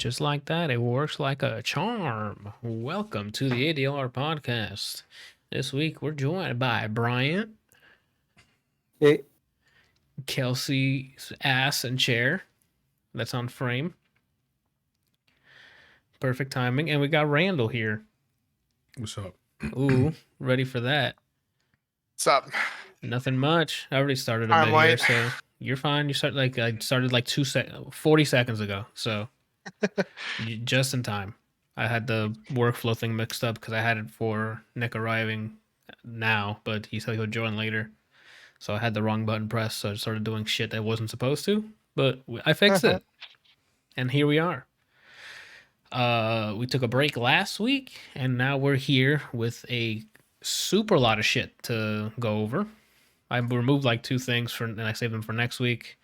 just like that, it works like a charm. Welcome to the ADLR Podcast. This week we're joined by Bryant, Hey, Kelsey's ass and chair that's on frame. Perfect timing. And we got Randall here. What's up? Ooh, ready for that. What's up? Nothing much. I already started a I'm bit here, late. so you're fine. You start like I started like 40 seconds ago, so just in time. I had the workflow thing mixed up because I had it for Nick arriving now, but he said he would join later. So I had the wrong button pressed, so I started doing shit that I wasn't supposed to. But I fixed it, and here we are. We took a break last week, and now we're here with a super lot of shit to go over. I removed like 2 things and I saved them for next week.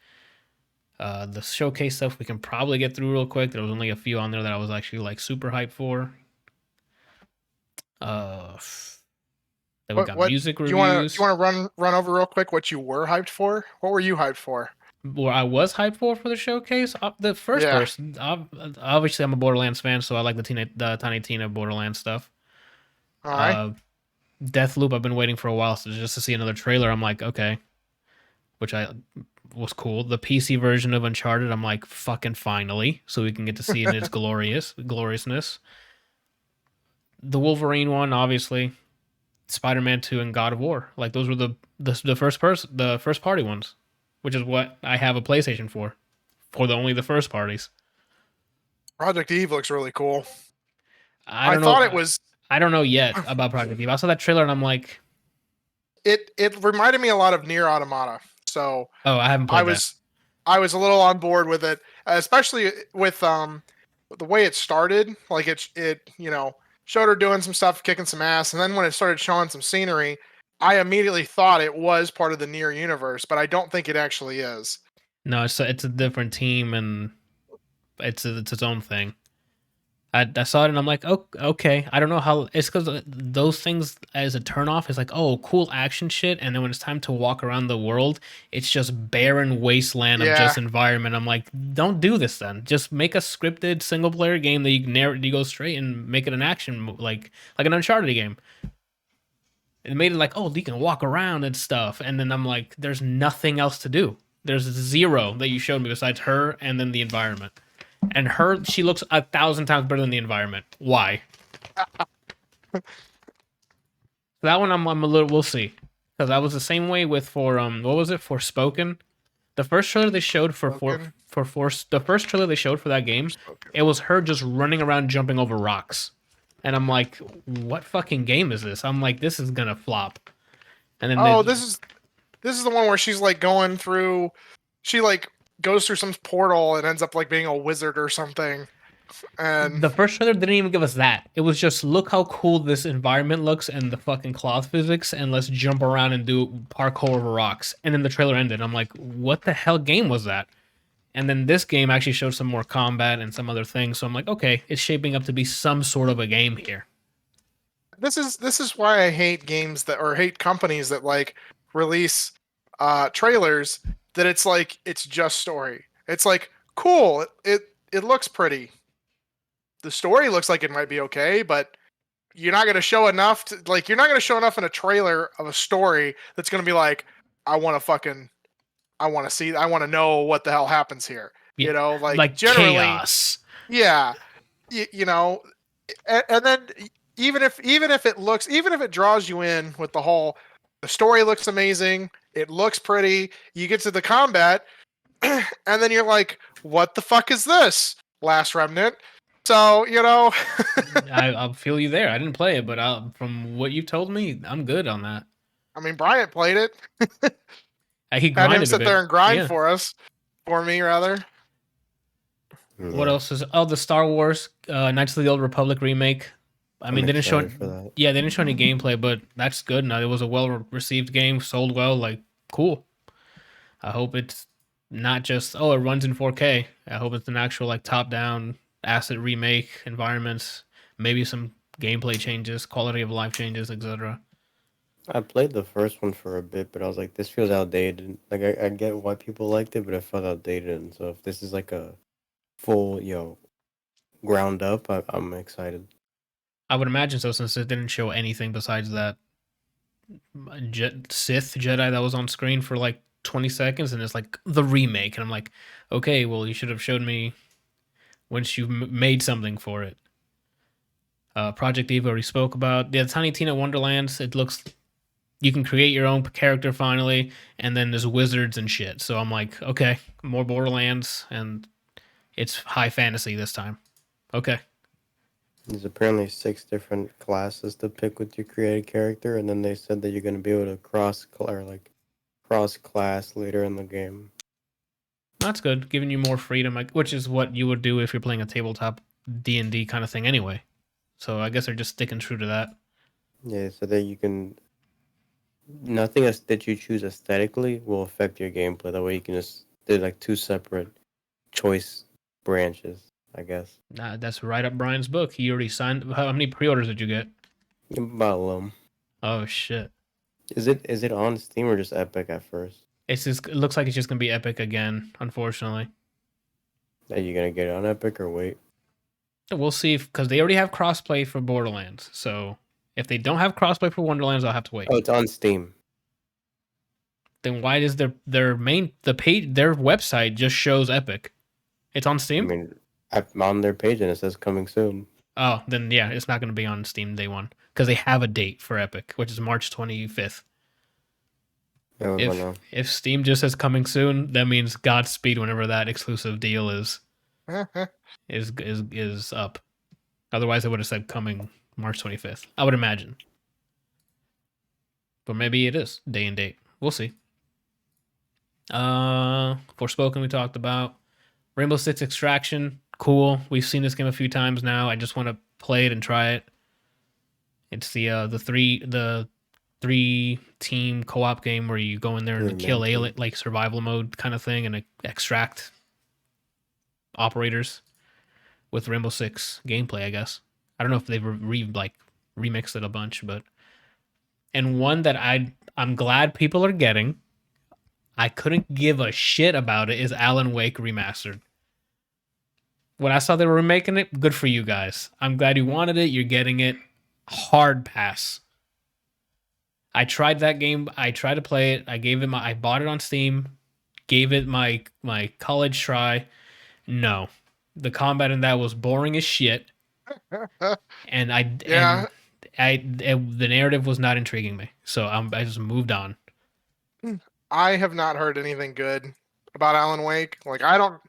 The showcase stuff we can probably get through real quick. There was only a few on there that I was actually like super hyped for. Then we got music reviews. Do you want to run over real quick what you were hyped for? What were you hyped for? What I was hyped for the showcase, the first person. Obviously, I'm a Borderlands fan, so I like the Tiny Tina Borderlands stuff. All right. Deathloop, I've been waiting for a while, so just to see another trailer, I'm like, okay, which was cool. The PC version of Uncharted, I'm like, fucking finally, so we can get to see it in its gloriousness. The Wolverine one, obviously, Spider-Man 2, and God of War. Like those were the first party ones, which is what I have a PlayStation for only the first parties. Project Eve looks really cool. I don't know yet about Project Eve. I saw that trailer and I'm like, it reminded me a lot of Nier Automata. So I haven't played that. I was a little on board with it, especially with the way it started. Like it showed her doing some stuff, kicking some ass, and then when it started showing some scenery, I immediately thought it was part of the Nier universe, but I don't think it actually is. No, it's a different team and it's its own thing. I saw it and I'm like, oh, okay. I don't know how. It's because those things as a turnoff is like, oh, cool action shit, and then when it's time to walk around the world, it's just barren wasteland of just environment. I'm like, don't do this then. Just make a scripted single player game that you go straight and make it an action like an Uncharted game. It made it like, oh, you can walk around and stuff, and then I'm like, there's nothing else to do. There's 0 that you showed me besides her and then the environment. And she looks 1,000 times better than the environment. Why? That one, I'm a little. We'll see, because I was the same way with for what was it, Forspoken? The first trailer they showed the first trailer they showed for that game, it was her just running around jumping over rocks, and I'm like, what fucking game is this? I'm like, this is gonna flop. And then this is the one where she's like going through, she like goes through some portal and ends up like being a wizard or something. And the first trailer didn't even give us that. It was just, look how cool this environment looks and the fucking cloth physics, and let's jump around and do parkour over rocks. And then the trailer ended. I'm like, what the hell game was that? And then this game actually showed some more combat and some other things. So I'm like, okay, it's shaping up to be some sort of a game here. This is why I hate games hate companies that like release trailers that it's like it's just story. It's like, cool, it looks pretty. The story looks like it might be okay, but you're not gonna show enough you're not gonna show enough in a trailer of a story that's gonna be like, I wanna know what the hell happens here. Yeah, you know, like generally chaos. Yeah. And then even if it draws you in with the story looks amazing, it looks pretty, you get to the combat, and then you're like, what the fuck is this? Last Remnant. So, I'll feel you there. I didn't play it, but from what you've told me, I'm good on that. I mean, Bryant played it. He had him sit a bit. there and grind for me, rather. What else is? Oh, the Star Wars Knights of the Old Republic remake. I mean, they didn't show any gameplay, but that's good. Now, it was a well-received game, sold well. Like, cool. I hope it's not just, it runs in 4K. I hope it's an actual like top-down asset remake, environments, maybe some gameplay changes, quality of life changes, etc. I played the first one for a bit, but I was like, this feels outdated. Like, I get why people liked it, but it felt outdated. And so if this is like a full, ground up, I'm excited. I would imagine so, since it didn't show anything besides that Sith Jedi that was on screen for like 20 seconds, and it's like the remake, and I'm like, okay, well, you should have showed me once you made something for it. Project Eve already spoke about. The Tiny Tina Wonderlands, it looks, you can create your own character finally, and then there's wizards and shit. So I'm like, okay, more Borderlands, and it's high fantasy this time. Okay. There's apparently 6 different classes to pick with your created character, and then they said that you're going to be able to cross class later in the game. That's good, giving you more freedom, like, which is what you would do if you're playing a tabletop D&D kind of thing anyway. So I guess they're just sticking true to that. Yeah, so that you can... Nothing that you choose aesthetically will affect your gameplay. That way you can just... They're like 2 separate choice branches, I guess. Nah, that's right up Brian's book. He already signed. How many pre-orders did you get? About Oh shit! Is it on Steam or just Epic at first? It's just. It looks like it's just gonna be Epic again. Unfortunately, Are you gonna get it on Epic or wait? we'll see. Because they already have crossplay for Borderlands. So if they don't have crossplay for Wonderlands, I'll have to wait. Oh, it's on Steam. Then why does their website just shows Epic? It's on I Steam. mean, I'm on their page and it says coming soon. Oh, then yeah, it's not gonna be on Steam day one because they have a date for Epic, which is March 25th. If Steam just says coming soon, that means Godspeed whenever that exclusive deal is up. Otherwise, I would have said coming March 25th. I would imagine, but maybe it is day and date. We'll see. Forspoken we talked about. Rainbow Six Extraction, cool. We've seen this game a few times now. I just want to play it and try it. It's the three team co-op game where you go in there and kill alien, like survival mode kind of thing, and extract operators with Rainbow Six gameplay, I guess. I don't know if they've remixed it a bunch, but and one that I'm glad people are getting. I couldn't give a shit about it is Alan Wake Remastered. When I saw they were remaking it, good for you guys. I'm glad you wanted it. You're getting it. Hard pass. I tried that game. I tried to play it. I bought it on Steam. Gave it my college try. No. The combat in that was boring as shit. And the narrative was not intriguing me. So I just moved on. I have not heard anything good about Alan Wake. Like I don't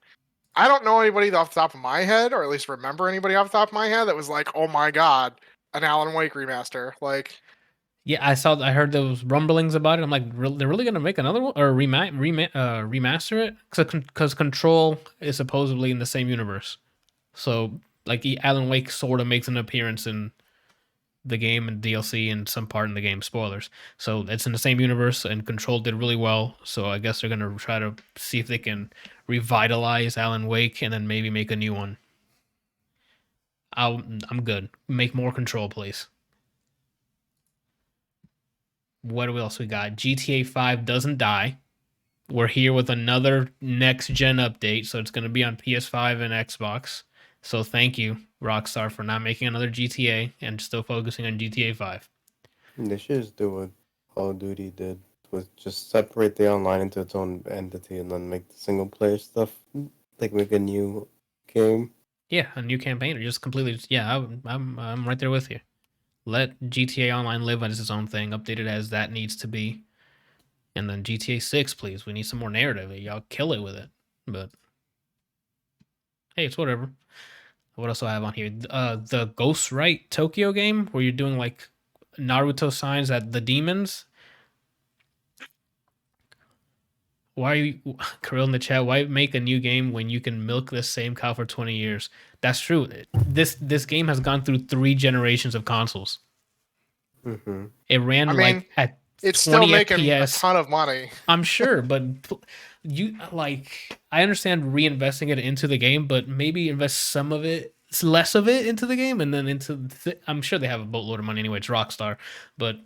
know anybody off the top of my head, or at least remember anybody off the top of my head that was like, "Oh my god, an Alan Wake remaster!" Like, yeah, I heard those rumblings about it. I'm like, they're really gonna make another one or remaster it? Because Control is supposedly in the same universe, so like Alan Wake sort of makes an appearance in the game and DLC and some part in the game. Spoilers. So it's in the same universe, and Control did really well. So I guess they're gonna try to see if they can revitalize Alan Wake and then maybe make a new one. I'm good. Make more Control, please. What else we got? GTA 5 doesn't die. We're here with another next gen update, so it's gonna be on PS5 and Xbox. So thank you, Rockstar, for not making another GTA and still focusing on GTA 5. They should just do what Call of Duty did, was just separate the online into its own entity and then make the single player stuff, like make a new game. Yeah, a new campaign, or just completely. Yeah, I'm right there with you. Let GTA Online live as its own thing, update it as that needs to be, and then GTA 6, please. We need some more narrative. Y'all kill it with it, but hey, it's whatever. What else do I have on here? The Ghostwrite Tokyo game where you're doing like Naruto signs at the demons. Why are you, Kirill in the chat? Why make a new game when you can milk the same cow for 20 years? That's true. This game has gone through 3 generations of consoles. Mm-hmm. It ran like at it's 20 still making FPS. a ton of money. I'm sure, but I understand reinvesting it into the game, but maybe invest less of it into the game, and then I'm sure they have a boatload of money anyway. It's Rockstar, but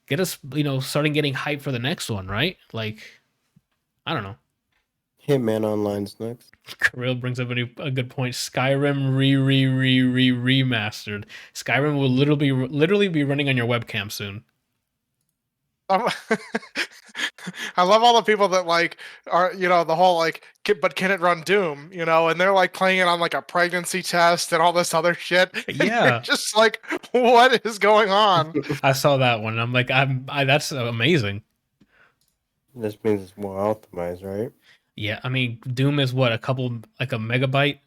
get us, starting getting hype for the next one, right? Like, I don't know. Hitman Online's next. Kirill brings up a good point. Skyrim remastered. Skyrim will literally be running on your webcam soon. I love all the people that like are the whole like but can it run Doom, and they're like playing it on like a pregnancy test and all this other shit. And Yeah. you're just like, what is going on? I saw that one. I'm like, that's amazing. This means it's more optimized, right? Yeah, I mean, Doom is what, like a megabyte?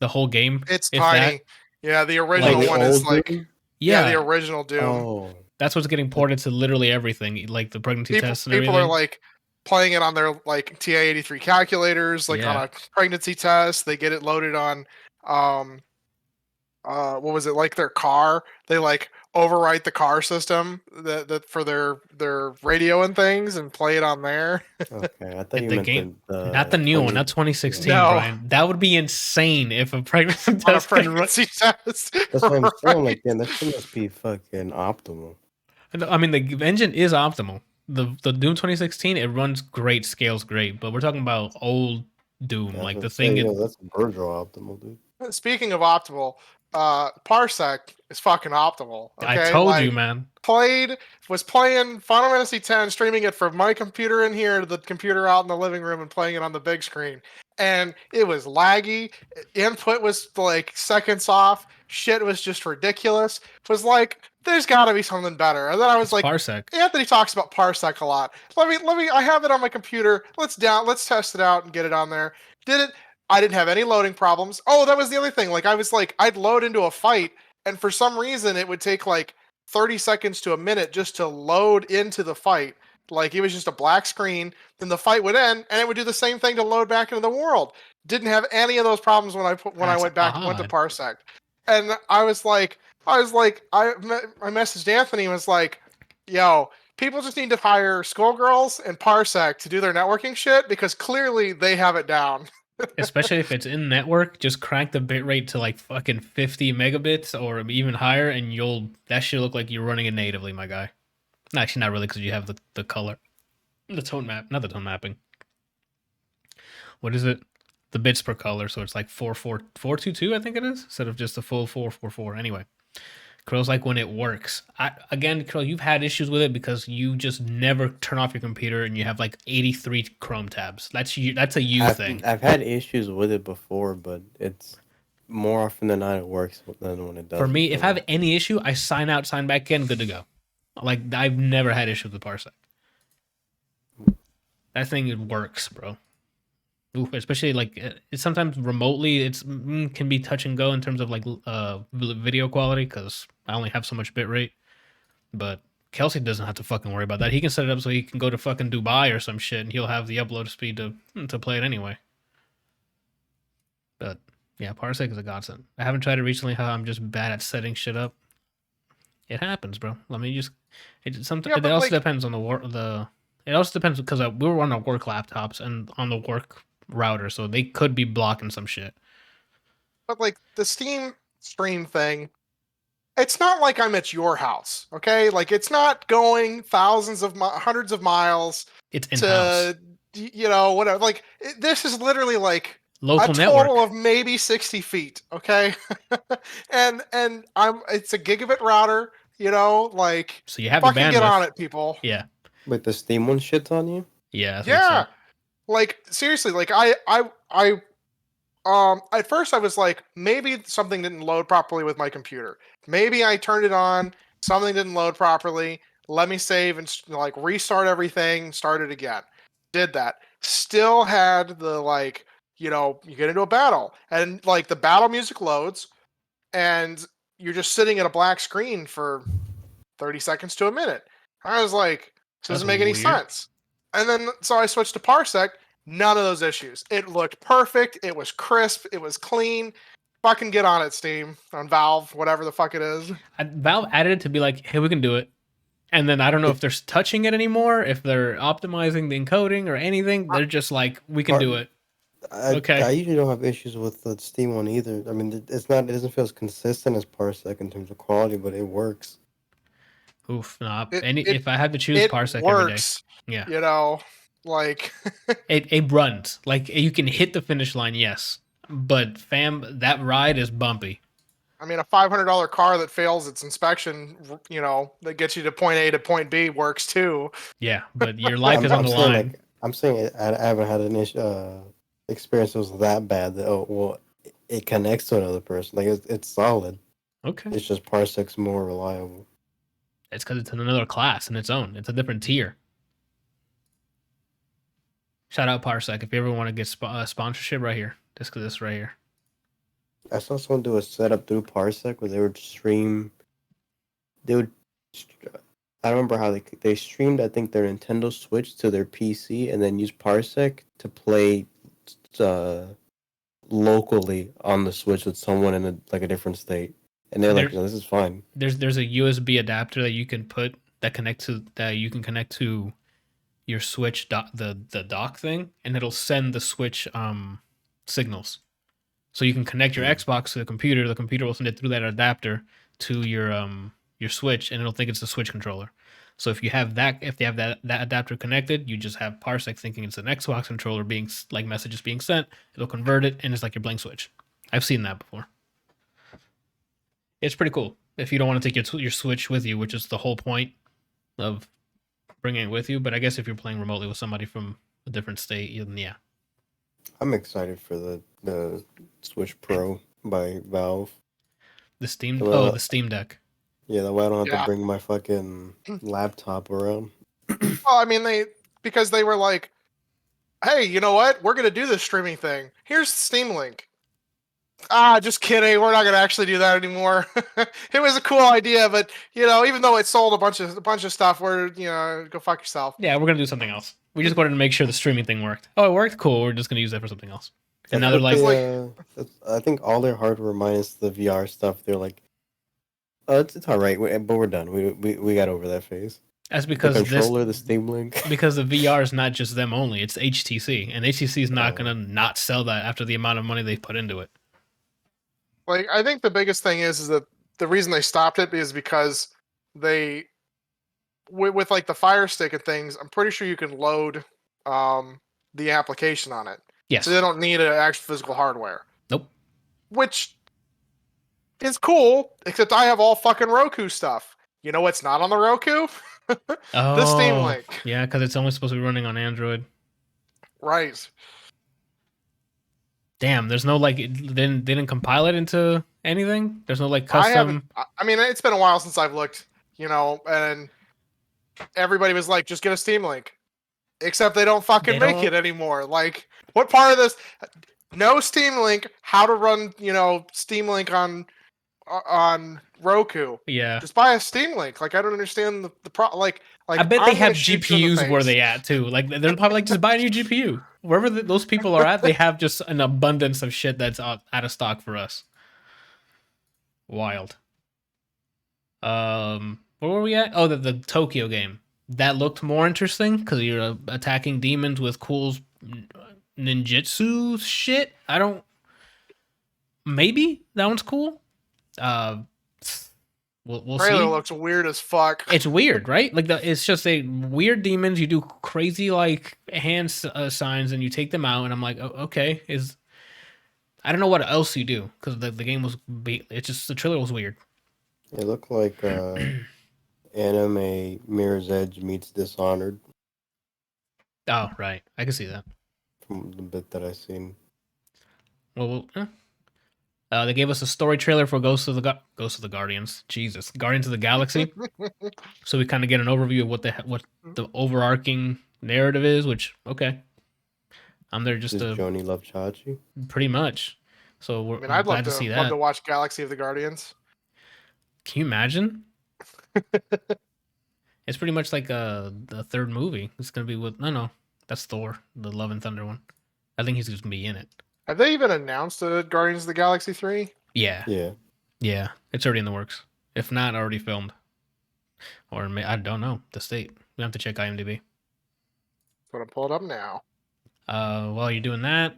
The whole game? It's if tiny. that? Yeah, the original Like the one is old like Doom? Yeah, the original Doom. Oh, that's what's getting ported to literally everything, like the pregnancy tests and People everything. are like playing it on their like TA83 calculators, like on a pregnancy test. They get it loaded on what was it, like their car? They like overwrite the car system that for their radio and things and play it on there. okay. I thought you The meant game- the Not the new one, not 2016, No. Brian. That would be insane if a pregnancy On a test can run. pregnancy test. That's what I'm saying. Right. Like, yeah, that shit must be fucking optimal. I mean, the engine is optimal. The Doom 2016, it runs great, scales great, but we're talking about old Doom, Yeah, like the that's thing. that's Virgil optimal, dude. Speaking of optimal, Parsec is fucking optimal. Okay? I told Like, you, man. was playing Final Fantasy X, streaming it from my computer in here to the computer out in the living room and playing it on the big screen. And it was laggy. Input was like seconds off. Shit was just ridiculous. It was like, there's got to be something better. And then I was like, Parsec. Anthony talks about Parsec a lot. Let me. I have it on my computer. Let's test it out and get it on there. Did it? I didn't have any loading problems. Oh, that was the other thing. Like I'd load into a fight, and for some reason it would take like 30 seconds to a minute just to load into the fight. Like it was just a black screen. Then the fight would end, and it would do the same thing to load back into the world. Didn't have any of those problems when I went to Parsec, and I messaged Anthony and was like, "Yo, people just need to hire Skullgirls and Parsec to do their networking shit because clearly they have it down." Especially if it's in network, just crank the bitrate to like fucking 50 megabits or even higher, and that should look like you're running it natively, my guy. Actually, not really, because you have the color, the tone map, not the tone mapping. What is it? The bits per color, so it's like 422, I think it is, instead of just the full 444. Anyway, Krill's like, when it works. Again, Krill, you've had issues with it because you just never turn off your computer and you have like 83 Chrome tabs. That's a you thing. I've had issues with it before, but it's more often than not it works than when it doesn't. For me, if I have any issue, I sign out, sign back in, good to go. Like, I've never had issues with Parsec. That thing, it works, bro. Ooh, especially like sometimes remotely, can be touch and go in terms of like video quality because I only have so much bitrate. But Kelsey doesn't have to fucking worry about that. He can set it up so he can go to fucking Dubai or some shit, and he'll have the upload speed to play it anyway. But yeah, Parsec is a godsend. I haven't tried it recently. How I'm just bad at setting shit up. It happens, bro. Let me just. It also depends on It also depends because we were on our work laptops and on the work router, so they could be blocking some shit. But like the Steam stream thing, it's not like I'm at your house, okay? Like it's not going hundreds of miles. It's in-house. To whatever. Like this is literally like local a network. Total of maybe 60 feet, okay? and it's a gigabit router, like so you have the bandwidth. Get on it, people. Yeah. But the Steam one shits on you? Yeah. I think yeah. so. Like seriously, like I at first I was like, maybe something didn't load properly with my computer. Maybe I turned it on, something didn't load properly. Let me save and like restart everything, start it again. Did that. Still had the like, you get into a battle and like the battle music loads and you're just sitting at a black screen for 30 seconds to a minute. I was like, this doesn't make any sense. And then so I switched to Parsec. None of those issues. It looked perfect. It was crisp. It was clean. Fucking get on it, Steam, on Valve, whatever the fuck it is. Valve added it to be like, hey, we can do it. And then I don't know if they're touching it anymore, if they're optimizing the encoding or anything. They're just like, we can do it. Okay. I usually don't have issues with the Steam one either. I mean, it doesn't feel as consistent as Parsec in terms of quality, but it works. Oof, nah. If I had to choose Parsec every day. Yeah. Like, It runs. Like, you can hit the finish line, yes. But fam, that ride is bumpy. I mean, a $500 car that fails its inspection, that gets you to point A to point B works too. Yeah, but your life is on I'm the saying line. I'm saying I haven't had an experience that was that bad that it connects to another person. Like it's solid. Okay. It's just Parsec's more reliable. It's because it's in another class in its own. It's a different tier. Shout out Parsec. If you ever want to get sponsorship, right here. Just because this right here. I saw someone do a setup through Parsec where they would stream. They would. I don't remember how they streamed. I think their Nintendo Switch to their PC and then use Parsec to play locally on the Switch with someone in a different state. And they're like, no, this is fine. There's a USB adapter that you can put that you can connect to your Switch the dock thing, and it'll send the Switch signals. So you can connect your Xbox to the computer. The computer will send it through that adapter to your Switch, and it'll think it's the Switch controller. So if they have that adapter connected, you just have Parsec thinking it's an Xbox controller being like messages being sent. It'll convert it, and it's like your blank Switch. I've seen that before. It's pretty cool if you don't want to take your Switch with you, which is the whole point of bringing it with you. But I guess if you're playing remotely with somebody from a different state, then yeah. I'm excited for the Switch Pro by Valve. The Steam Deck. Yeah, that way I don't have to bring my fucking laptop around. Well, I mean, because they were like, hey, you know what? We're going to do this streaming thing. Here's the Steam Link. Just kidding. We're not going to actually do that anymore. It was a cool idea, but, even though it sold a bunch of stuff, we're, go fuck yourself. Yeah, we're going to do something else. We just wanted to make sure the streaming thing worked. Oh, it worked? Cool. We're just going to use that for something else. And now they're like... I think all their hardware minus the VR stuff, they're like, oh, it's all right, but we're done. We got over that phase. That's because the controller, the Steam Link. Because the VR is not just them only. It's HTC. And HTC is not going to not sell that after the amount of money they've put into it. Like, I think the biggest thing is that the reason they stopped it is because they, with like the Fire Stick and things, I'm pretty sure you can load the application on it. Yes. So they don't need an actual physical hardware. Nope. Which is cool, except I have all fucking Roku stuff. You know what's not on the Roku? The Steam Link. Yeah, because it's only supposed to be running on Android. Right. Damn, there's no they didn't compile it into anything. There's no custom. I mean, it's been a while since I've looked, and everybody was like, just get a Steam Link. Except they don't fucking make it anymore. Like, what part of this? No Steam Link. How to run, Steam Link on Roku? Yeah. Just buy a Steam Link. Like, I don't understand the pro. Like I bet they have GPUs where they at too. Like, they're probably like, just buy a new GPU. Wherever those people are at, they have just an abundance of shit that's out of stock for us. Wild. Where were we at? Oh, the Tokyo game. That looked more interesting because you're attacking demons with cool ninjutsu shit. Maybe that one's cool. We'll see. Trailer looks weird as fuck. It's weird, right? Like it's just a weird demons. You do crazy hand signs and you take them out, and I'm like, oh, okay. I don't know what else you do because the game was. It's just the trailer was weird. It looked like anime Mirror's Edge meets Dishonored. Oh, right. I can see that. From the bit that I've seen. Well, they gave us a story trailer for Ghosts of the Guardians. Jesus, Guardians of the Galaxy. So we kind of get an overview of what the overarching narrative is. Which I'm there just Does Joni love Chachi? Pretty much. So I'd love to see that. Love to watch Galaxy of the Guardians. Can you imagine? It's pretty much like the third movie. It's gonna be with that's Thor, the Love and Thunder one. I think he's just gonna be in it. Have they even announced the Guardians of the Galaxy 3? Yeah. It's already in the works. If not, already filmed. Or I don't know the state. We have to check IMDb. I'm gonna pull it up now. While you're doing that,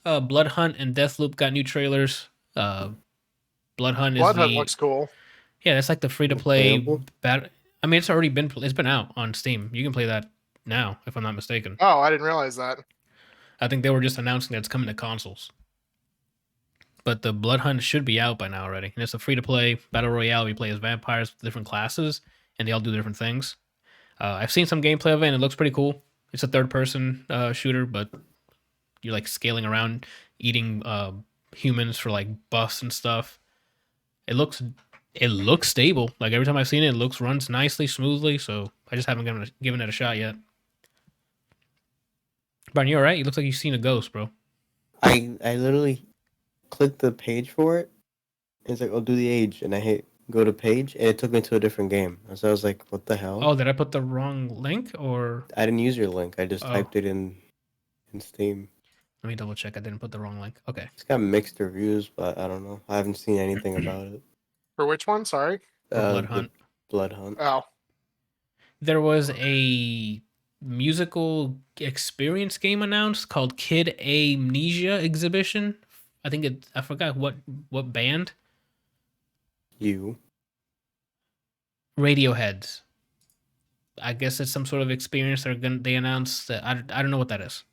Blood Hunt and Deathloop got new trailers. Blood Hunt looks cool. Yeah, that's like the free to play battle. I mean, it's been out on Steam. You can play that now, if I'm not mistaken. Oh, I didn't realize that. I think they were just announcing that it's coming to consoles. But the Blood Hunt should be out by now already. And it's a free-to-play battle royale. We play as vampires with different classes, and they all do different things. I've seen some gameplay of it, and it looks pretty cool. It's a third-person shooter, but you're like scaling around, eating humans for like buffs and stuff. It looks stable. Like every time I've seen it, runs nicely, smoothly. So I just haven't given it a shot yet. Brian, you all right? You look like you've seen a ghost, bro. I literally clicked the page for it. It's like, oh, do the age, and I hit go to page, and it took me to a different game. So I was like, what the hell? Oh, did I put the wrong link or? I didn't use your link. I just typed it in Steam. Let me double check. I didn't put the wrong link. Okay. It's got mixed reviews, but I don't know. I haven't seen anything about it. For which one? Sorry. Blood Hunt. Blood Hunt. Oh. There was a musical experience game announced called Kid Amnesia Exhibition. I forgot what band. Radiohead's. I guess it's some sort of experience they announced that I don't know what that is.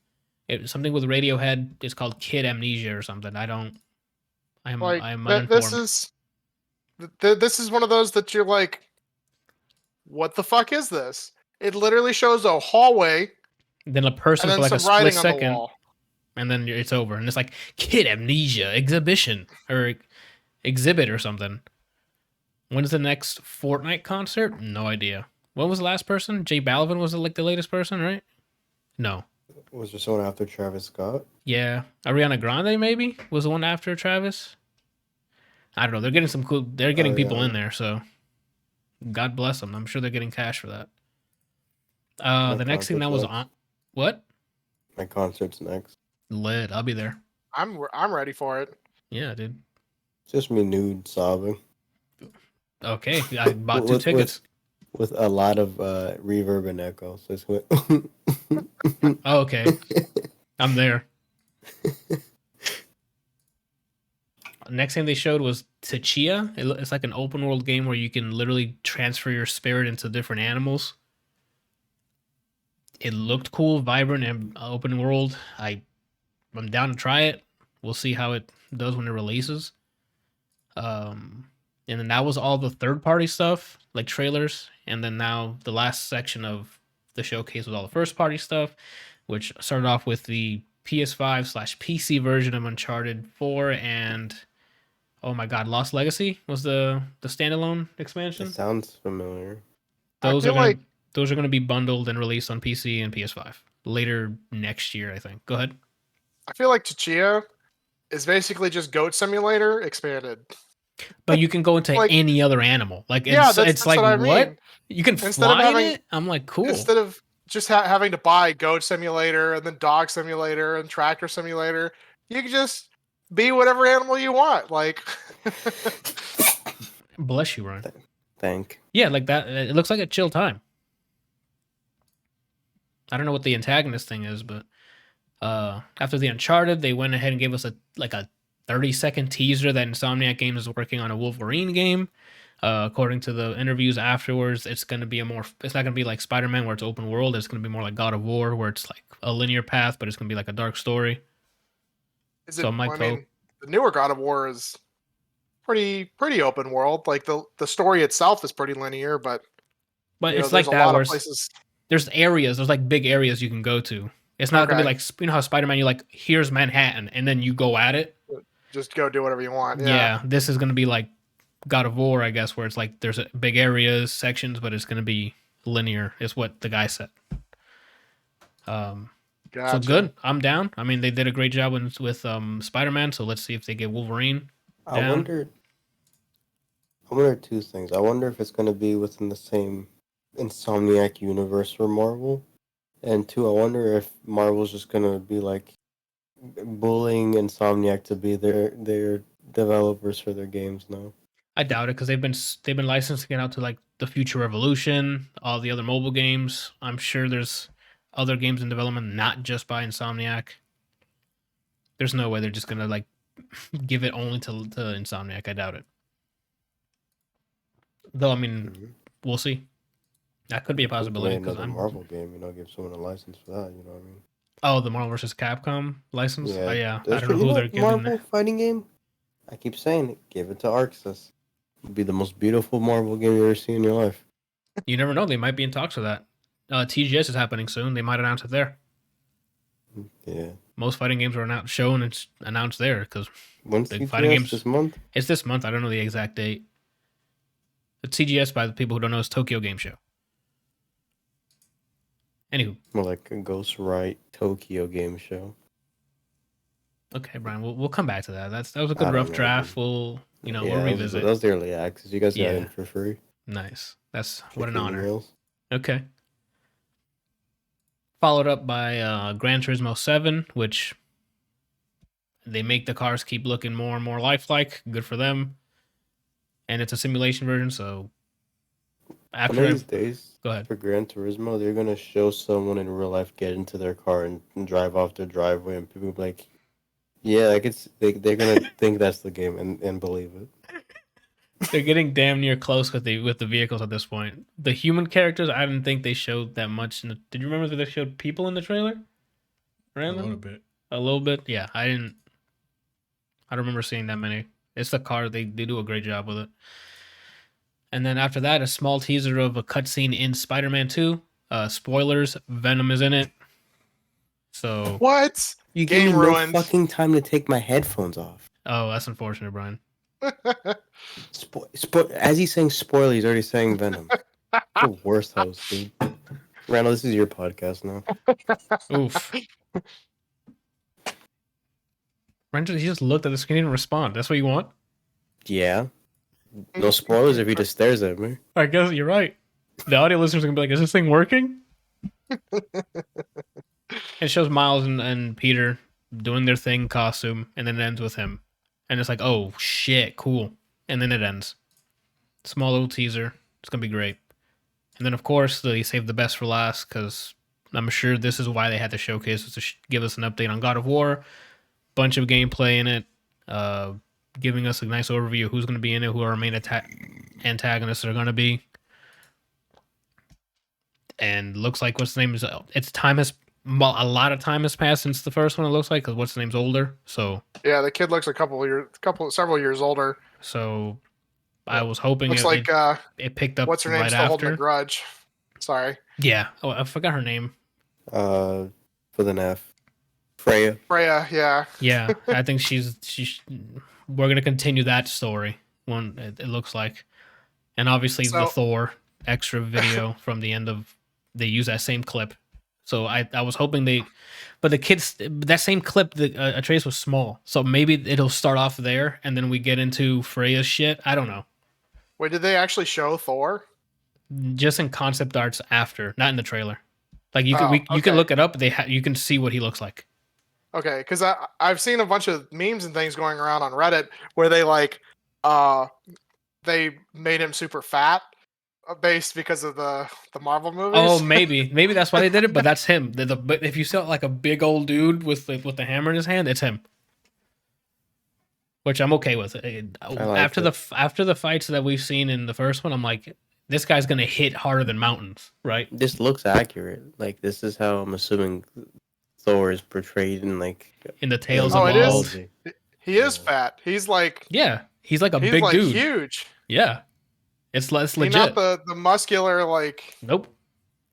It's something with Radiohead. It's called Kid Amnesia or something. I'm uninformed. This is one of those that you're like, what the fuck is this? It literally shows a hallway, then a person and for then like a some writing split on the second, wall. and then it's over. And it's like Kid Amnesia Exhibition or exhibit or something. When's the next Fortnite concert? No idea. When was the last person? J Balvin was the latest person, right? No. Was there someone after Travis Scott? Yeah. Ariana Grande maybe was the one after Travis. I don't know. They're getting people in there, so God bless them. I'm sure they're getting cash for that. The next thing that was on what? My concert's next. Lit. I'll be there. I'm ready for it. Yeah, dude. It's just me nude sobbing. Okay, I bought 2 tickets. With a lot of reverb and echo. So it's going Oh, okay. I'm there. Next thing they showed was Tachia. It's like an open world game where you can literally transfer your spirit into different animals. It looked cool, vibrant, and open world. I'm down to try it. We'll see how it does when it releases. And then that was all the third-party stuff, like trailers. And then now the last section of the showcase was all the first-party stuff, which started off with the PS5/PC version of Uncharted 4 and, oh my god, Lost Legacy was the standalone expansion. It sounds familiar. Those are going to be bundled and released on PC and PS5 later next year, I think. Go ahead. I feel like Tachia is basically just Goat Simulator expanded. But you can go into like, any other animal. Like that's like what I what? mean. You can fly in it? I'm like, cool. Instead of just having to buy Goat Simulator and then Dog Simulator and Tractor Simulator, you can just be whatever animal you want. Like, bless you, Ryan. Yeah, like that. It looks like a chill time. I don't know what the antagonist thing is, but after the Uncharted, they went ahead and gave us a 30-second teaser that Insomniac Games is working on a Wolverine game. According to the interviews afterwards, it's going to be it's not going to be like Spider-Man where it's open world. It's going to be more like God of War where it's like a linear path, but it's going to be like a dark story. The newer God of War is pretty open world. Like the story itself is pretty linear, but it's like that where there's areas, there's like big areas you can go to. It's not going to be like, you know how Spider-Man, you're like, here's Manhattan, and then you go at it. Just go do whatever you want. Yeah, this is going to be like God of War, I guess, where it's like there's big areas, sections, but it's going to be linear, is what the guy said. Gotcha. So good. I'm down. I mean, they did a great job with Spider-Man, so let's see if they get Wolverine down. I wonder 2 things. I wonder if it's going to be within the same Insomniac universe for Marvel. And 2, I wonder if Marvel's just going to be like bullying Insomniac to be their developers for their games now. I doubt it because they've been licensing it out to like the Future Revolution, all the other mobile games. I'm sure there's other games in development, not just by Insomniac. There's no way they're just gonna like give it only to Insomniac. I doubt it. Though, I mean, we'll see. That could be a Play possibility because another Marvel game, give someone a license for that. You know what I mean? Oh, the Marvel vs. Capcom license. Yeah. Oh, yeah. I That's don't know who they're giving Marvel there. fighting game. I keep saying it. Give it to Arxis. It'll be the most beautiful Marvel game you've ever seen in your life. You never know. They might be in talks for that. TGS is happening soon. They might announce it there. Yeah. Most fighting games are shown and announced there because When's the TGS fighting games this month? It's this month. I don't know the exact date. The TGS, by the people who don't know, is Tokyo Game Show. Anywho. More like a Ghostwrite Tokyo game show. Okay, Brian, we'll come back to that. That was a good rough draft. We'll revisit. That was the early access. You guys got in for free. Nice. That's what an honor. Emails. Okay. Followed up by Gran Turismo 7, which they make the cars keep looking more and more lifelike. Good for them. And it's a simulation version, so One of these days, go ahead. For Gran Turismo, they're gonna show someone in real life get into their car and drive off their driveway, and people will be like, "Yeah, they're gonna think that's the game and believe it." They're getting damn near close with the vehicles at this point. The human characters, I didn't think they showed that much. Did you remember that they showed people in the trailer? Random? A little bit. Yeah, I don't remember seeing that many. It's the car. They do a great job with it. And then after that, a small teaser of a cutscene in Spider-Man 2. Spoilers: Venom is in it. So what? You Game gave me ruined. no fucking time to take my headphones off. Oh, that's unfortunate, Brian. As he's saying spoiler, he's already saying Venom. The worst host, dude. Randall, this is your podcast now. Oof. Randall, he just looked at the screen and respond. That's what you want? Yeah. No spoilers if he just stares at me. I guess you're right. The audio listeners are gonna be like, "Is this thing working?" It shows Miles and Peter doing their thing costume, and then it ends with him. And it's like, oh shit, cool. And then it ends. Small little teaser. It's gonna be great. And then of course they saved the best for last because I'm sure this is why they had to showcase was to give us an update on God of War. Bunch of gameplay in it. Giving us a nice overview of who's going to be in it, who our main antagonists are going to be. And looks like what's the name is. A lot of time has passed since the first one. It looks like because what's the name's older. So yeah, the kid looks several years older. So I was hoping looks like it picked up. What's her name? Right Still after. holding a grudge. Sorry. Yeah. Oh, I forgot her name. For the F. Freya. Yeah. Yeah, I think we're gonna continue that story. It looks like, and obviously the Thor extra video from the end of they use that same clip. So I was hoping but the kids that same clip Atreus was small, so maybe it'll start off there and then we get into Freya's shit. I don't know. Wait, did they actually show Thor? Just in concept arts after, not in the trailer. Like you can look it up. You can see what he looks like. Okay, because I've seen a bunch of memes and things going around on Reddit where they they made him super fat based because of the Marvel movies. Oh, maybe that's why they did it. But that's him. But if you saw like a big old dude with the hammer in his hand, it's him. Which I'm okay with. After the fights that we've seen in the first one, I'm like, this guy's gonna hit harder than mountains, right? This looks accurate. Like this is how I'm assuming Thor is portrayed in the Tales of All. It is. He is fat. He's like he's like a big dude. Huge. Yeah, it's legit. Not the muscular like. Nope.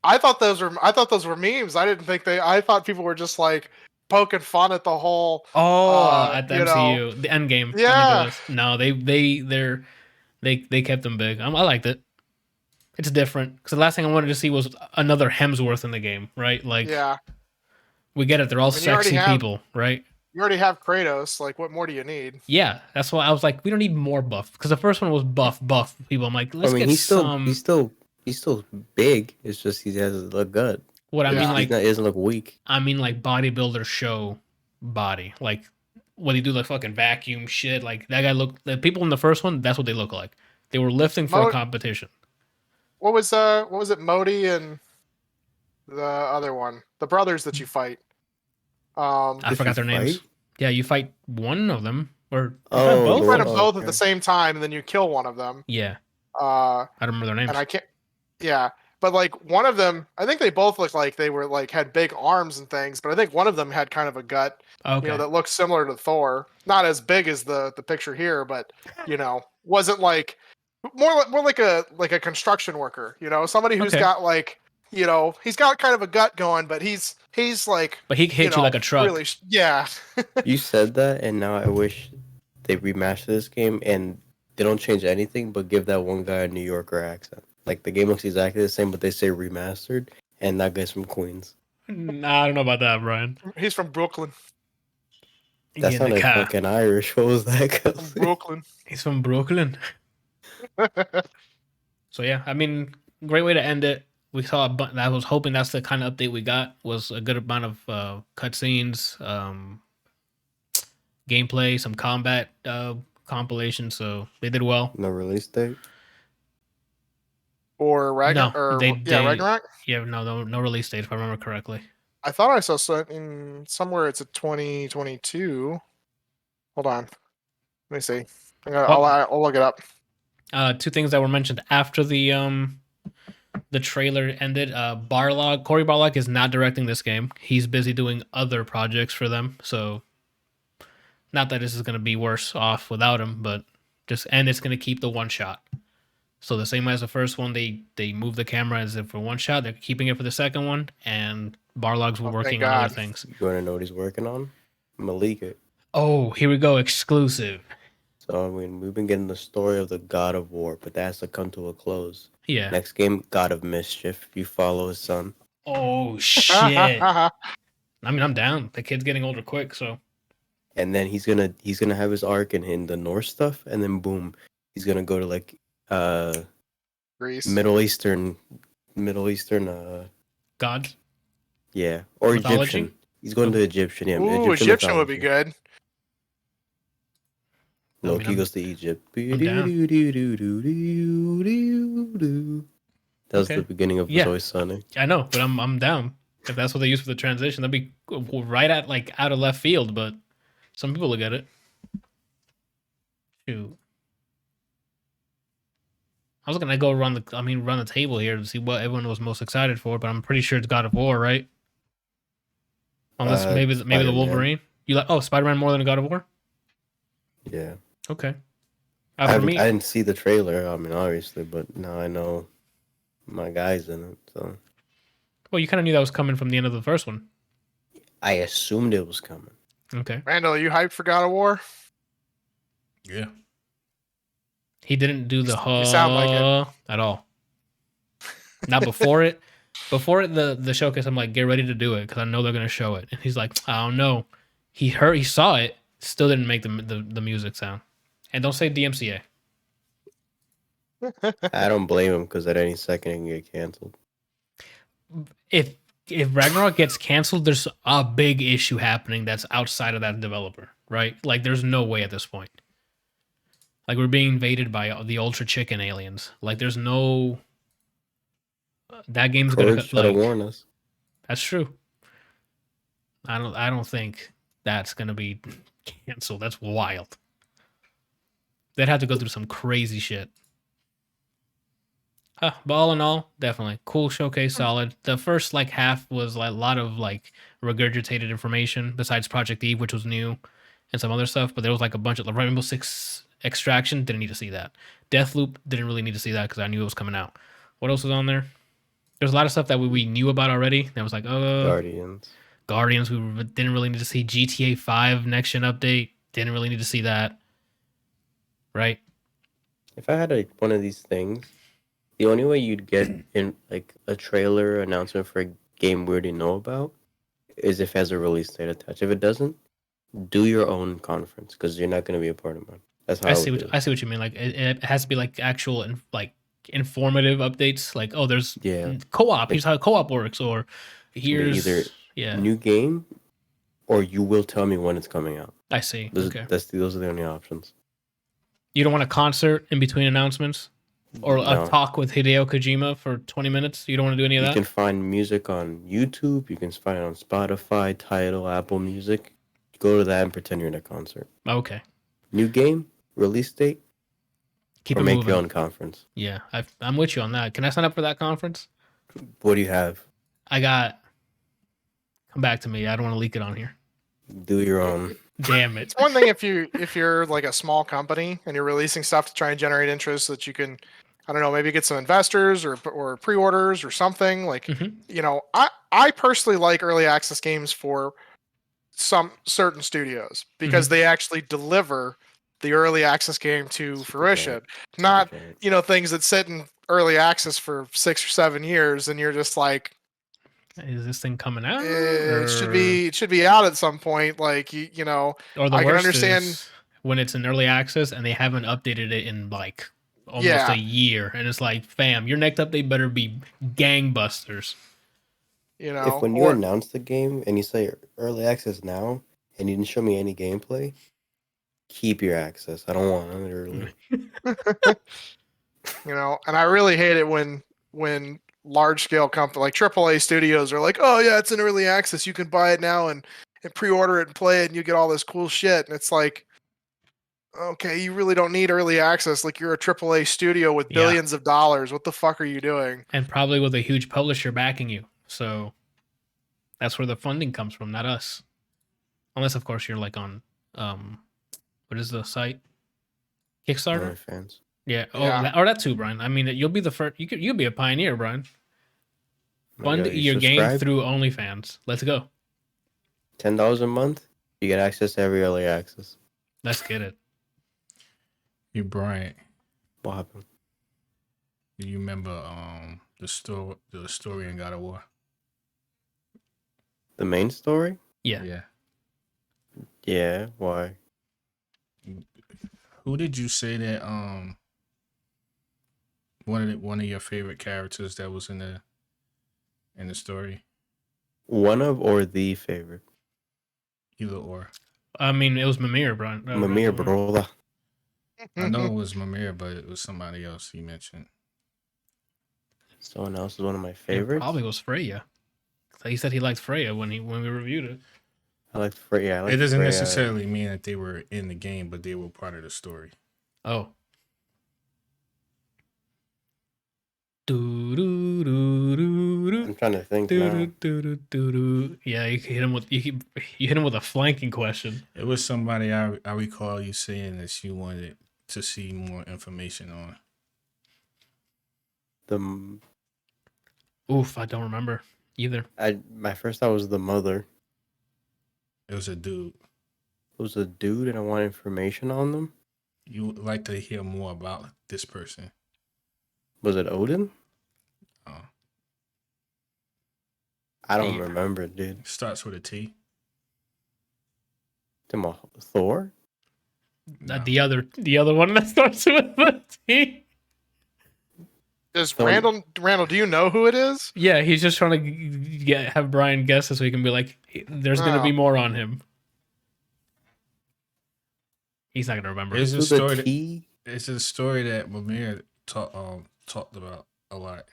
I thought those were memes. I didn't think I thought people were just like poking fun at the whole. At the MCU, the Endgame. Yeah. No, they kept them big. I liked it. It's different because the last thing I wanted to see was another Hemsworth in the game, right? Like, yeah. We get it. They're all sexy people, right? You already have Kratos. Like, what more do you need? Yeah, that's why I was like, we don't need more buff because the first one was buff people. I'm like, let's get he's some. He's still big. It's just he has a gut. What I mean, like, he doesn't look weak. I mean, like bodybuilder show body, like when they do the fucking vacuum shit. Like that guy the people in the first one. That's what they look like. They were lifting for a competition. What was it? Modi and the other one, the brothers that you fight. I forgot their names. Yeah, you fight one of them, or both. You fight them both at the same time, and then you kill one of them. Yeah. I don't remember their names. And I can't. Yeah, but like one of them, I think they both looked like they were like had big arms and things, but I think one of them had kind of a gut, Okay. that looked similar to Thor. Not as big as the picture here, but wasn't like more like a construction worker, somebody who's Okay. got like, he's got kind of a gut going, but he's like, But he hit you like a truck. Really, yeah. You said that, and now I wish they remastered this game and they don't change anything, but give that one guy a New Yorker accent. Like the game looks exactly the same, but they say remastered, and that guy's from Queens. Nah, I don't know about that, Brian. He's from Brooklyn. That sounded fucking Irish. What was that? From Brooklyn. He's from Brooklyn. So yeah, I mean, great way to end it. We saw I was hoping that's the kind of update we got, was a good amount of cutscenes, gameplay, some combat compilation. So they did well. No release date. Or Ragnarok? No, Ragnarok. Yeah, no release date if I remember correctly. I thought I saw something somewhere. It's a 2022. Hold on, let me see. I'll look it up. Two things that were mentioned after the trailer ended. Corey Barlog is not directing this game. He's busy doing other projects for them. So, not that this is going to be worse off without him, but and it's going to keep the one shot. So the same as the first one, they move the camera as if for one shot. They're keeping it for the second one, and Barlog's working on other things. You want to know what he's working on? Malik. Oh, here we go, exclusive. So we've been getting the story of the God of War, but that has to come to a close. Yeah. Next game, God of Mischief. You follow his son. Oh shit! I mean, I'm down. The kid's getting older quick, so. And then he's gonna have his arc in the Norse stuff, and then boom, he's gonna go to like Greece, Middle Eastern gods. Yeah, or mythology? Egyptian. He's going to Egyptian. Yeah, Ooh, Egyptian would be good. Loki goes to Egypt. I'm That was the beginning of Always Sunny. I know, but I'm down. If that's what they use for the transition, that'd be right at like out of left field, but some people will get it. Shoot. I was gonna go run the table here to see what everyone was most excited for, but I'm pretty sure it's God of War, right? Unless maybe the Wolverine. You like Spider-Man more than God of War? Yeah. Okay. I didn't see the trailer. I mean, obviously, but now I know my guy's in it. So. Well, you kind of knew that was coming from the end of the first one. I assumed it was coming. Okay. Randall, are you hyped for God of War? Yeah. He didn't do the you sound like it. At all. Not before it. Before the showcase, I'm like, get ready to do it because I know they're gonna show it. And he's like, I don't know. He saw it, still didn't make the music sound. And don't say DMCA. I don't blame him because at any second it can get canceled. If Ragnarok gets canceled, there's a big issue happening that's outside of that developer, right? Like, there's no way at this point. Like, we're being invaded by the Ultra Chicken aliens. Like, there's no. That game's gonna warn us. That's true. I don't think that's gonna be canceled. That's wild. They'd have to go through some crazy shit. But all in all, definitely cool showcase, solid. The first half was like a lot of regurgitated information besides Project Eve, which was new, and some other stuff. But there was a bunch of Rainbow Six Extraction. Didn't need to see that. Deathloop didn't really need to see that because I knew it was coming out. What else was on there? There's a lot of stuff that we knew about already. That was Guardians. We didn't really need to see. GTA 5 next gen update. Didn't really need to see that. Right? If I had one of these things, the only way you'd get in a trailer announcement for a game we already know about is if it has a release date attached. If it doesn't, do your own conference because you're not going to be a part of mine. That's how I see what you mean. It has to be actual informative updates. There's co-op. Here's how co-op works, or here's either new game, or you will tell me when it's coming out. I see. Those are the only options. You don't want a concert in between announcements, or a talk with Hideo Kojima for 20 minutes. You don't want to do any of that. You can find music on YouTube. You can find it on Spotify, Tidal, Apple Music. Go to that and pretend you're in a concert. Okay. New game, release date. Keep or it make moving. your own conference. Yeah, I'm with you on that. Can I sign up for that conference? What do you have? I got. Come back to me. I don't want to leak it on here. Do your own. Damn it. It's one thing if you're like a small company and you're releasing stuff to try and generate interest so that you can, I don't know, maybe get some investors or pre-orders or something. Like, Mhm. you know, I personally like early access games for some certain studios because they actually deliver the early access game to fruition. Not, you know, things that sit in early access for 6 or 7 years and you're just like, Is this thing coming out? it should be out at some point. Like you know, Or the I can worst understand is when it's in early access and they haven't updated it in like almost Yeah. a year, and it's like, fam, your next update better be gangbusters. you know, If when you announce the game and you say early access now and you didn't show me any gameplay, keep your access. I don't want it early. you know, and I really hate it when large scale company like AAA studios are like, oh yeah, it's in early access, you can buy it now and pre-order it and play it and you get all this cool shit. And it's like, okay, you really don't need early access. Like you're a AAA studio with Yeah. billions of dollars. What the fuck are you doing? And probably with a huge publisher backing you. So that's where the funding comes from, not us. Unless of course you're like on what is the site? Kickstarter? OnlyFans. Yeah. Oh, Yeah. that too, Brian. I mean, you'll be the first. You'll be a pioneer, Brian. Fund your game subscribe? through OnlyFans. Let's go. $10 a month, you get access to every early access. Let's get it. Hey, Brian, What happened? do you remember the story in God of War? The main story? Yeah. Yeah. Yeah. Why? Who did you say that one of your favorite characters that was in the story? One of or the favorite? Either or. I mean, it was Mimir, Brian. Mimir, brother. I know it was Mimir, but it was somebody else he mentioned. Someone else is one of my It favorites. probably was Freya. He said he liked Freya when we reviewed it. I like Freya. I like It doesn't Freya. necessarily mean that they were in the game, but they were part of the story. Oh. Do do do do I'm trying to think do now. do do do. Yeah, you hit him with you hit him with a flanking question. It was somebody I recall you saying that you wanted to see more information on. The Oof, I don't remember either. my first thought was the mother. It was a dude. It was a dude, and I want information on them. You would like to hear more about this person. Was it Odin? Oh, I don't Yeah. remember, dude. it starts with a T. Thor? No. The other one that starts with a T. Does So- Randall, do you know who it is? Yeah, he's just trying to have Brian guess it so he can be like, there's going to be Oh. more on him. He's not going to remember. It's a Who's the story. T? It's a story that Mimir talked about a lot.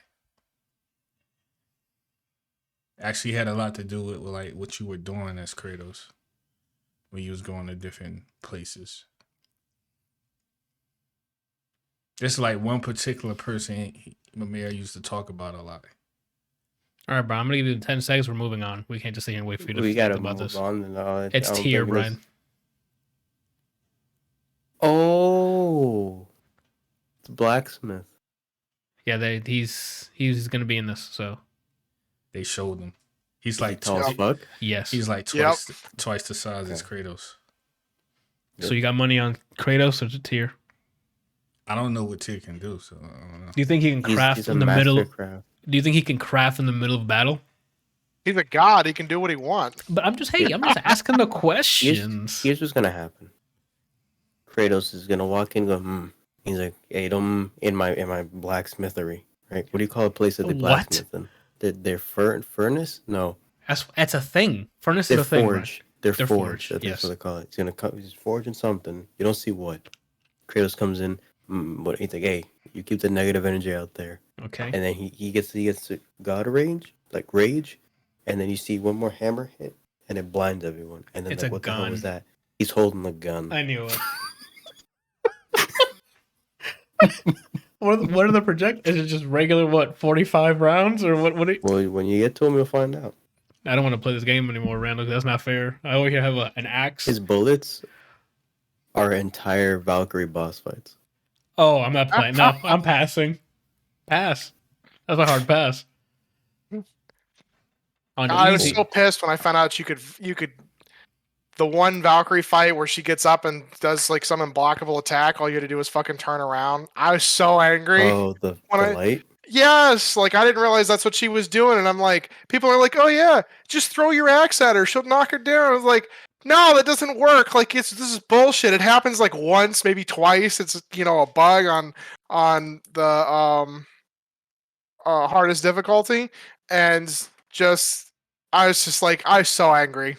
Actually, had a lot to do with like what you were doing as Kratos when you was going to different places. It's like one particular person Mimir used to talk about a lot. All right, Brian, I'm going to give you 10 seconds. We're moving on. We can't just sit here and wait for you to We think gotta about move this. on. And It's tier, Brian. Oh, it's Blacksmith. Yeah, he's going to be in this. So, They showed him. He's Is he like tall as Yep. fuck. yes. he's like Yep. twice the size as Kratos. So you got money on Kratos or the tier? I don't know what Tyr can do, so I don't know. Do you think he can craft He's a in the middle? mastercraft. Do you think he can craft in the middle of battle? He's a god. He can do what he wants. But I'm just asking the questions. Here's what's gonna happen. Kratos is gonna walk in, and go, He's like, hey, don't in my blacksmithery, right? What do you call a place that they What? blacksmith in? Their furnace? No, That's a thing. Furnace they're is a thing. Right? forge. They're They're forge. forged, That's yes. what they call it. He's forging something. You don't see what. Kratos comes in, but he's like, hey, you keep the negative energy out there. Okay. And then he gets to god rage, and then you see one more hammer hit, and it blinds everyone. And then It's like, a what the hell was gun. that? He's holding the gun. I knew it. What are the project? Is it just regular 45 rounds or what? Well, when you get to him, you'll find out. I don't want to play this game anymore, Randall. 'Cause that's not fair. I always have an axe. His bullets are entire Valkyrie boss fights. Oh, I'm not playing. No, I'm passing. Pass. That's a hard pass. I was easy. so pissed when I found out you could the one Valkyrie fight where she gets up and does like some unblockable attack. All you had to do was fucking turn around. I was so angry. Oh, the light? Yes, like I didn't realize that's what she was doing, and I'm like, people are like, "Oh yeah, just throw your axe at her; she'll knock her down." I was like, "No, that doesn't work. Like this is bullshit. It happens like once, maybe twice. It's a bug on the hardest difficulty, and I was so angry."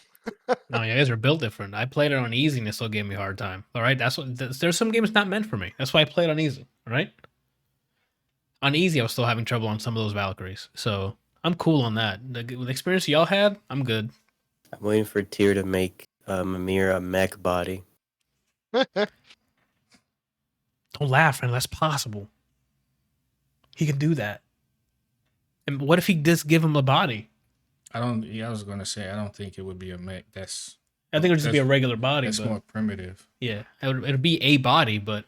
No, you guys are built different. I played it on easy and it still gave me a hard time. All right, there's some games not meant for me. That's why I played on easy. All right. On easy, I was still having trouble on some of those Valkyries, so I'm cool on that. The experience y'all had, I'm good. I'm waiting for Tyr to make Mimir a mech body. Don't laugh unless possible. He can do that. And what if he just give him a body? I was gonna say I don't think it would be a mech. I think it would just be a regular body. That's more primitive. Yeah, it'd be a body, but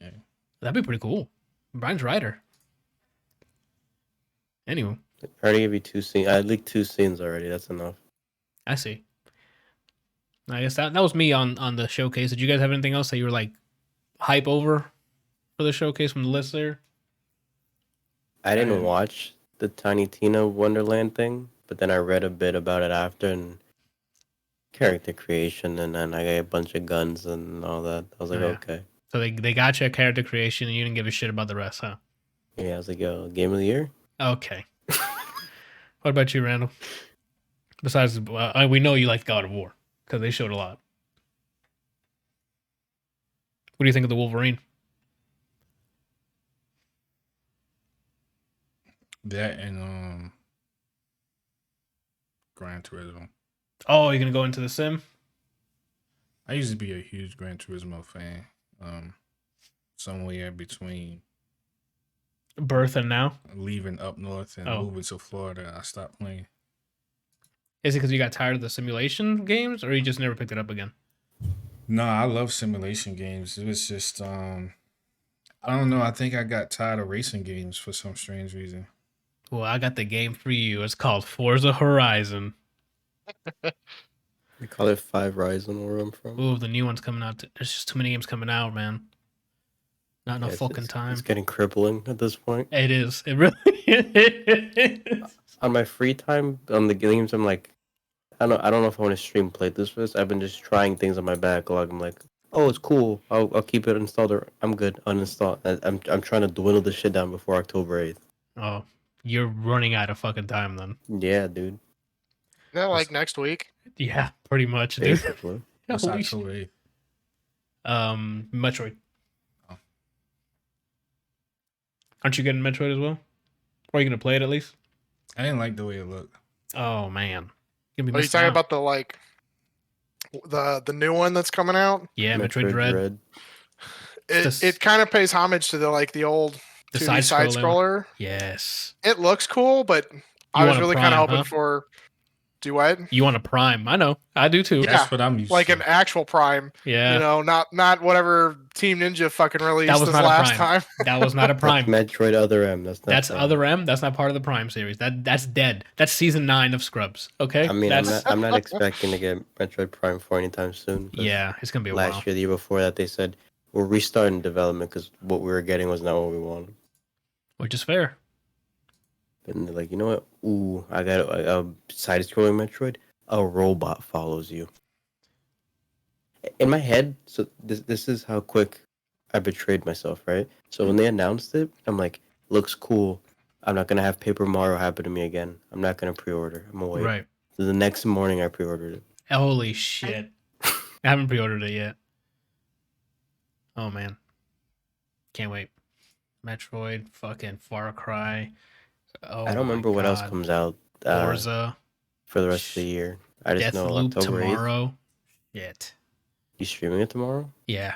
yeah. That'd be pretty cool. Brian's writer. Anyway, I already gave you 2 scenes. I leaked 2 scenes already. That's enough. I see. I guess that was me on the showcase. Did you guys have anything else that you were like hype over for the showcase from the list there? I didn't watch the Tiny Tina Wonderland thing, but then I read a bit about it after and character creation, and then I got a bunch of guns and all that. I was like, okay. So they got you a character creation, and you didn't give a shit about the rest, huh? Yeah, I was like, yo, Game of the Year? Okay. What about you, Randall? Besides, we know you like God of War because they showed a lot. What do you think of the Wolverine? That and Gran Turismo. Oh, you're gonna go into the sim? I used to be a huge Gran Turismo fan. Somewhere between Birth and now? leaving up north and moving to Florida, I stopped playing. Is it because you got tired of the simulation games, or you just never picked it up again? No, I love simulation games. It was just I don't know. I think I got tired of racing games for some strange reason. Well, I got the game for you. It's called Forza Horizon. We call it Five Horizon where I'm from. Ooh, the new one's coming out. There's just too many games coming out, man. Not enough fucking time. It's getting crippling at this point. It is. It really is. On my free time, on the games, I'm like, I don't know if I want to stream play this first. I've been just trying things on my backlog. I'm like, oh, it's cool. I'll keep it installed. Or I'm good. Uninstall. I'm trying to dwindle this shit down before October 8th. Oh, you're running out of fucking time then. Yeah, dude. Is that like next week? Yeah, pretty much, dude. Basically. What's Holy October 8th? Metroid. Oh. Aren't you getting Metroid as well? Or are you gonna play it at least? I didn't like the way it looked. Oh man. Are you talking about the new one that's coming out? Yeah, Metroid Dread. It kind of pays homage to the old 2D side scroller. Yes. It looks cool, but I was really kind of hoping for. Do what? You want a Prime? I know. I do too. Yeah, That's what I'm used like to. an actual Prime. Yeah. Not whatever Team Ninja fucking released this last time. That was not a Prime. Metroid Other M. That's Other M. That's not part of the Prime series. That's dead. That's season 9 of Scrubs. Okay. I mean, I'm not expecting to get Metroid Prime 4 anytime soon. Yeah, it's gonna be a while. Last year, the year before that, they said we're restarting development because what we were getting was not what we wanted. Which is fair. And they're like, you know what? Ooh, I got a side-scrolling Metroid. A robot follows you. In my head, so this is how quick I betrayed myself, right? So when they announced it, I'm like, looks cool. I'm not gonna have Paper Mario happen to me again. I'm not gonna pre-order. I'm gonna wait. Right. So the next morning, I pre-ordered it. Holy shit! I haven't pre-ordered it yet. Oh man, can't wait. Metroid, fucking Far Cry. Oh, I don't remember what else comes out. Forza. For the rest of the year. I just know Deathloop October 8th. tomorrow. Shit. You streaming it tomorrow? Yeah.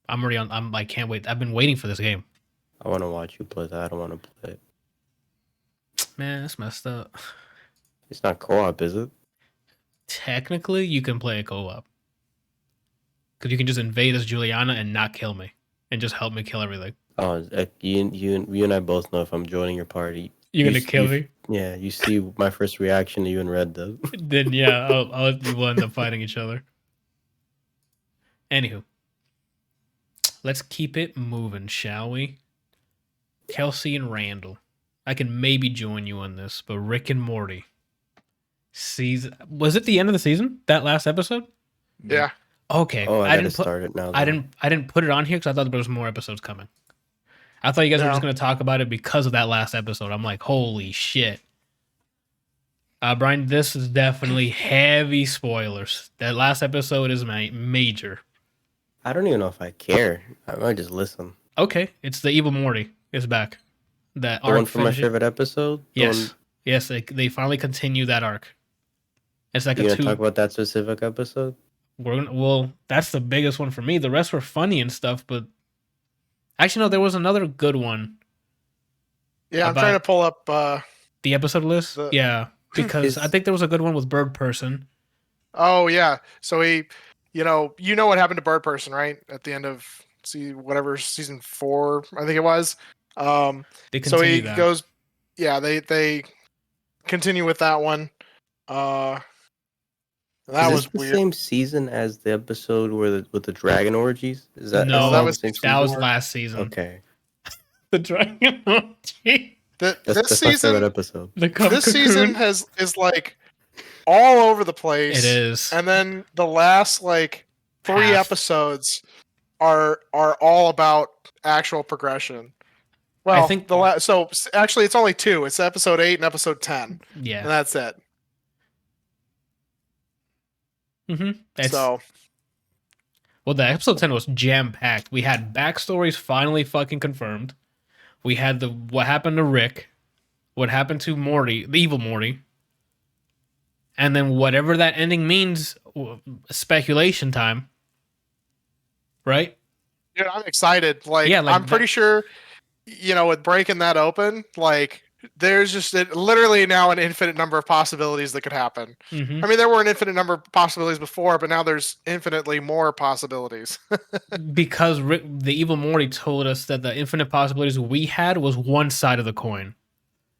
I'm already on. I can't wait. I've been waiting for this game. I want to watch you play that. I don't want to play it. Man, that's messed up. It's not co-op, is it? Technically, you can play a co-op. Because you can just invade as Juliana and not kill me. And just help me kill everything. Oh, you and I both know if I'm joining your party. You're going to kill me? Yeah, you see my first reaction to you and Red does. Then, yeah, we'll end up fighting each other. Anywho. Let's keep it moving, shall we? Kelsey and Randall. I can maybe join you on this, but Rick and Morty. Was it the end of the season? That last episode? Yeah. Okay. Oh, I didn't start it now. I didn't put it on here because I thought there was more episodes coming. I thought you guys were just going to talk about it because of that last episode. I'm like, holy shit. Brian, this is definitely heavy spoilers. That last episode is major. I don't even know if I care. I might just listen. Okay, it's the Evil Morty is back. That The arc one from my favorite episode? Yes. Yes, they finally continue that arc. It's like You gonna talk about that specific episode? Well, that's the biggest one for me. The rest were funny and stuff, but actually, no, there was another good one. Yeah, I'm trying to pull up the episode list. Yeah, because I think there was a good one with Bird Person. Oh yeah, so he, you know what happened to Bird Person, right? At the end of season 4, I think it was. So he goes, yeah, they continue with that one. That was the weird. Same season as the episode with the dragon orgies? Is that no? That was last season. Okay. The dragon orgy. This season, my favorite episode. This season is like all over the place. It is, and then the last like 3 episodes are all about actual progression. Well, I think so actually it's only 2. It's episode 8 and episode 10. Yeah, and that's it. So, well, the episode 10 was jam packed. We had backstories finally fucking confirmed. We had what happened to Rick, what happened to Morty, the evil Morty, and then whatever that ending means. Speculation time, right? Dude, I'm excited. I'm pretty sure, with breaking that open, there's just literally now an infinite number of possibilities that could happen. Mm-hmm. I mean, there were an infinite number of possibilities before, but now there's infinitely more possibilities. Because Rick, the evil Morty, told us that the infinite possibilities we had was one side of the coin.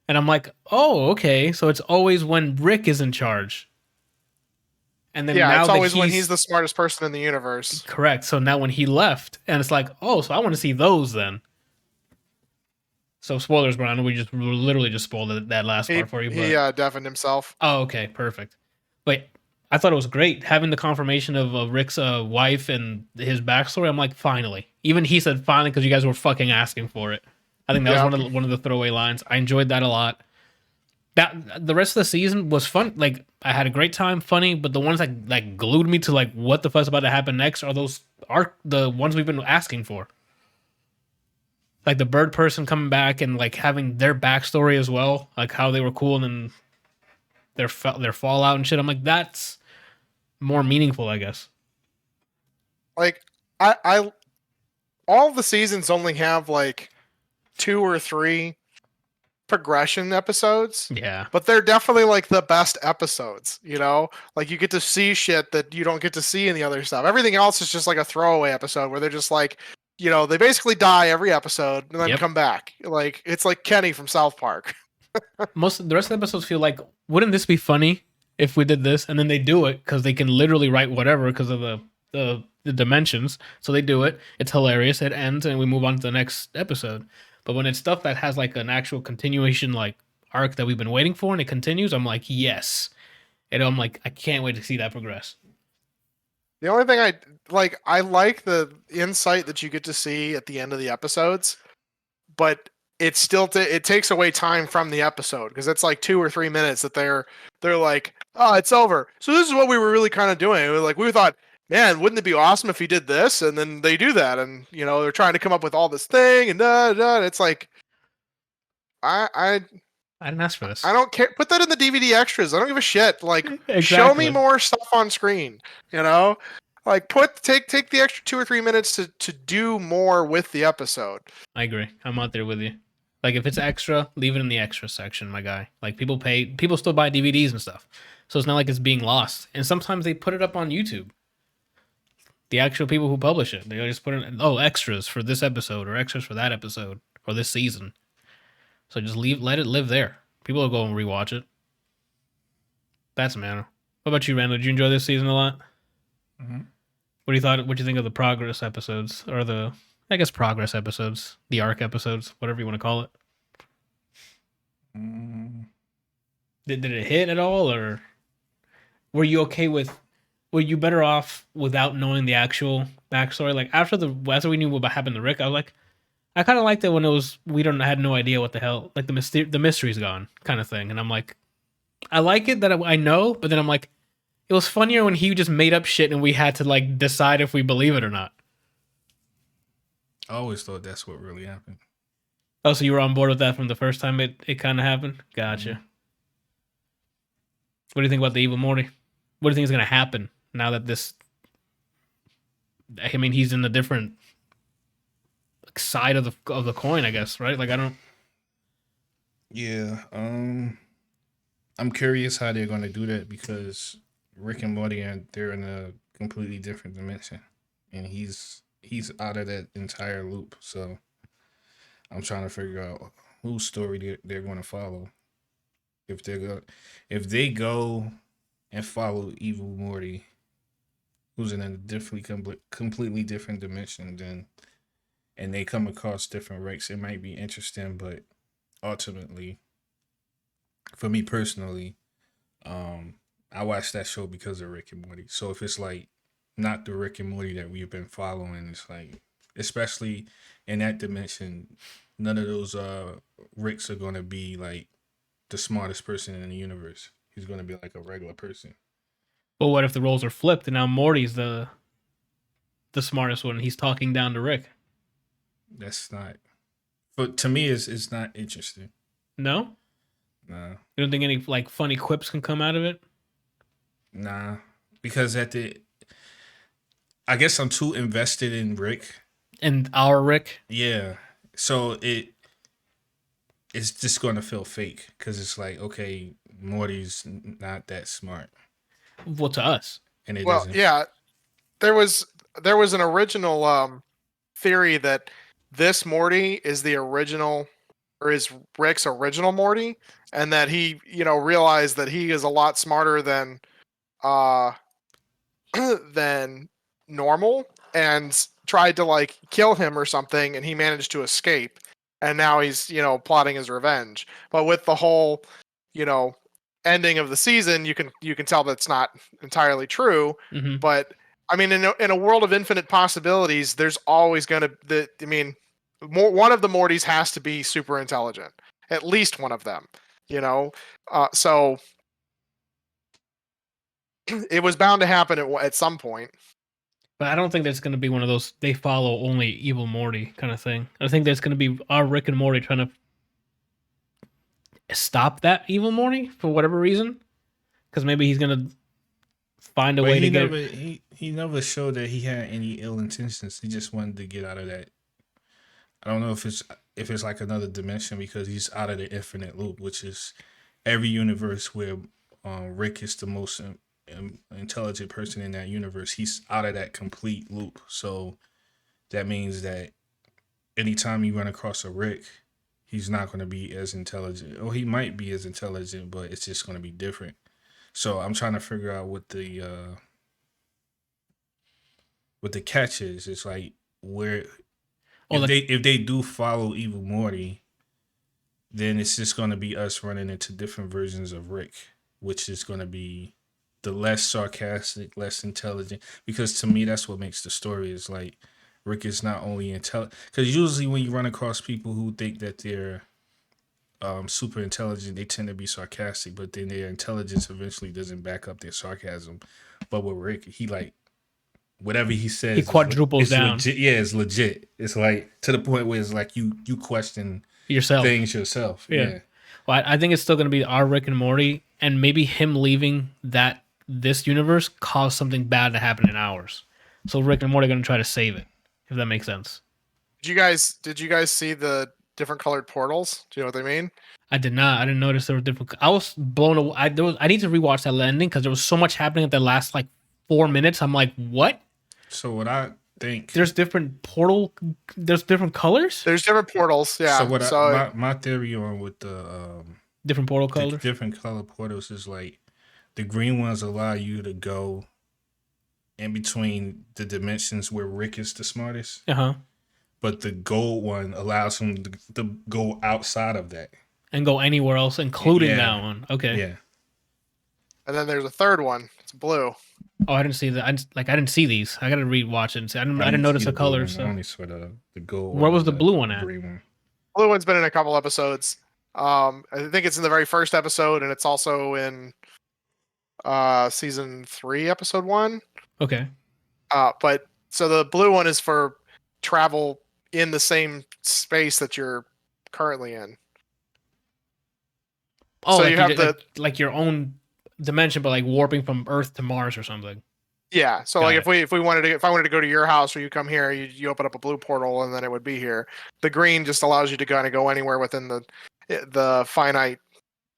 And I'm like, oh, okay. So it's always when Rick is in charge. And then now it's always when he's the smartest person in the universe. Correct. So now when he left, and it's like, oh, so I want to see those then. So spoilers, Brian. I know we literally just spoiled that last part for you. But... He deafened himself. Oh, okay, perfect. But I thought it was great having the confirmation of Rick's wife and his backstory. I'm like, finally. Even he said finally because you guys were fucking asking for it. I think that was one of the throwaway lines. I enjoyed that a lot. That the rest of the season was fun. Like I had a great time, funny. But the ones that glued me to what the fuck's about to happen next are the ones we've been asking for. Like the Bird Person coming back and having their backstory as well, like how they were cool and then their fallout and shit. I'm like, that's more meaningful, I guess. I all the seasons only have 2 or 3 progression episodes. Yeah. But they're definitely the best episodes, you get to see shit that you don't get to see in the other stuff. Everything else is just a throwaway episode where they're just they basically die every episode and then come back. It's like Kenny from South Park. The rest of the episodes feel like, wouldn't this be funny if we did this? And then they do it because they can literally write whatever because of the dimensions. So they do it. It's hilarious. It ends and we move on to the next episode. But when it's stuff that has an actual continuation arc that we've been waiting for and it continues, I'm like, yes. And I'm like, I can't wait to see that progress. The only thing I like the insight that you get to see at the end of the episodes, but it's still it takes away time from the episode because it's 2 or 3 minutes that they're like, oh, it's over. So this is what we were really kind of doing. We thought, man, wouldn't it be awesome if he did this? And then they do that, and they're trying to come up with all this thing, and it's I didn't ask for this. I don't care. Put that in the DVD extras. I don't give a shit. Exactly. Show me more stuff on screen. Like take the extra 2 or 3 minutes to do more with the episode. I agree. I'm out there with you. Like if it's extra, leave it in the extra section, my guy. Like people still buy DVDs and stuff. So it's not like it's being lost. And sometimes they put it up on YouTube. The actual people who publish it, they just put in extras for this episode or extras for that episode or this season. So just let it live there. People will go and rewatch it. That's man. What about you, Randall? Did you enjoy this season a lot? Mm-hmm. What do you think of the progress episodes or the progress episodes, the arc episodes, whatever you want to call it? Did it hit at all, or were you okay with? Were you better off without knowing the actual backstory? Like after we knew what happened to Rick, I was like, I kind of liked it when it was had no idea what the hell, like the mystery's gone kind of thing, and I'm like, I like it that I know, but then I'm like, it was funnier when he just made up shit and we had to like decide if we believe it or not. I always thought that's what really happened. Oh, so you were on board with that from the first time it kind of happened? Gotcha. Mm-hmm. What do you think about the evil Morty? What do you think is going to happen now that this... I mean, he's in a different side of the coin, I guess, right? Like, I don't... Yeah, I'm curious how they're going to do that because Rick and Morty, they're in a completely different dimension. And he's out of that entire loop. So I'm trying to figure out whose story they're going to follow. If they go and follow evil Morty, who's in a completely different dimension, and they come across different Ricks, it might be interesting. But ultimately, for me personally, I watched that show because of Rick and Morty. So if it's like not the Rick and Morty that we've been following, it's like, especially in that dimension, none of those Ricks are gonna be like the smartest person in the universe. He's gonna be like a regular person. But what if the roles are flipped and now Morty's the smartest one? He's talking down to Rick. That's not. But to me, it's not interesting. No. Nah. You don't think any like funny quips can come out of it? Nah, because I guess I'm too invested in Rick. And our Rick? Yeah. So it's just going to feel fake because it's like, okay, Morty's not that smart. Well, to us. And it Well, isn't. yeah. There was an original theory that this Morty is the original, or is Rick's original Morty, and that he, realized that he is a lot smarter than than normal, and tried to like kill him or something, and he managed to escape, and now he's plotting his revenge. But with the whole ending of the season, you can tell that's not entirely true. Mm-hmm. But I mean, in a world of infinite possibilities, there's always going to one of the Mortys has to be super intelligent, at least one of them. So it was bound to happen at some point. But I don't think there's going to be one of those they follow only evil Morty kind of thing. I think there's going to be our Rick and Morty trying to stop that evil Morty for whatever reason. Because maybe he's going to find a way to get... He never showed that he had any ill intentions. He just wanted to get out of that. I don't know if it's like another dimension because he's out of the infinite loop, which is every universe where Rick is the most intelligent person in that universe. He's out of that complete loop. So that means that anytime you run across a Rick, he's not going to be as intelligent. Or he might be as intelligent, but it's just going to be different. So I'm trying to figure out what the catch is. It's like where if they do follow evil Morty, then it's just going to be us running into different versions of Rick, which is going to be the less sarcastic, less intelligent. Because to me, that's what makes the story is like Rick is not only intelligent. Because usually when you run across people who think that they're super intelligent, they tend to be sarcastic, but then their intelligence eventually doesn't back up their sarcasm. But with Rick, he like whatever he says, he quadruples down. Legit. Yeah, it's legit. It's like to the point where it's like you question things yourself. Yeah. Well, I think it's still going to be our Rick and Morty, and maybe him leaving this universe caused something bad to happen in ours. So Rick and Morty are gonna try to save it, if that makes sense. Did you guys see the different colored portals? Do you know what they mean? I did not. I didn't notice there were different. I was blown away. I need to rewatch that ending because there was so much happening at the last like 4 minutes. I'm like, what? So what I think There's different portal. There's different colors. There's different portals. Yeah. So my theory on with the Different portal the colors. different color portals is like the green ones allow you to go in between the dimensions where Rick is the smartest, but the gold one allows him to go outside of that And go anywhere else, including Yeah. that one. Okay. Yeah. And then there's a third one. It's blue. Oh, I didn't see that. I didn't see these. I gotta rewatch it and see. I didn't notice the colors. I So. only saw the gold. Where one was the and blue one at? green one. Blue one's been in a couple episodes. I think it's in the very first episode, and it's also in season 3, episode 1. Okay. But so the blue one is for travel in the same space that you're currently in. Oh, So like you have like your own dimension, but like warping from Earth to Mars or something. Yeah. So Got like it. if I wanted to go to your house or you come here, you open up a blue portal and then it would be here. The green just allows you to kind of go anywhere within the finite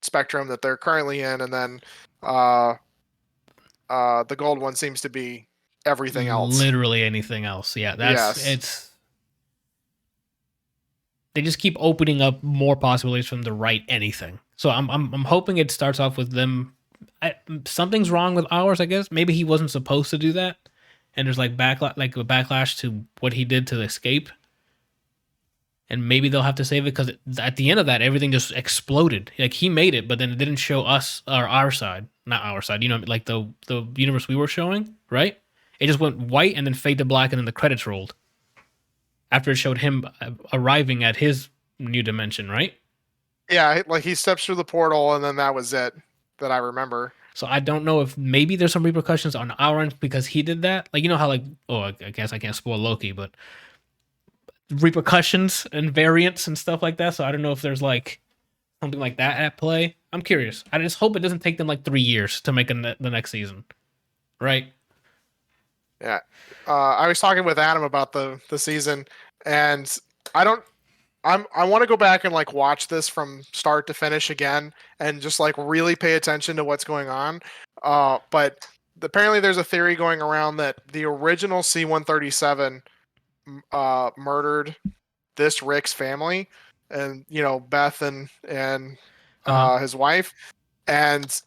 spectrum that they're currently in, and then the gold one seems to be everything else. Literally anything else. Yeah, that's Yes. it's. They just keep opening up more possibilities for them to write anything. So I'm hoping it starts off with them. Something's wrong with ours, I guess. Maybe he wasn't supposed to do that, and there's like a backlash to what he did to escape. And maybe they'll have to save it because at the end of that, everything just exploded. Like he made it, but then it didn't show us or our side, not our side. You know, like the universe we were showing, right? It just went white and then fade to black, and then the credits rolled. After it showed him arriving at his new dimension, right? Yeah, like he steps through the portal and then that was it that I remember. So I don't know if maybe there's some repercussions on our end because he did that. Like, you know how like, I guess I can't spoil Loki, but repercussions and variants and stuff like that. So I don't know if there's like something like that at play. I'm curious. I just hope it doesn't take them like 3 years to make the next season, right? Yeah. I was talking with Adam about the season, and I want to go back and like watch this from start to finish again and just like really pay attention to what's going on. But apparently there's a theory going around that the original C-137 murdered this Rick's family, and Beth and his wife, and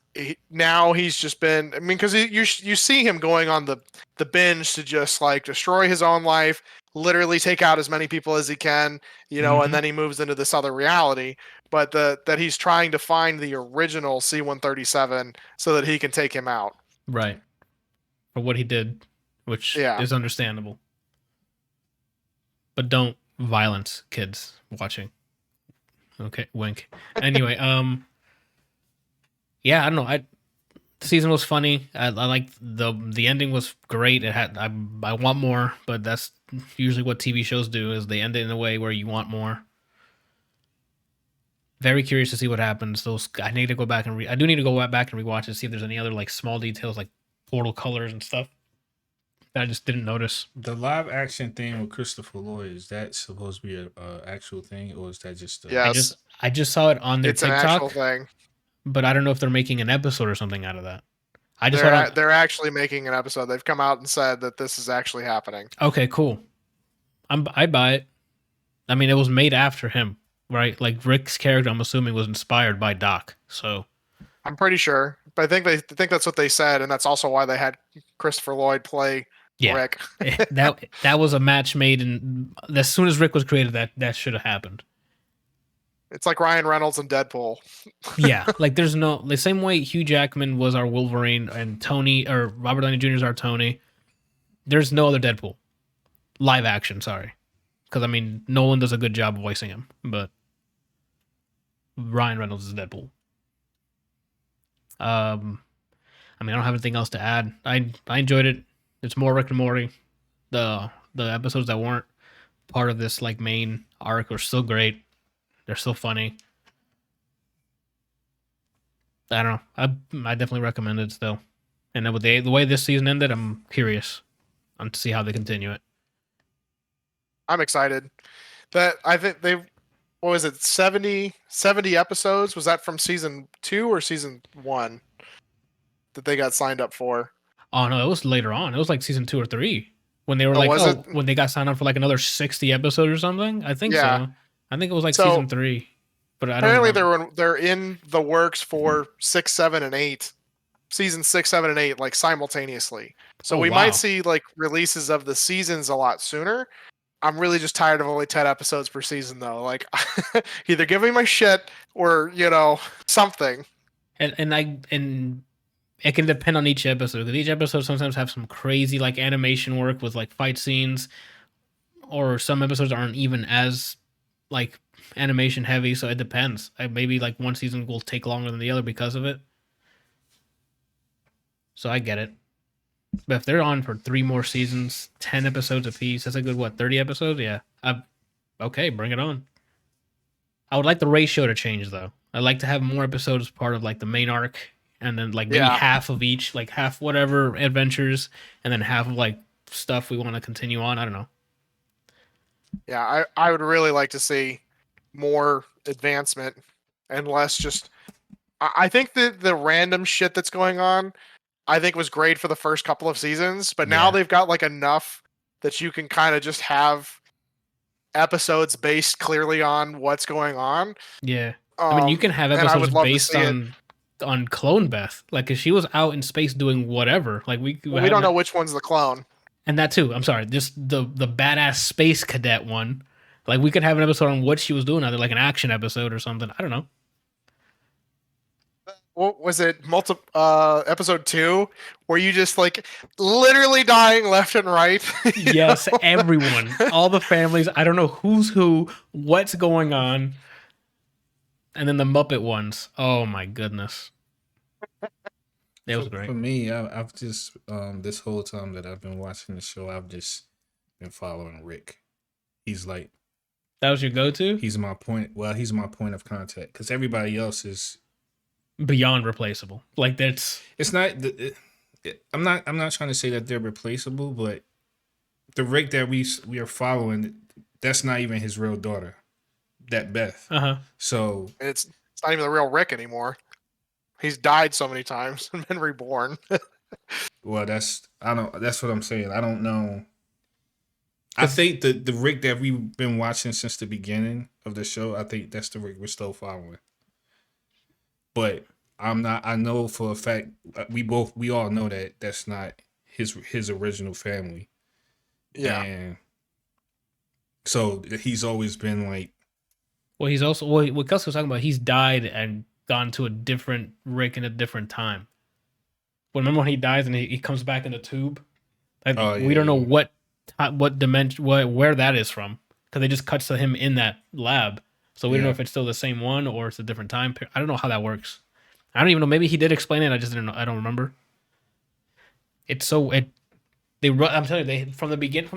now he's just been. I mean, because you see him going on the binge to just like destroy his own life, literally take out as many people as he can, and then he moves into this other reality. But that he's trying to find the original C-137 so that he can take him out. Right. For what he did, which is understandable. But don't violence kids watching. Okay, wink. Anyway, yeah, I don't know. The season was funny. I like the ending was great. It had I want more, but that's usually what TV shows do is they end it in a way where you want more. Very curious to see what happens. I need to go back and I do need to go back and rewatch it, see if there's any other like small details like portal colors and stuff that I just didn't notice. The live action thing with Christopher Lloyd, is that supposed to be a actual thing, or is that just? Yes. I just saw it on their it's TikTok. An actual thing. But I don't know if they're making an episode or something out of that. They're actually making an episode. They've come out and said that this is actually happening. Okay, cool. I buy it. I mean, it was made after him, right? Like Rick's character, I'm assuming, was inspired by Doc. So I'm pretty sure, but I think that's what they said, and that's also why they had Christopher Lloyd play Rick. that was a match made, and as soon as Rick was created, that should have happened. It's like Ryan Reynolds and Deadpool. Yeah, like there's the same way Hugh Jackman was our Wolverine and Robert Downey Jr. is our Tony. There's no other Deadpool. Live action, sorry. Because, I mean, Nolan does a good job voicing him, but Ryan Reynolds is Deadpool. I mean, I don't have anything else to add. I enjoyed it. It's more Rick and Morty. The episodes that weren't part of this like main arc are still great. They're still funny. I don't know. I definitely recommend it still. And with the way this season ended, I'm curious to see how they continue it. I'm excited. That I think they, what was it, 70 episodes? Was that from season 2 or season 1 that they got signed up for? Oh no, it was later on. It was like season 2 or 3 when they were Oh, like, was it? when they got signed up for like another 60 episodes or something. I think Yeah. so. I think it was like So, season 3, but I don't Apparently remember. they're in the works for 6, 7, and 8. Season 6, 7, and 8 like simultaneously. So Oh, we might wow. see like releases of the seasons a lot sooner. I'm really just tired of only 10 episodes per season though. Like either give me my shit or, something. And it can depend on each episode, because each episode sometimes have some crazy like animation work with like fight scenes, or some episodes aren't even as like animation heavy, so it depends. Maybe like one season will take longer than the other because of it. So I get it. But if they're on for 3 more seasons, 10 episodes apiece, that's a good, what, 30 episodes? Yeah. Okay, bring it on. I would like the ratio to change, though. I'd like to have more episodes part of like the main arc, and then like maybe Yeah. half of each, like half whatever adventures, and then half of like stuff we want to continue on. I don't know. Yeah, I would really like to see more advancement and less just. I think the random shit that's going on, I think was great for the first couple of seasons, but now Yeah. they've got like enough that you can kind of just have episodes based clearly on what's going on. Yeah. I mean, you can have And I episodes would love to based see it. on Clone Beth, like, if she was out in space doing whatever, like We don't know which one's the clone. And that too. I'm sorry, just the badass space cadet one. Like, we could have an episode on what she was doing, either like an action episode or something. I don't know. What was it? Episode 2, where you just like literally dying left and right. you Yes, know? everyone, all the families. I don't know who's who, what's going on, and then the Muppet ones. Oh my goodness, it was great. For me, I've just this whole time that I've been watching the show, I've just been following Rick. He's like, That was your go-to? he's my point. Well, he's my point of contact because everybody else is Beyond replaceable. Like, that's It's not. I'm not trying to say that they're replaceable, but the Rick that we are following, that's not even his real daughter, that Beth. So It's not even the real Rick anymore. He's died so many times and been reborn. well, that's what I'm saying. I don't know. I think the Rick that we've been watching since the beginning of the show, I think that's the Rick we're still following. But I'm not. I know for a fact we all know that that's not his original family. Yeah. And so he's always been like. Well, he's also what Gus was talking about. He's died and gone to a different Rick in a different time. Well, remember when he dies and he comes back in the tube? We don't know what dimension, where that is from, because they just cuts to him in that lab. So we don't know if it's still the same one or it's a different time period. I don't know how that works. I don't even know. Maybe he did explain it. I just didn't know. I don't remember. I'm telling you, from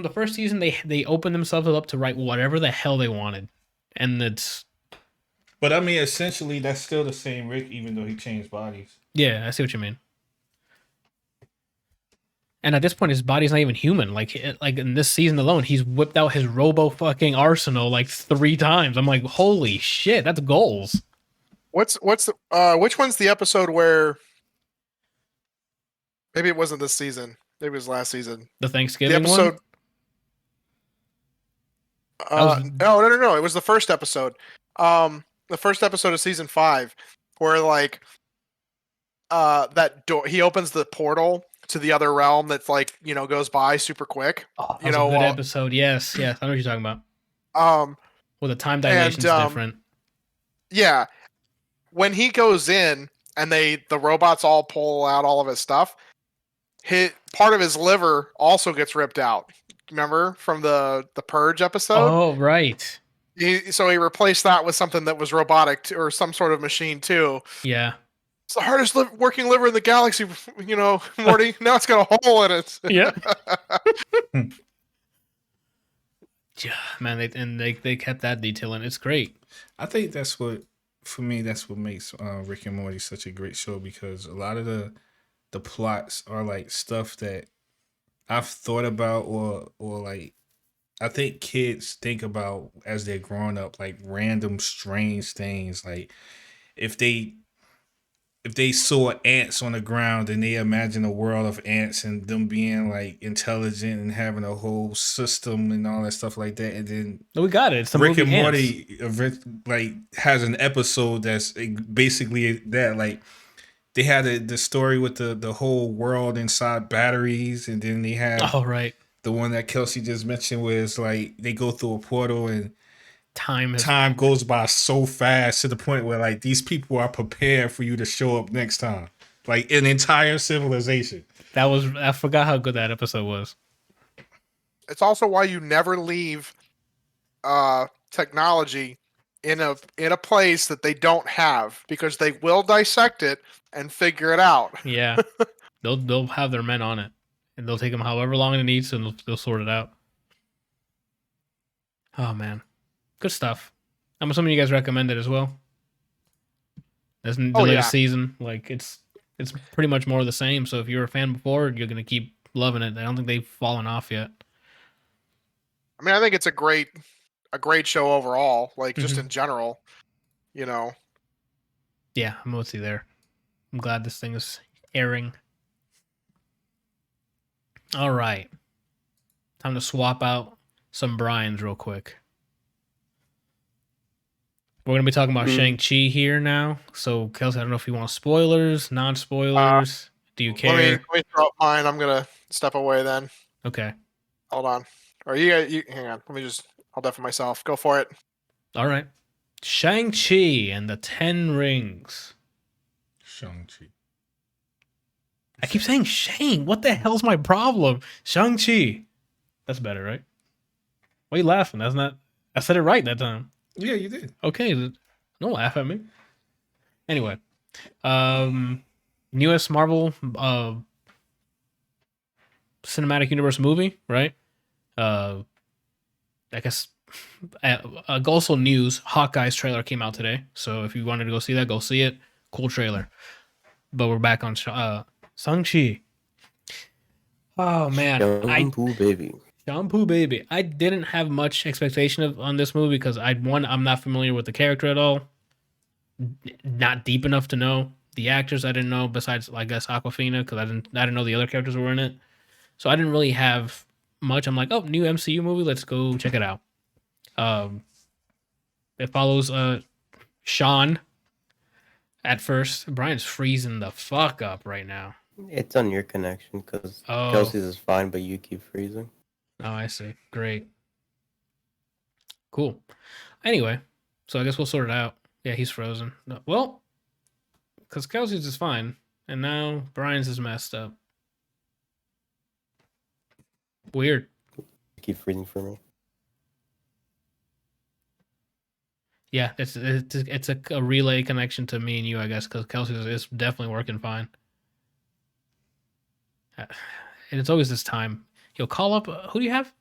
the first season, they opened themselves up to write whatever the hell they wanted, and it's. But I mean, essentially, that's still the same Rick, even though he changed bodies. Yeah, I see what you mean. And at this point, his body's not even human. Like in this season alone, he's whipped out his robo fucking arsenal like 3 times. I'm like, holy shit, that's goals. Which one's the episode where? Maybe it wasn't this season. Maybe it was last season. The Thanksgiving The episode. one. No. It was the first episode. The first episode of season 5, where like that door, he opens the portal to the other realm that's like, goes by super quick. Oh, that was a good episode. Yes, I know what you're talking about. Well, the time dilation's different. Yeah, when he goes in and the robots all pull out all of his stuff, part of his liver also gets ripped out. Remember from the Purge episode? Oh, right. So he replaced that with something that was robotic or some sort of machine too. Yeah. It's the hardest working liver in the galaxy, Morty. Now it's got a hole in it. Yeah. Yeah, man, they kept that detail in. It's great. I think that's what makes Rick and Morty such a great show, because a lot of the plots are like stuff that I've thought about or like I think kids think about as they're growing up like random strange things. Like if they if they saw ants on the ground and they imagine a world of ants and them being like intelligent and having a whole system and all that stuff like that, and then We got it. It's the Rick movie and Ants. Morty like has an episode that's basically that. Like they had the story with the whole world inside batteries, and then they have Oh, right. the one that Kelsey just mentioned was like they go through a portal and Time goes by so fast to the point where like these people are prepared for you to show up next time. Like an entire civilization. I forgot how good that episode was. It's also why you never leave technology in a place that they don't have, because they will dissect it and figure it out. Yeah. they'll have their men on it. And they'll take them however long it needs and they'll sort it out. Oh man. Good stuff. I'm assuming you guys recommend it as well. That's the latest season. Like it's pretty much more of the same. So if you were a fan before, you're gonna keep loving it. I don't think they've fallen off yet. I mean, I think it's a great show overall. Like just in general, you know. Yeah, I'm with you there. I'm glad this thing is airing. All right. Time to swap out some Brian's real quick. We're going to be talking about Shang-Chi here now. So, Kelsey, I don't know if you want spoilers, non-spoilers. Do you care? Let me throw up mine. I'm going to step away then. Okay. Hold on. Or you hang on. I'll deafen myself. Go for it. All right. Shang-Chi and the 10 Rings. Shang-Chi. I keep saying Shang. What the hell's my problem? Shang-Chi. That's better, right? Why are you laughing? That's not... I said it right that time. Yeah, you did. Okay, don't laugh at me. Anyway, newest Marvel Cinematic Universe movie, right? I guess also news. Hawkeye's trailer came out today, so if you wanted to go see that, go see it. Cool trailer. But we're back on Shang-Chi. Oh man, Shampoo baby. I didn't have much expectation on this movie because I'm not familiar with the character at all. Not deep enough to know the actors. I didn't know besides I guess Aquafina because I didn't know the other characters were in it. So I didn't really have much. I'm like, oh, new MCU movie. Let's go check it out. It follows Sean. At first, Brian's freezing the fuck up right now. It's on your connection because Kelsey's is fine, but you keep freezing. Oh, I see. Great. Cool. Anyway, so I guess we'll sort it out. Yeah, he's frozen. No, well, because Kelsey's is fine, and now Brian's is messed up. Weird. Keep freezing for me. Yeah, it's a relay connection to me and you, I guess, because Kelsey's is definitely working fine. And it's always this time. You'll call up. Who do you have?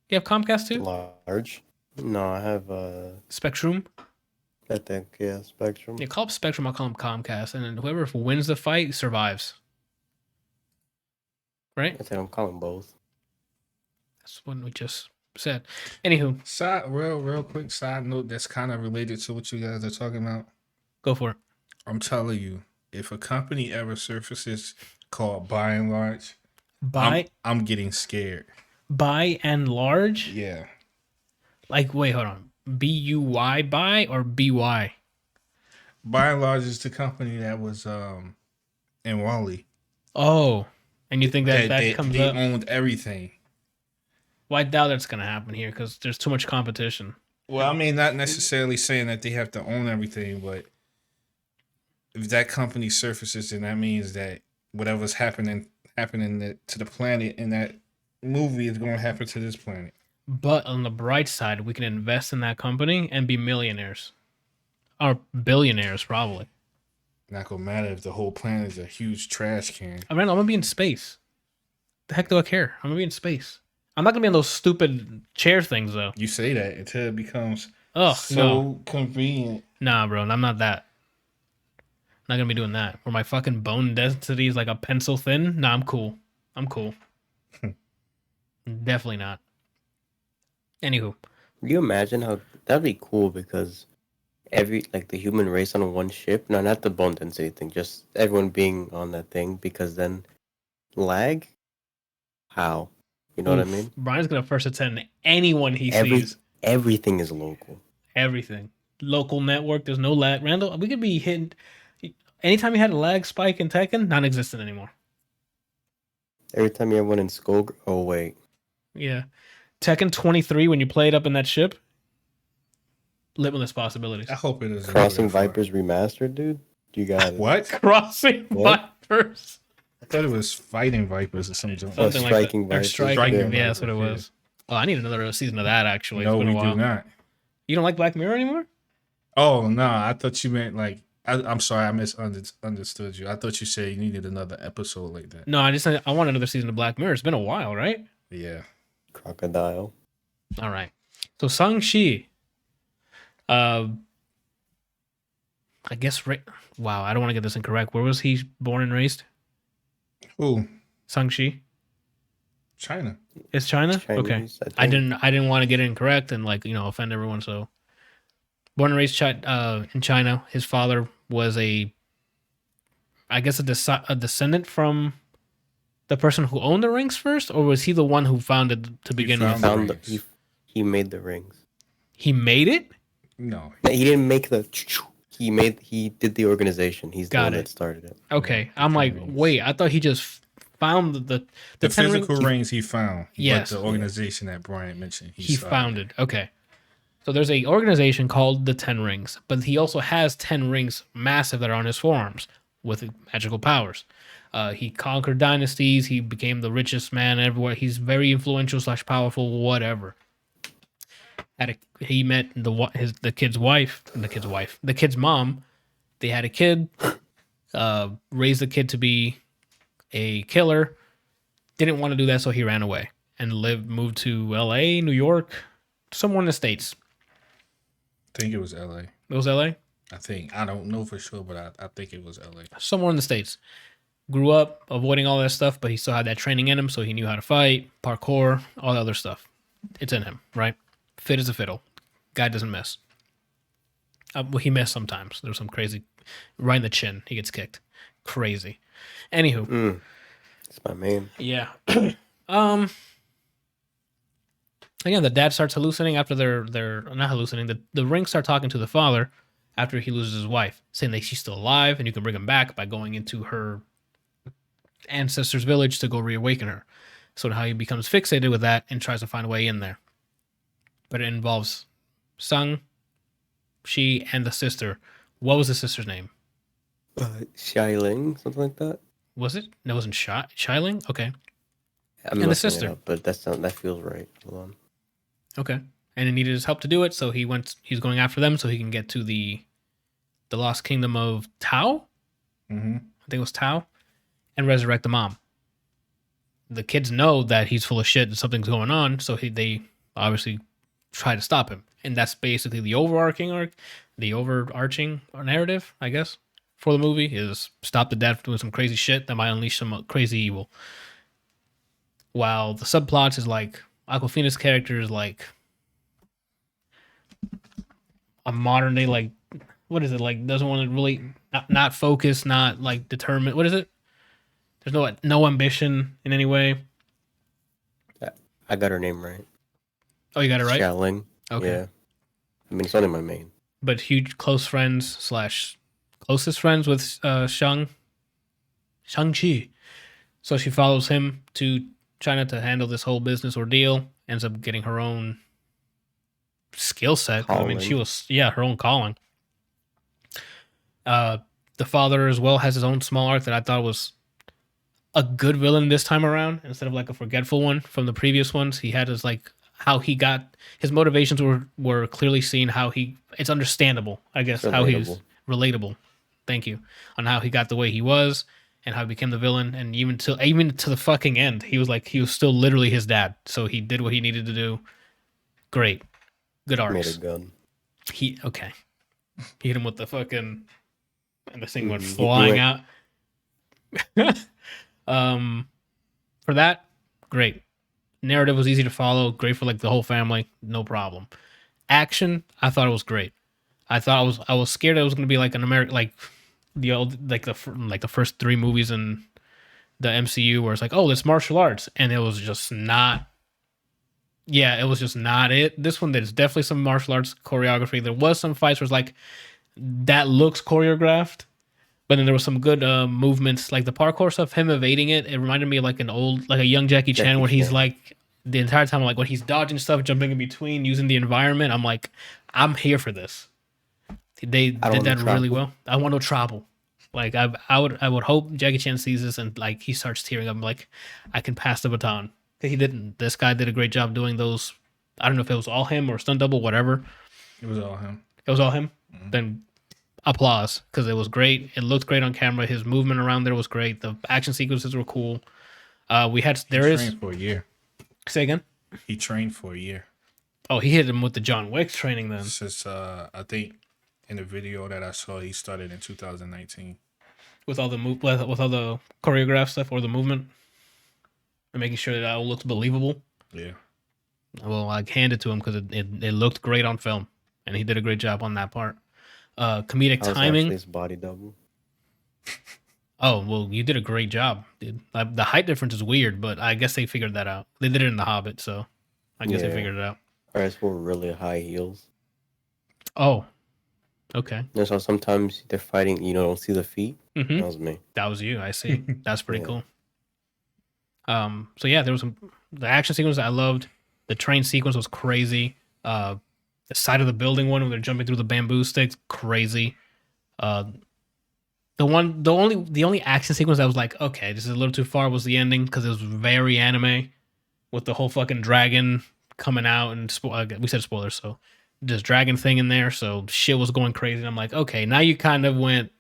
You have Comcast too? Large. No, I have Spectrum. I think Spectrum. Yeah, call up Spectrum. I'll call him Comcast, and then whoever wins the fight survives. Right? I think I'm calling both. That's what we just said. Anywho, Real quick side note that's kind of related to what you guys are talking about. Go for it. I'm telling you, if a company ever surfaces called By and Large, I'm getting scared. By and Large? Yeah. Like, wait, hold on. B-U-Y by or B-Y? By and Large is the company that was in Wally. Oh, and you think that comes up? They owned everything. Well, I doubt that's going to happen here because there's too much competition. Well, I mean, not necessarily saying that they have to own everything, but if that company surfaces, then that means that whatever's happening to the planet in that movie is going to happen to this planet. But on the bright side, we can invest in that company and be millionaires. Or billionaires, probably. Not going to matter if the whole planet is a huge trash can. I mean, I'm going to be in space. The heck do I care? I'm going to be in space. I'm not going to be on those stupid chair things, though. You say that until it becomes convenient. Nah, bro, I'm not that. I'm not going to be doing that. Where my fucking bone density is like a pencil thin. Nah, I'm cool. Definitely not. Anywho, Can you imagine how that'd be cool because the human race on one ship, no, not the bone density thing, just everyone being on that thing because then lag? How? You know what I oof, mean? Brian's gonna first attend anyone he Every sees. everything is local. Everything. Local network. There's no lag. Randall, we could be hitting. Anytime you had a lag spike in Tekken, non-existent anymore. Every time you have one in Skull, oh wait, Yeah. Tekken 23, when you played up in that ship, limitless possibilities. I hope it is Crossing Vipers remastered, dude. You got it. What? Crossing What? Vipers. I thought it was Fighting Vipers or something. Oh, Something like Striking that. Or Vipers. striking. Yeah. Yeah, that's what it was. Oh, I need another season of that, actually. No, It's been we a while. do not. You don't like Black Mirror anymore? Oh no, I thought you meant like. I'm sorry, I misunderstood you. I thought you said you needed another episode like that. No, I want another season of Black Mirror. It's been a while, right? Yeah. Crocodile. All right. So Shang-Chi. I guess wow, I don't want to get this incorrect. Where was he born and raised? Who? Shang-Chi? China. It's China? Okay. Chinese, I think. didn't want to get it incorrect and offend everyone, so born and raised in China. His father was a descendant from the person who owned the rings first, or was he the one who founded to begin with? He made the rings. He made it? No. He didn't make the. He did the organization. He's the Got one it. that started it. Okay. Yeah, I'm the like, rings. wait, I thought he just found the The 10 physical rings. rings he found. Yes. But the organization that Brian mentioned, He started. founded. Okay. So there's a organization called the 10 Rings, but he also has 10 rings massive that are on his forearms with magical powers. He conquered dynasties. He became the richest man everywhere. He's very influential / powerful, whatever. He met the kid's mom. They had a kid, raised the kid to be a killer. Didn't want to do that, so he ran away and moved to L.A., New York, somewhere in the States. I think it was LA. It was L.A.? I don't know for sure, but I think it was LA. Somewhere in the States. Grew up avoiding all that stuff, but he still had that training in him, so he knew how to fight, parkour, all the other stuff. It's in him, right? Fit as a fiddle. Guy doesn't miss. Well, he missed sometimes. There's some crazy, right in the chin. He gets kicked. Crazy. Anywho. It's my man. Yeah. Again, the dad starts hallucinating after they're not hallucinating. The rings start talking to the father after he loses his wife, saying that she's still alive and you can bring him back by going into her ancestor's village to go reawaken her. So how he becomes fixated with that and tries to find a way in there. But it involves Sung, she, and the sister. What was the sister's name? Xialing, something like that. Was it? No, it wasn't Xialing? Okay. I'm And the messing it sister. up, but that feels right. Hold on. Okay. And he needed his help to do it, so he's going after them so he can get to the lost kingdom of Tao? Mm-hmm. I think it was Tao. And resurrect the mom. The kids know that he's full of shit and something's going on, so they obviously try to stop him. And that's basically the overarching narrative, I guess, for the movie is stop the dad from doing some crazy shit that might unleash some crazy evil. While the subplots is like Aquafina's character is like a modern day, like, what is it, like, doesn't want to really not focus, not like determined. What is it? There's no ambition in any way. I got her name right. Oh, you got it right? Xialing. Okay. Yeah. I mean, it's only my main. But huge close friends / closest friends with Shang-Chi. So she follows him to China to handle this whole business ordeal. Ends up getting her own skill set. I mean, she was, her own calling. The father as well has his own small arc that I thought was a good villain this time around instead of like a forgetful one from the previous ones. He had his how he got his motivations were clearly seen. It's understandable, I guess, how he was relatable. Thank you. On how he got the way he was and how he became the villain, and even to the fucking end, he was still literally his dad. So he did what he needed to do. Great, good arcs. Made a gun. He hit him with the fucking, and this thing went flying out. For that, great. Narrative was easy to follow, great for like the whole family, no problem. Action, I thought it was great. I was scared it was gonna be like an American like the old like the first 3 movies in the MCU where it's like, oh, it's martial arts, and it was just not. Yeah, it was just not it. This one, there's definitely some martial arts choreography. There was some fights where it's like that looks choreographed, but then there was some good movements, like the parkour stuff. Him evading it, it reminded me of like like a young Jackie Chan, where he's like the entire time, like when he's dodging stuff, jumping in between, using the environment. I'm like, I'm here for this. They did that really well. I want no trouble. Like I would hope Jackie Chan sees this and like he starts tearing up. I'm like, I can pass the baton. He didn't. This guy did a great job doing those. I don't know if it was all him or stunt double, whatever. It was all him. It was all him. Mm-hmm. Then applause, because it was great. It looked great on camera. His movement around there was great. The action sequences were cool. He trained for a year. Say again? He trained for a year. Oh, he hit him with the John Wick training then. Since I think in the video that I saw, he started in 2019 with all the with all the choreographed stuff or the movement, and making sure that it all looked believable. Yeah. Well, I hand it to him because it looked great on film, and he did a great job on that part. Comedic timing. His body double. Oh, well, you did a great job, dude. The height difference is weird, but I guess they figured that out. They did it in The Hobbit, so I guess they figured it out. Or it's for really high heels. Oh, okay. And so sometimes they're fighting, don't see the feet. Mm-hmm. That was me. That was you. I see. That's pretty cool. So yeah, there was the action sequence I loved. The train sequence was crazy. The side of the building one where they're jumping through the bamboo sticks, crazy. The only action sequence that was like, okay, this is a little too far was the ending, because it was very anime with the whole fucking dragon coming out, and we said spoilers, so this dragon thing in there, so shit was going crazy. And I'm like, okay, now you kind of went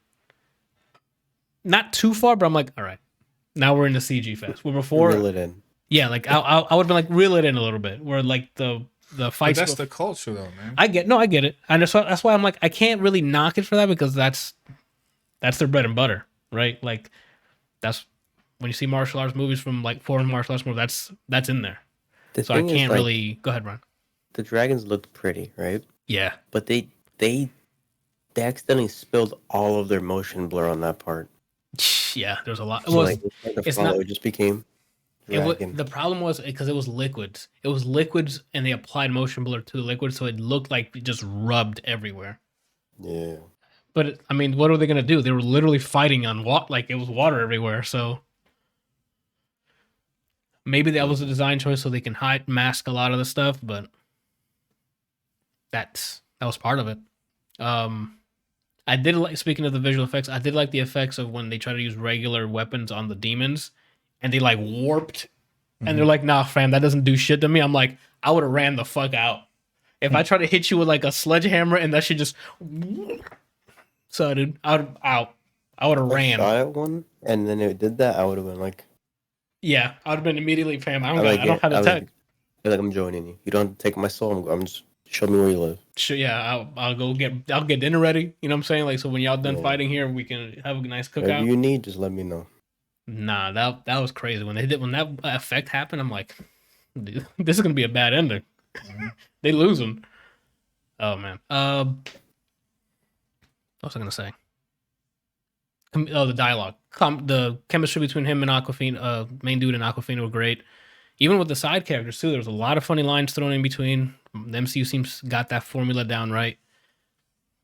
not too far, but I'm like, all right, now we're in the CG fest. Where before, reel it in. Yeah, like I would have been like, reel it in a little bit, where like the fights. But that's the culture, though, man. I get it, and that's why I'm like, I can't really knock it for that, because that's their bread and butter, right? Like that's when you see martial arts movies from like foreign martial arts movies, that's in there. So I can't really go ahead, Ron. The dragons looked pretty, right? Yeah, but they accidentally spilled all of their motion blur on that part. Yeah, there's a lot. It just became. The problem was because it was liquids. It was liquids, and they applied motion blur to the liquid, so it looked like it just rubbed everywhere. Yeah. But I mean, what are they gonna do? They were literally fighting on like it was water everywhere. So maybe that was a design choice so they can mask a lot of the stuff. But that was part of it. I did like, speaking of the visual effects, I did like the effects of when they try to use regular weapons on the demons, and they like warped, and they're like, "Nah, fam, that doesn't do shit to me." I'm like, I would have ran the fuck out if I try to hit you with like a sledgehammer and that shit just. So, dude, I would have ran. Shot at one, and then it did that. I would have been like, yeah, I would have been immediately, fam. I don't have the tech. Like, I'm joining you. You don't have to take my soul. I'm just show me where you live. Sure, yeah, I'll get dinner ready. You know what I'm saying? Like, so when y'all done fighting here, we can have a nice cookout. Whatever you need, just let me know. Nah, that was crazy when that effect happened. I'm like, dude, this is gonna be a bad ending. They lose him. Oh man. What was I gonna say? The dialogue, the chemistry between him and Aquafina, main dude and Aquafina, were great. Even with the side characters too, there was a lot of funny lines thrown in between. The MCU seems got that formula down right.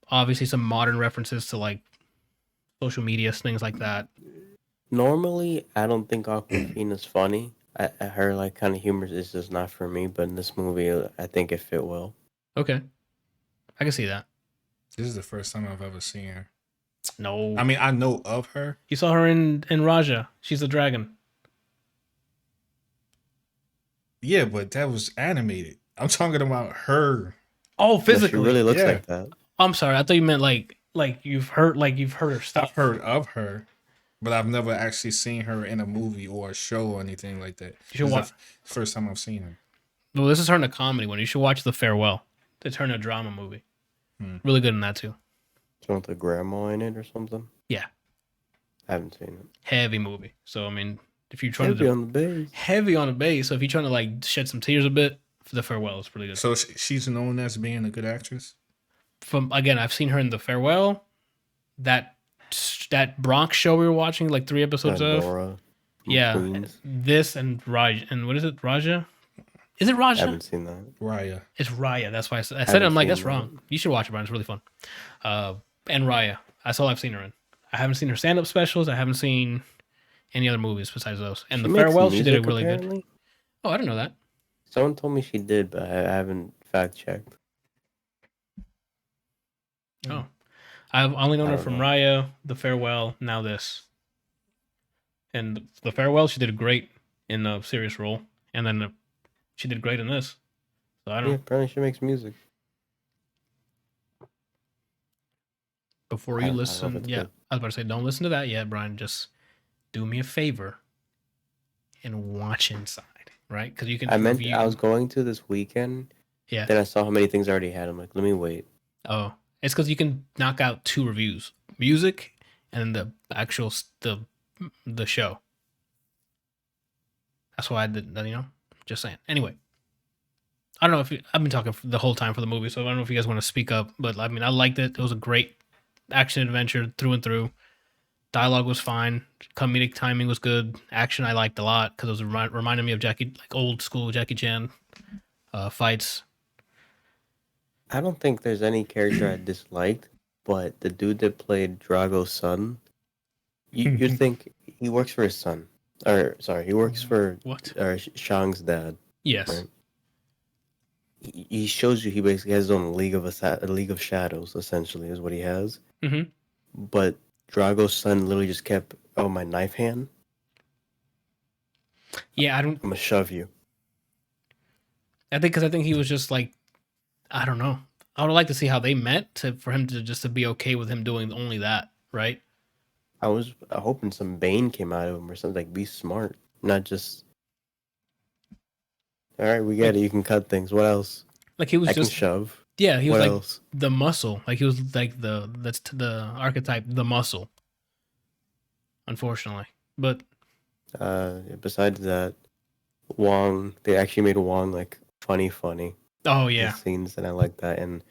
Obviously, some modern references to like social media, things like that. Normally, I don't think Aquafina's funny. Her like kind of humor is just not for me. But in this movie, I think it fit well. Okay, I can see that. This is the first time I've ever seen her. No. I mean, I know of her. You saw her in Raja. She's the dragon. Yeah, but that was animated. I'm talking about her. Oh, physically. She really looks like that. I'm sorry. I thought you meant like you've heard her stuff. I've heard of her, but I've never actually seen her in a movie or a show or anything like that. You should watch. First time I've seen her. Well, this is her in a comedy one. You should watch The Farewell. It's her in a drama movie. Really good in that too. Do you want the grandma in it or something? Yeah. I haven't seen it. Heavy movie. So I mean, If you're trying Heavy to on the base. heavy on the bass, so if you're trying to like shed some tears a bit, The Farewell is pretty good. So she's known as being a good actress. From again, I've seen her in The Farewell, that Bronx show we were watching like 3 episodes of. Nora from Yeah, Queens. this and Raj and what is it? Raja? Is it I Raja? haven't seen that. Raya. It's Raya. That's why I said it. Haven't I'm like, seen that's that. wrong. You should watch it, Brian. It's really fun. And Raya. That's all I've seen her in. I haven't seen her stand-up specials. I haven't seen any other movies besides those. And She The makes Farewell, she did it music, really good. apparently. Oh, I didn't know that. Someone told me she did, but I haven't fact checked. Oh, I've only known I her don't from know. Raya, The Farewell, now this. And The Farewell, she did great in a serious role, and then she did great in this. So I don't. Yeah, apparently she makes music. Before I you love listen, it, yeah, too. I was about to say, don't listen to that yet, Brian. Just do me a favor and watch Inside, right? Because you can. I meant review- I was going to this weekend. Yeah. Then I saw how many things I already had. I'm like, let me wait. Oh, it's because you can knock out 2 reviews: music and the actual the show. That's why I did that. Just saying. Anyway, I don't know if I've been talking the whole time for the movie, so I don't know if you guys want to speak up. But I mean, I liked it. It was a great action adventure through and through. Dialogue was fine. Comedic timing was good. Action I liked a lot because it was reminding me of old school Jackie Chan fights. I don't think there's any character I disliked, but the dude that played Drago's son, you'd think he works for his son. Or, sorry, he works for What? Shang's dad. Yes. Right. He shows you he basically has his own League of Shadows, essentially, is what he has. Mhm. But Drago's son literally just kept, oh, my knife hand? Yeah, I'm gonna shove you. I think he was just like, I don't know. I would like to see how they met for him to be okay with him doing only that, right? I was hoping some Bane came out of him or something. Like, be smart, not just. All right, we get it. You can cut things. What else? Like he was I just can shove. yeah, he was What like else? the muscle. Like he was like that's the archetype, the muscle. Unfortunately, but Besides that, Wong. They actually made Wong like funny. oh The yeah, scenes, and I like that. And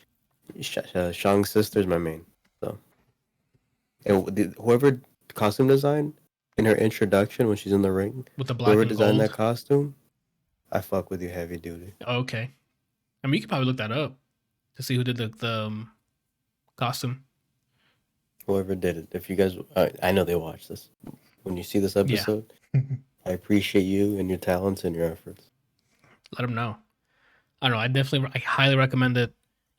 Shang's sister's my main. So, and whoever costume design in her introduction when she's in the ring, with the black whoever and designed gold. that costume, I fuck with you heavy duty. Okay, I mean you could probably look that up to see who did the costume. Whoever did it. If you guys, I know they watch this. When you see this episode, I appreciate you and your talents and your efforts. Let them know. I don't know. I highly recommend it. It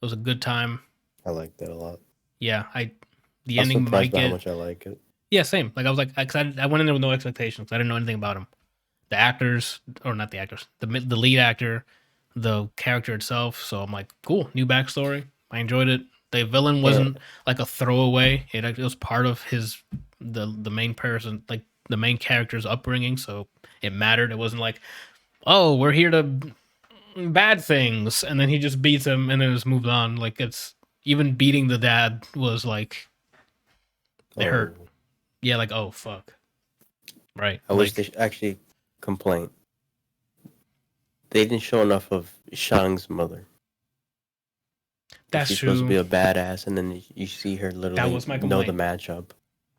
was a good time. I like that a lot. Yeah, the I was ending might surprised by how get. much I like it. Yeah, same. Like I was like, cause I went in there with no expectations. I didn't know anything about them. The actors, or not the actors, the lead actor, the character itself. So I'm like, cool, new backstory. I enjoyed it. The villain wasn't like a throwaway. It was part of the main person, like the main character's upbringing. So it mattered. It wasn't like, oh, we're here to bad things, and then he just beats him and then just moved on. Like it's even beating the dad was like, it hurt. Oh, Yeah, like oh fuck, right. I wish they actually complain. They didn't show enough of Shang's mother. That's She's true. supposed to be a badass, and then you see her literally was my know the complaint. matchup,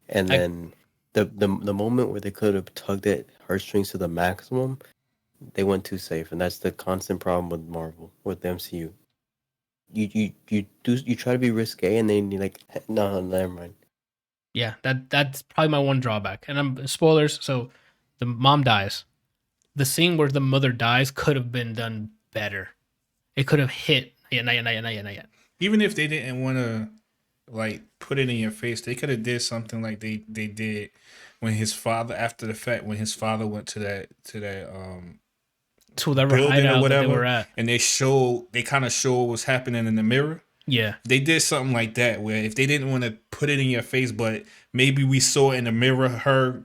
and then the moment where they could have tugged at heartstrings to the maximum, they went too safe, and that's the constant problem with Marvel, with the MCU. You try to be risque, and then you're like, no, never mind. Yeah, that's probably my one drawback. And I'm spoilers. So the mom dies. The scene where the mother dies could have been done better. It could have hit. Yeah, not yet. Even if they didn't want to like put it in your face, they could have did something like they did when his father, after the fact, when his father went to that To whatever building hideout or that whatever, they were at. and they kind of show what was happening in the mirror. Yeah, They did something like that where if they didn't want to put it in your face, but maybe we saw in the mirror her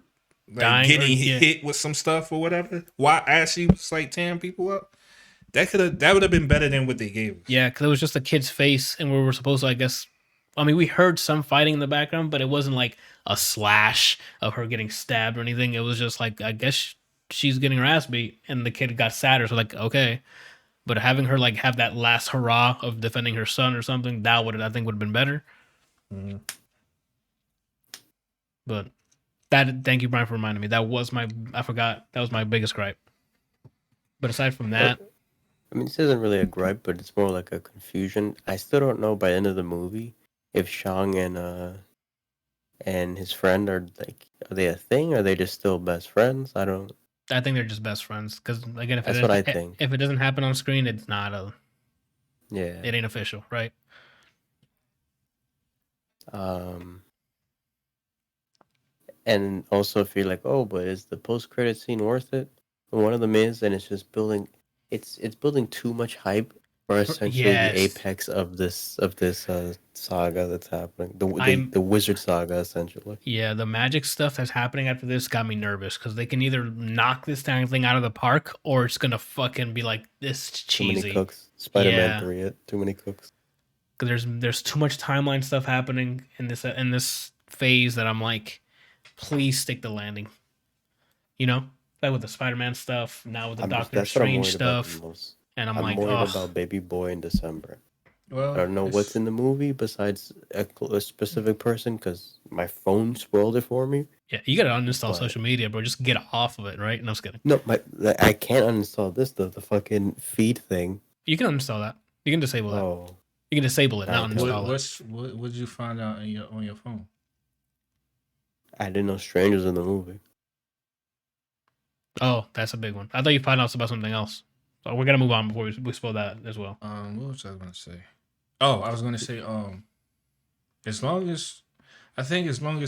like Dying getting or- yeah. hit with some stuff or whatever. Why as she was like tearing people up? That would have been better than what they gave us. yeah, because it was just a kid's face, and we were supposed to, I guess, I mean, we heard some fighting in the background, but it wasn't like a slash of her getting stabbed or anything. It was just like, I guess she's getting her ass beat, and the kid got sadder. So like, okay, but having her like have that last hurrah of defending her son or something, that would I think would have been better. Mm. But thank you, Brian, for reminding me. I forgot that was my biggest gripe. But aside from that, I mean, this isn't really a gripe, but it's more like a confusion. I still don't know by the end of the movie if Shang and his friend are they a thing? Or are they just still best friends? I think they're just best friends. Because again, if That's what I think. If it doesn't happen on screen, it's not Yeah. It ain't official, right? And also if you're like, oh, but is the post-credit scene worth it? Well, one of them is, and it's just building. It's building too much hype for essentially Yes. the apex of this saga that's happening. The wizard saga, essentially. Yeah, the magic stuff that's happening after this got me nervous because they can either knock this dang thing out of the park or it's gonna fucking be like this cheesy. Too many cooks. Spider-Man Yeah. 3, too many cooks. Because there's too much timeline stuff happening in this phase that I'm like, please stick the landing. You know, like with the Spider-Man stuff, now with the Doctor Strange stuff, and I'm like, worried oh, about Baby Boy in December. Well, I don't know what's in the movie besides a specific person because my phone spoiled it for me. yeah, you gotta uninstall But- social media, bro. Just get off of it, right? No, I'm just kidding. No, I can't uninstall this, the fucking feed thing. You can uninstall that. You can disable that. Oh, You can disable it, not Okay. uninstall it. what did you find out on your phone? I didn't know Strange was in the movie. Oh, that's a big one. I thought you found out about something else. So we're gonna move on before we spoil that as well. What was I gonna say? Oh, I was gonna say, as long as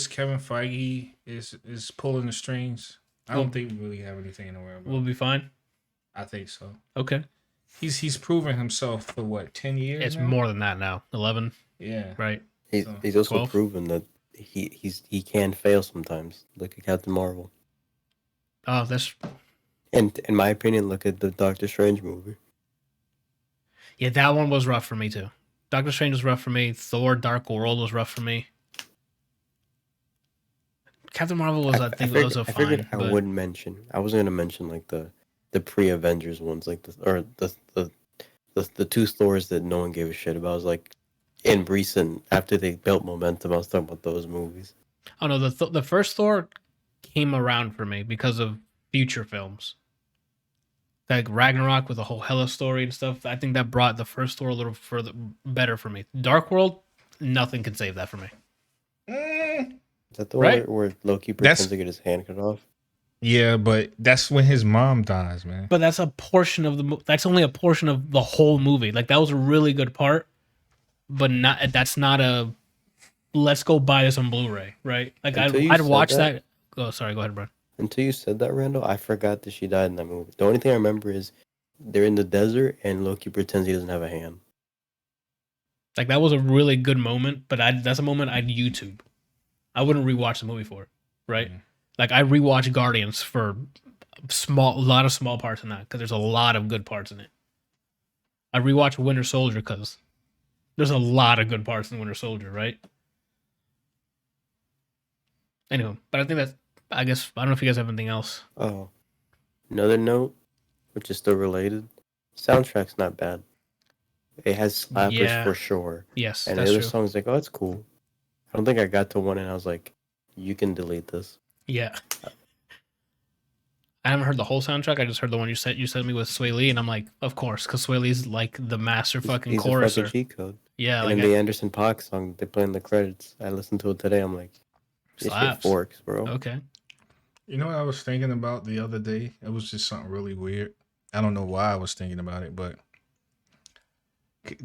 Kevin Feige is pulling the strings, I don't think we really have anything to worry about. We'll be fine. I think so. Okay. He's proven himself for what, 10 years? It's now? more than that now. 11, Yeah. right? He's also 12? proven that he can fail sometimes. Look at Captain Marvel. Oh, that's And in my opinion, look at the Doctor Strange movie. yeah. That one was rough for me too. Doctor Strange was rough for me. Thor: Dark World was rough for me. Captain Marvel was, I think, also fine. I figured I but wouldn't mention. I wasn't gonna mention like the pre-Avengers ones, like the two Thors that no one gave a shit about. I was like, in recent after they built momentum, I was talking about those movies. oh no, the first Thor came around for me because of future films. Like Ragnarok with the whole Hela story and stuff. I think that brought the first Thor a little further better for me. Dark World, nothing can save that for me. Is that the Right? one where Loki pretends to get his hand cut off? Yeah, but that's when his mom dies, man. But that's a portion of that's only a portion of the whole movie. Like that was a really good part, but that's not a let's go buy this on Blu-ray, right? Like Until you I'd said watch that- that. Oh, sorry, go ahead, Brian. Until you said that, Randall, I forgot that she died in that movie. The only thing I remember is they're in the desert and Loki pretends he doesn't have a hand. Like that was a really good moment, but that's a moment I'd YouTube. I wouldn't rewatch the movie for it, right? Mhm. Like I rewatch Guardians for a lot of small parts in that because there's a lot of good parts in it. I rewatch Winter Soldier because there's a lot of good parts in Winter Soldier, right? Anyway, but I think that's. I guess I don't know if you guys have anything else. Oh, another note, which is still related. Soundtrack's not bad. It has slappers Yeah. for sure. Yes, And the that's other true. song's like, oh, it's cool. I don't think I got to one and I was like, you can delete this. Yeah. I haven't heard the whole soundtrack. I just heard the one you sent me with Sway Lee, and I'm like, of course, because Sway Lee's like the master fucking He's a choruser. fucking cheat code. Yeah, And like in the Anderson .Paak song they play in the credits, I listened to it today. I'm like, this shit slaps. forks, bro. Okay. You know what I was thinking about the other day? It was just something really weird. I don't know why I was thinking about it, but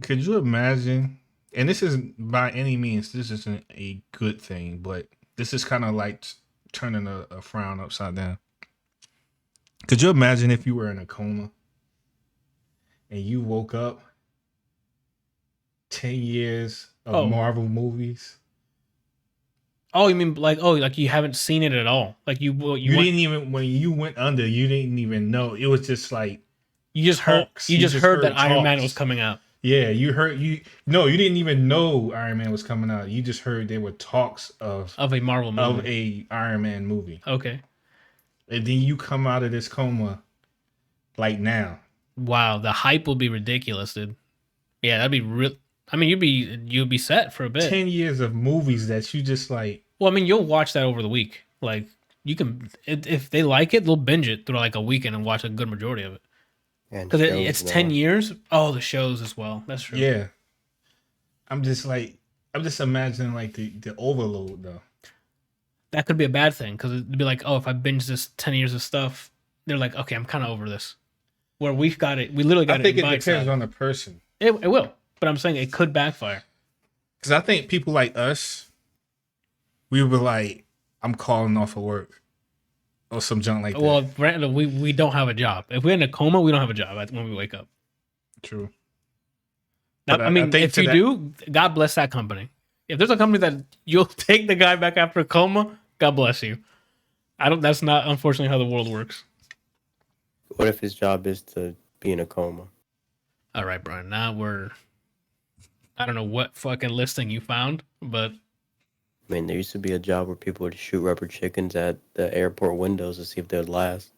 could you imagine? And this isn't by any means, this isn't a good thing, but this is kind of like turning a frown upside down. Could you imagine if you were in a coma and you woke up 10 years of Oh. Marvel movies? Oh, you mean like you haven't seen it at all? Like you Didn't even, when you went under, you didn't even know. It was just like you just heard talks. you You just just heard that heard Iron Man talks. was coming out. Yeah, you heard No, you didn't even know Iron Man was coming out. You just heard there were talks of a Marvel movie. of a Iron Man movie. Okay. And then you come out of this coma like now. Wow, the hype will be ridiculous, dude. Yeah, that'd be real. I mean, you'd be set for a bit. 10 years of movies that you just like. Well, I mean, you'll watch that over the week. Like, you can, if they like it, they'll binge it through like a weekend and watch a good majority of it. Because it's 10 years. Oh, the shows as well. That's true. Yeah. I'm just imagining like the overload though. That could be a bad thing because it'd be like, oh, if I binge this 10 years of stuff, they're like, okay, I'm kind of over this. Where we literally got it. I think it depends on the person. It will, but I'm saying it could backfire. Because I think people like us, we were like, I'm calling off of work or some junk like that. Well, we don't have a job. If we're in a coma, we don't have a job when we wake up. True. Now, I mean, if you do, God bless that company. If there's a company that you'll take the guy back after a coma, God bless you. That's not unfortunately how the world works. What if his job is to be in a coma? All right, Brian. Now I don't know what fucking listing you found, but I mean, there used to be a job where people would shoot rubber chickens at the airport windows to see if they'd last.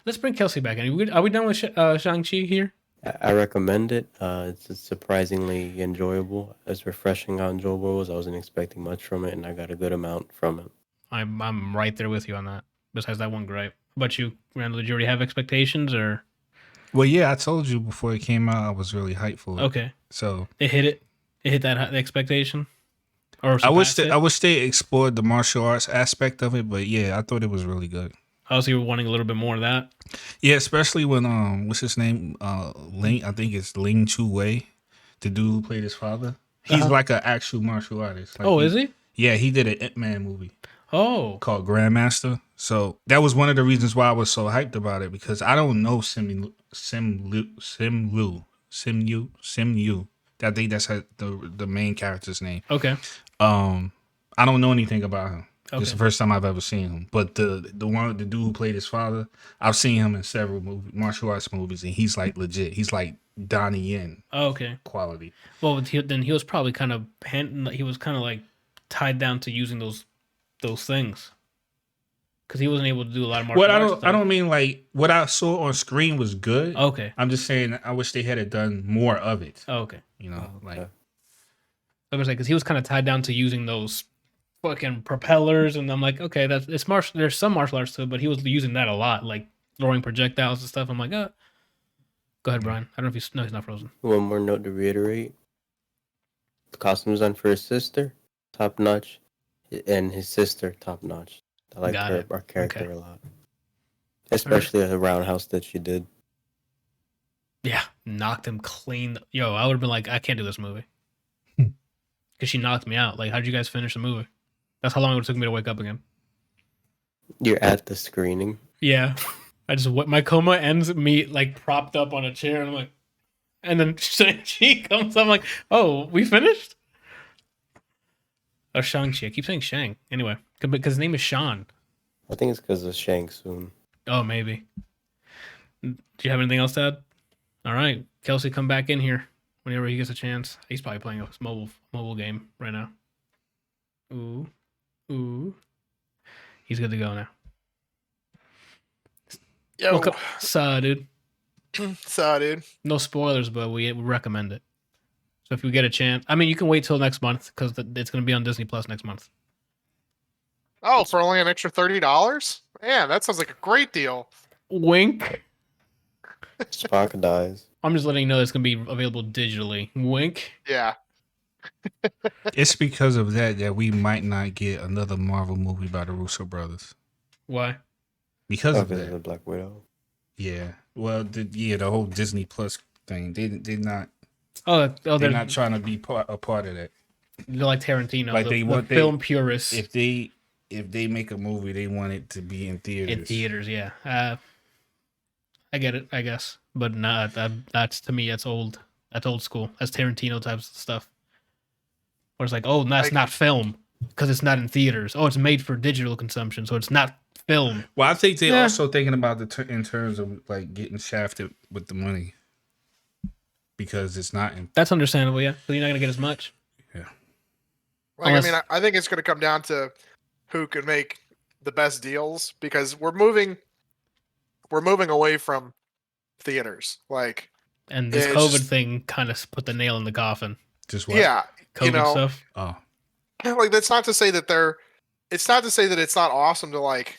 Let's bring Kelsey back in. Are we done with Shang-Chi here? I recommend it. It's surprisingly enjoyable. It's refreshing how enjoyable it was. I wasn't expecting much from it, and I got a good amount from it. I'm right there with you on that. Besides that one gripe. How about you, Randall? Did you already have expectations or? Well, yeah, I told you before it came out, I was really hyped for it. Okay. So it hit that expectation. Or I wish they explored the martial arts aspect of it, but yeah, I thought it was really good. Oh, so you were wanting a little bit more of that? Yeah, especially when what's his name? Ling, I think it's Ling Chu Wei, the dude who played his father. He's like an actual martial artist. Like is he? Yeah, he did an Ip Man movie. Oh. Called Grandmaster. So that was one of the reasons why I was so hyped about it, because I don't know Sim Yu. I think that's the main character's name. Okay. I don't know anything about him. Okay. It's the first time I've ever seen him. But the dude who played his father, I've seen him in several martial arts movies, and he's like legit. He's like Donnie Yen. Oh, okay. Quality. Well, then he was probably kind of like tied down to using those things. Because he wasn't able to do a lot of martial arts. I don't mean like what I saw on screen was good. Okay. I'm just saying I wish they had done more of it. Oh, okay. You know, like I was like, because he was kind of tied down to using those fucking propellers, and I'm like, okay, it's martial. There's some martial arts to it, but he was using that a lot, like throwing projectiles and stuff. I'm like, go ahead, Brian. I don't know if he's not frozen. One more note to reiterate: the costume design for his sister, top notch, and his sister, top notch. I like our character a lot, especially the roundhouse that she did. Yeah, knocked him clean. Yo, I would have been like, I can't do this movie. Because she knocked me out. Like, how did you guys finish the movie? That's how long it took me to wake up again. You're at the screening. Yeah. My coma ends with me, like, propped up on a chair, and I'm like, and then Shang-Chi comes, I'm like, oh, we finished? Oh, Shang-Chi. I keep saying Shang. Anyway, because his name is Sean. I think it's because of Shang soon. Oh, maybe. Do you have anything else to add? All right. Kelsey, come back in here whenever he gets a chance. He's probably playing a mobile game right now. Ooh. He's good to go now. Yo. Dude. Dude. No spoilers, but we recommend it. So if you get a chance, I mean, you can wait till next month because it's going to be on Disney Plus next month. Oh, for only an extra $30? Man, that sounds like a great deal. Wink. Spock dies. I'm just letting you know it's going to be available digitally. Wink. Yeah. It's because of that we might not get another Marvel movie by the Russo brothers. Why? Because of that. The Black Widow. Yeah. Well, the whole Disney Plus thing. They're not. They're not trying to be a part of that. They're like Tarantino, like the film purists. If they make a movie, they want it to be in theaters. In theaters, yeah. I get it, I guess, but not that's to me that's old. That's old school. That's Tarantino types of stuff. Where it's like, oh, that's not film because it's not in theaters. Oh, it's made for digital consumption, so it's not film. Well, I think they're also thinking about in terms of like getting shafted with the money. because it's not in. That's understandable, yeah. But you're not gonna get as much. Yeah. Like, Unless- I mean, I think it's going to come down to who can make the best deals because we're moving away from theaters. Like, And this it's COVID just- thing kind of put the nail in the coffin. Just what? yeah, COVID stuff. Oh, like that's not to say that it's not to say that it's not awesome to like,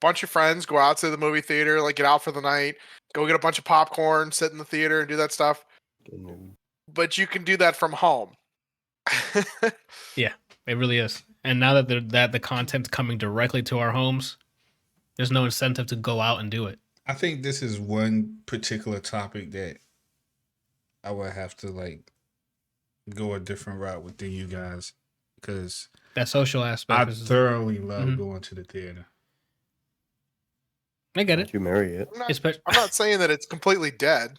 bunch of friends go out to the movie theater, like get out for the night, go get a bunch of popcorn, sit in the theater and do that stuff. But you can do that from home. It really is. And now that the content's coming directly to our homes, there's no incentive to go out and do it. I think this is one particular topic that I would have to like go a different route with you guys because That social aspect. I thoroughly love Mhm. going to the theater. I get it. Did you marry it? I'm not saying that it's completely dead.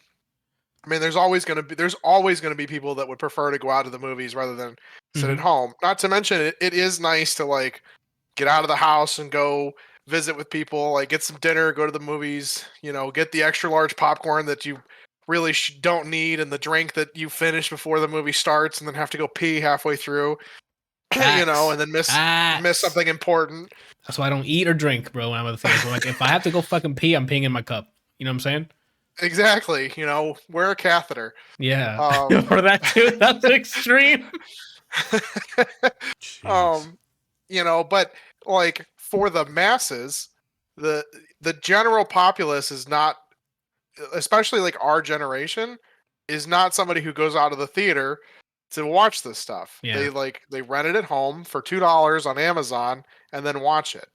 I mean, there's always going to be people that would prefer to go out to the movies rather than sit at home. Not to mention, it is nice to like get out of the house and go visit with people, like get some dinner, go to the movies, get the extra large popcorn that you really don't need and the drink that you finish before the movie starts and then have to go pee halfway through, and then miss something important. That's why I don't eat or drink, bro, when I'm at the theater. So, like, if I have to go fucking pee, I'm peeing in my cup. You know what I'm saying? Exactly. Wear a catheter. Yeah. Or that too. That's extreme. But like for the masses, the general populace is not, especially like our generation, is not somebody who goes out of the theater to watch this stuff. Yeah. They rent it at home for $2 on Amazon and then watch it.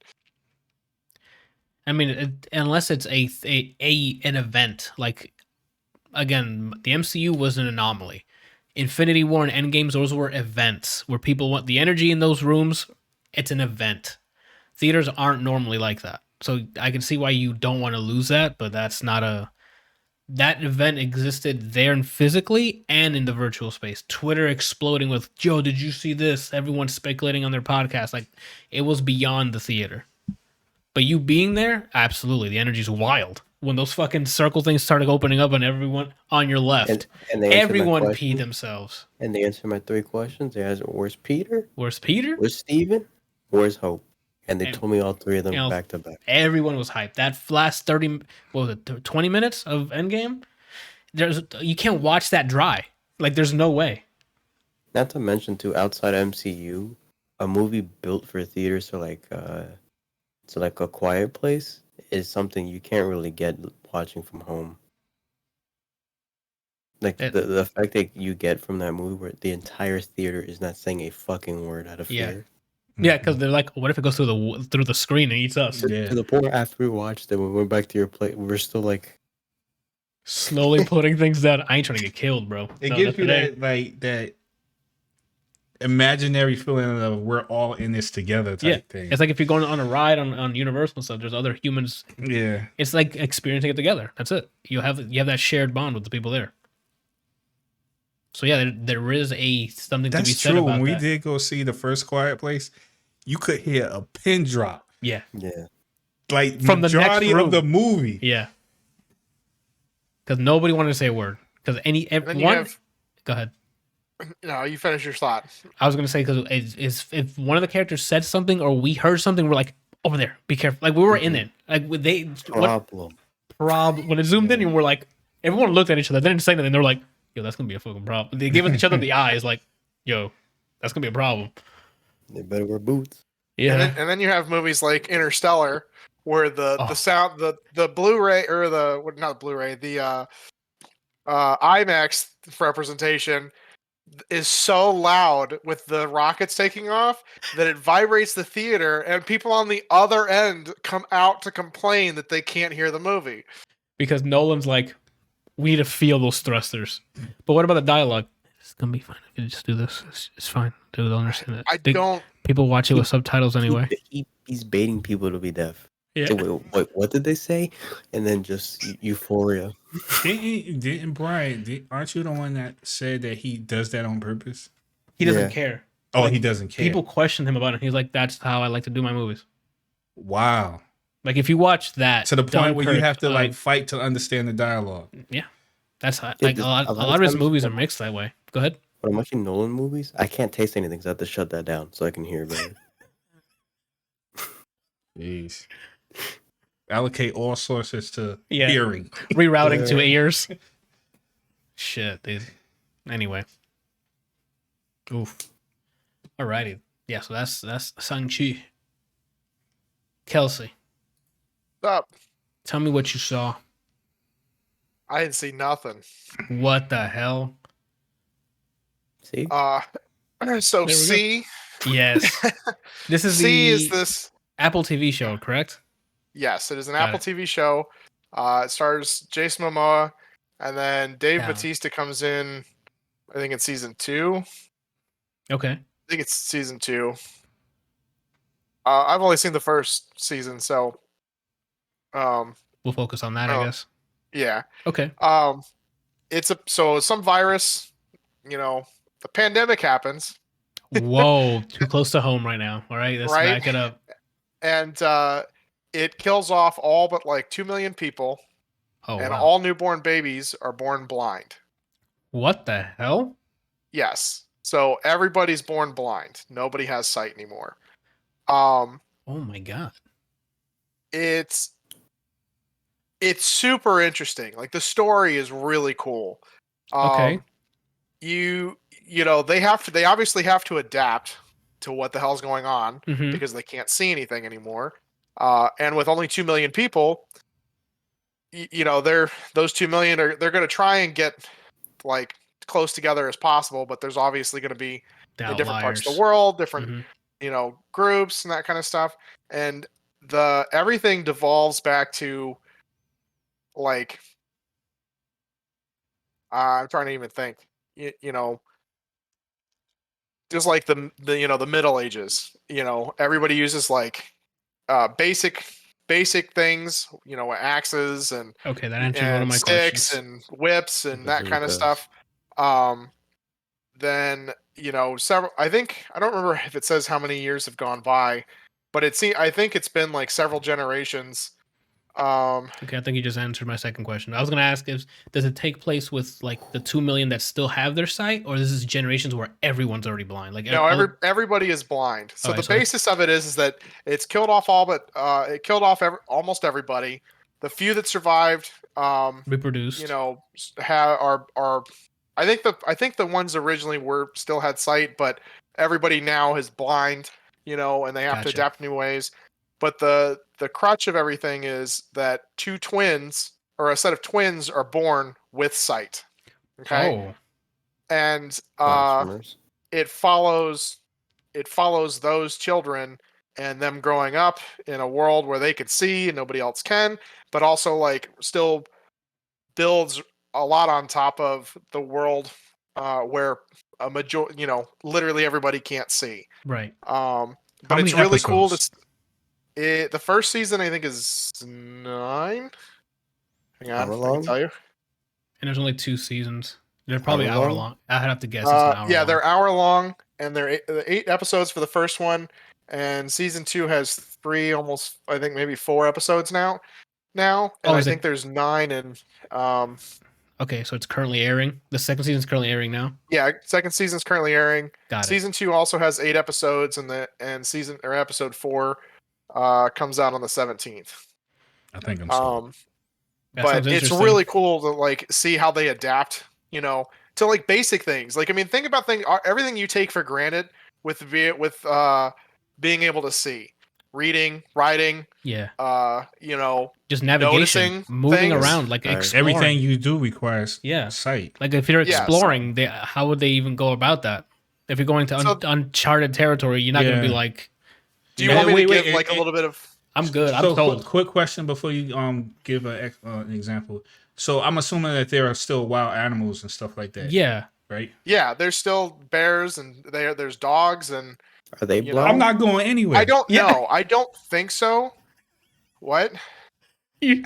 I mean, unless it's an event. Like, again, the MCU was an anomaly. Infinity War and Endgames, those were events where people want the energy in those rooms. It's an event. Theaters aren't normally like that. So I can see why you don't want to lose that, but that's not that event existed there and physically and in the virtual space. Twitter exploding with, Joe, did you see this? Everyone speculating on their podcast. Like, it was beyond the theater. But you being there, absolutely. The energy's wild. When those fucking circle things started opening up and everyone on your left, and they answered my everyone question. peed themselves. And they answered my 3 questions. They asked, where's Peter? Where's Peter? Where's Steven? Where's Hope? And they And- told me all 3 of them you know, back to back. Everyone was hyped. That last 20 minutes of Endgame, you can't watch that dry. Like, there's no way. Not to mention, too, outside MCU, a movie built for theaters, so like A Quiet Place, is something you can't really get watching from home. Like the effect that you get from that movie, where the entire theater is not saying a fucking word out of Yeah. fear. Yeah, because they're like, what if it goes through the screen and eats us? Yeah. To the point where after we watched it, when we went back to your plate, we were still like, Slowly putting things down. I ain't trying to get killed, bro. It No, gives not you today. that imaginary feeling of we're all in this together type thing. It's like if you're going on a ride on Universal and stuff, there's other humans. Yeah. It's like experiencing it together. That's it. You have that shared bond with the people there. So yeah, there is something to be That's said true. about When we that. did go see the first Quiet Place, you could hear a pin drop. Yeah, yeah. Like From the majority next room. of the movie. yeah. Because nobody wanted to say a word. Because Then you everyone. Go ahead. No, you finish your thought. I was gonna say because if one of the characters said something or we heard something, we're like, over there, be careful. Like we were in it. Like Problem. when it zoomed in, and we're like, everyone looked at each other. They didn't say anything. They're like, yo, that's gonna be a fucking problem. They gave each other the eyes, like, yo, that's gonna be a problem. They better wear boots. Yeah, And then you have movies like Interstellar, where the sound, the Blu-ray or not Blu-ray, the IMAX representation is so loud with the rockets taking off that it vibrates the theater, and people on the other end come out to complain that they can't hear the movie. because Nolan's like, we need to feel those thrusters. But what about the dialogue? It's gonna be fine if you just do this. It's fine. Dude, they'll understand it. People watch it with subtitles anyway. He's baiting people to be deaf. Yeah. So wait, what did they say? And then just euphoria. Didn't Brian? Aren't you the one that said that he does that on purpose? He doesn't Yeah. care. Oh, Like, he doesn't care. People question him about it. He's like, that's how I like to do my movies. Wow. Like if you watch that To the point where you have to Dunkirk, like fight to understand the dialogue. yeah. That's Yeah, like this- a a lot of his times movies are mixed that way. Go ahead. when I'm watching Nolan movies, I can't taste anything, so I have to shut that down so I can hear better. Jeez. Allocate all sources to Yeah. hearing. Rerouting to Yeah. ears. Shit, dude. Anyway. Oof. Alrighty. Yeah, so that's Shang-Chi. Kelsey, What's up? tell me what you saw. I didn't see nothing. What the hell? See? So There we go. C. Yes. This is C the is this. Apple TV show, correct? Yes, it is an Got Apple it. TV show. It stars Jason Momoa, and then Dave Down. Bautista comes in. I think it's season 2. Okay. I think it's season 2. I've only seen the first season, so We'll focus on that, I Oh. guess. yeah. Okay. It's some virus. The pandemic happens, Whoa, too close to home right now. All right, let's Right? back it up. and it kills off all but like 2 million people, Oh, and wow. all newborn babies are born blind. What the hell? Yes. So everybody's born blind. Nobody has sight anymore. Um, Oh my god. it's super interesting. Like the story is really cool. Okay. They obviously have to adapt to what the hell's going on Mm-hmm. because they can't see anything anymore. And with only 2 million people, those 2 million they're going to try and get like close together as possible, but there's obviously going to be The in different parts of the outliers. world, different Mhm. groups and that kind of stuff, and everything devolves back to like I'm trying to even think, just like the Middle Ages. Everybody uses like basic things, axes and Okay, that answers one of my sticks questions. and whips and that kind of Bazookas. stuff. Then several. I don't remember if it says how many years have gone by, but I think it's been like several generations. Okay, I think you just answered my second question. I was gonna ask does it take place with like the 2 million that still have their sight, or this is generations where everyone's already blind? Like No, everybody is blind. So Okay, the so it's- basis of it is that it's killed off almost everybody. The few that survived, reproduced. are I think the ones originally still had sight, but everybody now is blind, and they have to Gotcha. adapt new ways. But the crutch of everything is that two twins or a set of twins are born with sight. Okay, Oh, and Blasphemers. it follows those children and them growing up in a world where they can see and nobody else can, but also like still builds a lot on top of the world where a literally everybody can't see. right. But it's many really cool. episodes? The first season I think is 9. Hang on, Hour I can long? tell you. And there's only 2 seasons. They're probably Hour hour long? long. I'd have to guess it's an hour Yeah, long. they're hour long, and they're 8 episodes for the first one, and season 2 has 3, almost I think maybe 4 episodes now, and I is it- think there's 9 and Okay, so it's currently airing. The second season's currently airing now. yeah, second season's currently airing. Got it. Season 2 also has 8 episodes, and episode 4 comes out on the 17th. I think I'm sold. That But sounds it's interesting. really cool to like see how they adapt, to like basic things. Like I mean, think about everything you take for granted with being able to see, reading, writing, Yeah, you just navigation, noticing moving things. around, like Right. exploring. Everything you do requires Yeah. sight. Like if you're Yeah, so- exploring, how would they even go about that? If you're going to So- uncharted territory, you're not going to be Yeah. like, Do you Yeah, want me wait, to wait, give like a little bit of? I'm good. I'm So sold. quick question before you give an example. So I'm assuming that there are still wild animals and stuff like that. Yeah. Right. Yeah, there's still bears and there's dogs and Are they you know, blind? I'm not going anywhere. I don't Yeah. know. I don't think so. What? You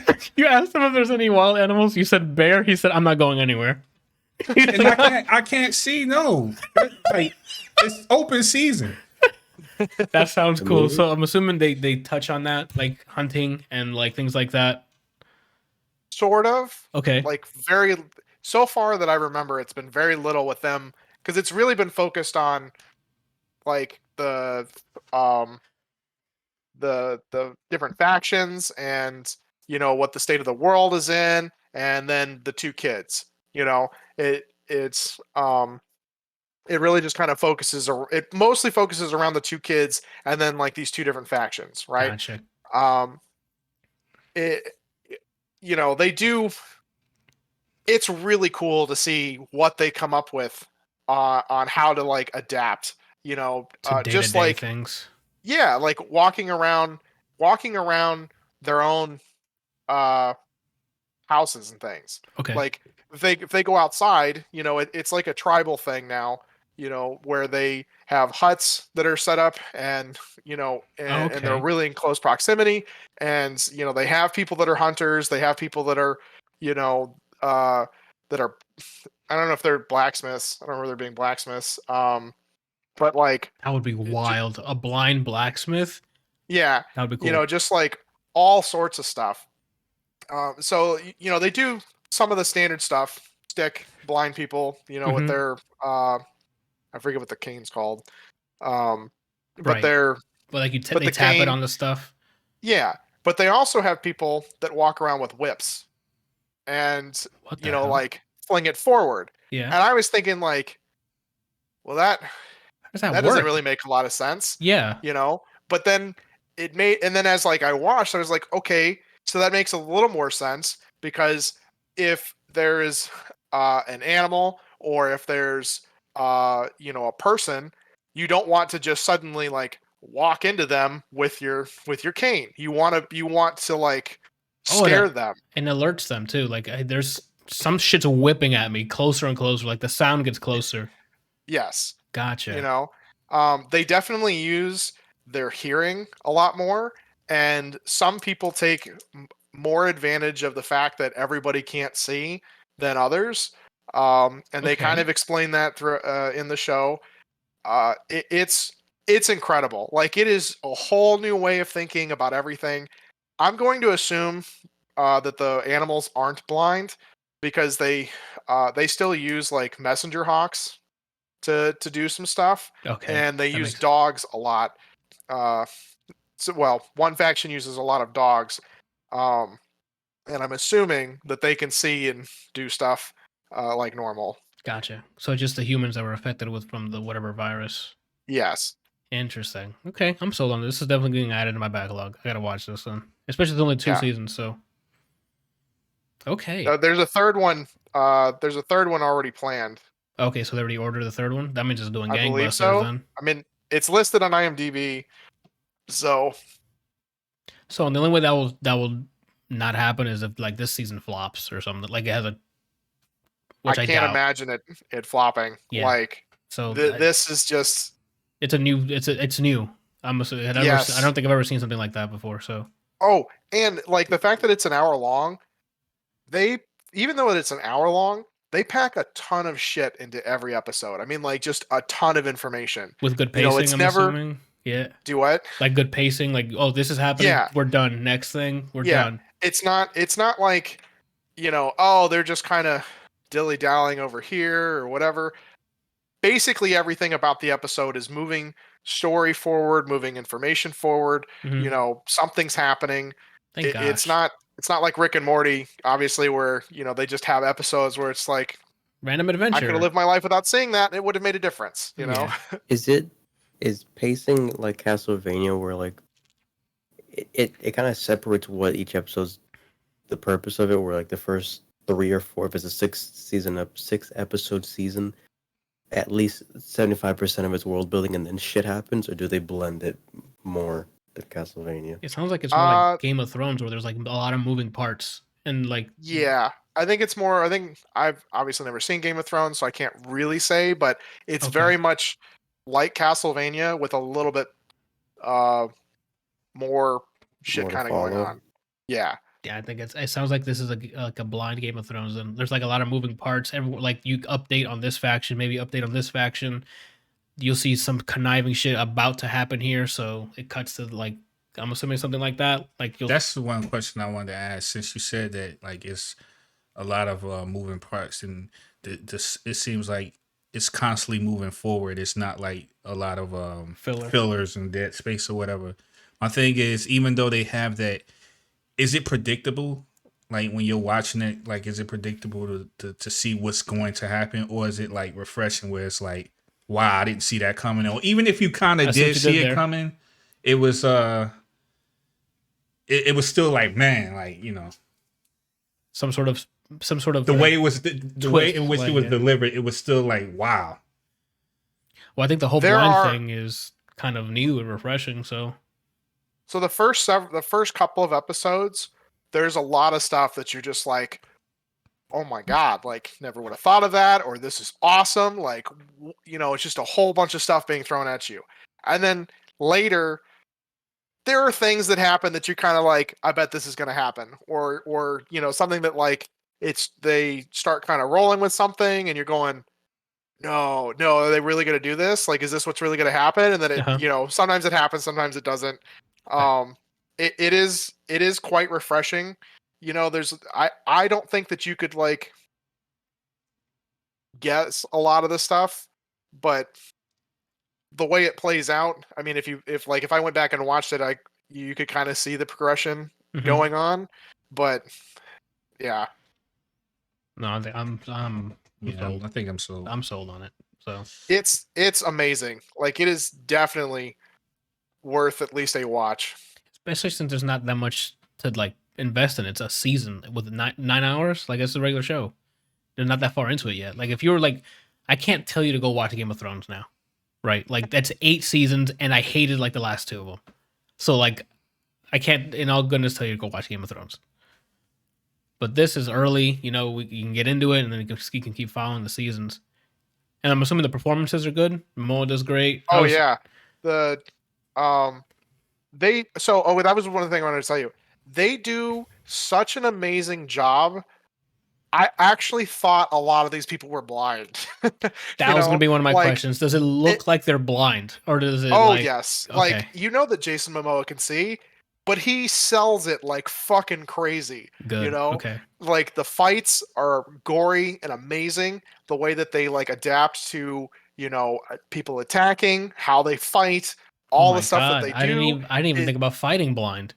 asked him if there's any wild animals. You said bear. He said, I'm not going anywhere. And I can't see. No, like it's open season. That sounds The cool. movie? So I'm assuming they touch on that, like hunting and like things like that. Sort of. Okay. Like very. so far that I remember, it's been very little with them because it's really been focused on like the different factions and what the state of the world is in, and then the two kids. It really just kind of it mostly focuses around the two kids and then like these two different factions, right? Gotcha. It they do. It's really cool to see what they come up with on how to like adapt. To Just day-to-day like things. yeah, like walking around their own houses and things. Okay. Like if they go outside, it's like a tribal thing now. Where they have huts that are set up, and and they're Okay. really in close proximity, and they have people that are hunters, they have people that are that are, I don't know if they're blacksmiths, I don't remember there being blacksmiths, but like That would be wild. A blind blacksmith? yeah, That would be cool. just like all sorts of stuff. So they do some of the standard stuff, stick blind people, with Mhm. their I forget what the cane's called. But Right. they're But like but they the tap it cane, on the stuff. yeah. But they also have people that walk around with whips and What the hell? like fling it forward. Yeah. And I was thinking like, well, that How does that doesn't work? really make a lot of sense, Yeah. But then it made, and then as like I watched, I was like, okay, so that makes a little more sense, because if there is an animal, or if there's a person, you don't want to just suddenly like walk into them with your cane. You want to like Oh, scare them. And alerts them too. Like there's some shit's whipping at me closer and closer. Like the sound gets closer. Yes. Gotcha. They definitely use their hearing a lot more, and some people take more advantage of the fact that everybody can't see than others. And they kind Okay. of explain that through in the show. It's incredible. Like, it is a whole new way of thinking about everything. I'm going to assume that the animals aren't blind, because they still use like messenger hawks to do some stuff, Okay. and they That use makes- dogs a lot. One faction uses a lot of dogs, and I'm assuming that they can see and do stuff like normal. Gotcha. So just the humans that were affected from the whatever virus. Yes. Interesting. Okay, I'm sold on this. This is definitely getting added to my backlog. I gotta watch this one, especially it's only 2 Yeah. seasons. So okay. There's a third one. There's a third one already planned. Okay, so they already ordered the third one. That means it's doing I believe gangbusters so. then. I mean, it's listed on IMDb, so So the only way that will not happen is if like this season flops or something. Like it has a, which I can't doubt. imagine it flopping. Yeah. Like So this is just. it's new. I Yes. don't think I've ever seen something like that before. So Oh, and like the fact that it's an hour long, even though it's an hour long, they pack a ton of shit into every episode. I mean, like, just a ton of information. with good pacing, it's I'm never- assuming. Yeah. Do what? Like good pacing, like, oh, this is happening. Yeah. We're done. Next thing, we're Yeah. done. It's not like, oh, they're just kind of dilly-dallying over here or whatever. Basically, everything about the episode is moving story forward, moving information forward. Mhm. Something's happening. Thank gosh. It's not like Rick and Morty, obviously, where they just have episodes where it's like, Random I adventure. could have lived my life without seeing that, and it would have made a difference. Yeah. Is pacing like Castlevania, where like it kind of separates what each episode's the purpose of it, where like the first 3 or 4, if it's a 6 episode season, at least 75% of its world building, and then shit happens, or do they blend it more than Castlevania? It sounds like it's more like Game of Thrones, where there's like a lot of moving parts and like. Yeah, I think it's more. I think I've obviously never seen Game of Thrones, so I can't really say, but it's Okay. very much like Castlevania with a little bit more shit More to kind of going follow. on. Yeah. Yeah, I think it sounds like this is like a blind Game of Thrones, and there's like a lot of moving parts. Like you update on this faction, maybe update on this faction. You'll see some conniving shit about to happen here, so it cuts to like, I'm assuming something like that. Like That's the one question I wanted to ask, since you said that like it's a lot of moving parts, and it seems like it's constantly moving forward. It's not like a lot of fillers and dead space or whatever. My thing is, even though they have that, is it predictable? Like when you're watching it, like is it predictable to see what's going to happen, or is it like refreshing where it's like, wow, I didn't see that coming, or even if you kind of did see it coming, it was it was still like, man, like, you know, some sort of the way it was the way in which it was delivered, it was still like, wow. Well, I think the whole blind thing is kind of new and refreshing. So the first couple of episodes, there's a lot of stuff that you're just like, oh my God, like never would have thought of that, or this is awesome. Like, you know, it's just a whole bunch of stuff being thrown at you. And then later, there are things that happen that you're kind of like, I bet this is going to happen. Or, you know, something that like, they start kind of rolling with something and you're going, no, are they really going to do this? Like, is this what's really going to happen? And then it, you know, sometimes it happens, sometimes it doesn't. It is quite refreshing. You know, I don't think that you could like guess a lot of the stuff, but the way it plays out, I mean, if I went back and watched it, you could kind of see the progression going on. But yeah. No, I think I'm I think I'm sold. I'm sold on it. So it's amazing. Like, it is definitely worth at least a watch. Especially since there's not that much to like invest in. It's a season with 9 hours. Like, it's a regular show. They're not that far into it yet. Like, if you were like, I can't tell you to go watch Game of Thrones now, right? Like, that's 8 seasons, and I hated like the last 2 of them. So like, I can't, in all goodness, tell you to go watch Game of Thrones. But this is early, you know. You can get into it, and then you can keep following the seasons. And I'm assuming the performances are good. Momoa does great. Yeah, that was one of the things I wanted to tell you. They do such an amazing job. I actually thought a lot of these people were blind. That was going to be one of my questions. Does it look like they're blind, or does it? Oh, yes. Okay. Like, you know that Jason Momoa can see, but he sells it like fucking crazy. Good. You know, okay. Like, the fights are gory and amazing. The way that they like adapt to, you know, people attacking, how they fight, all the stuff that they do. I didn't even think about fighting blind.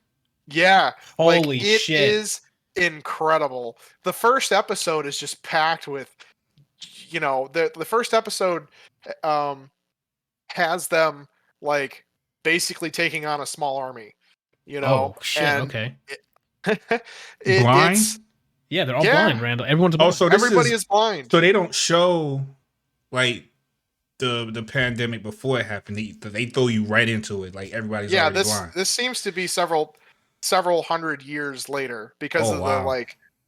Yeah. Holy shit. It is incredible. The first episode is just packed with, you know, the first episode has them like basically taking on a small army, you know. Oh shit. And okay. Blind? Yeah, they're all blind, Randall. Everyone's blind. So everybody is blind. So they don't show like the pandemic before it happened. They throw you right into it. Like, everybody's already blind. This seems to be several hundred years later because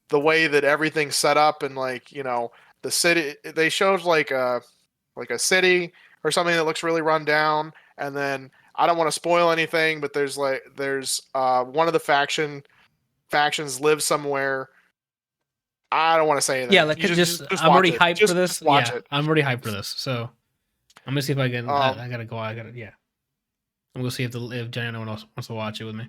the way that everything's set up, and like, you know, the city, they showed like a city or something that looks really run down, and then I don't want to spoil anything, but there's one of the factions lives somewhere. I don't want to say anything. Yeah, like, just I'm already hyped for this. Watch it. I'm already hyped for this. So I'm gonna see if I can. I gotta go. Yeah. I'm gonna see if anyone else wants to watch it with me.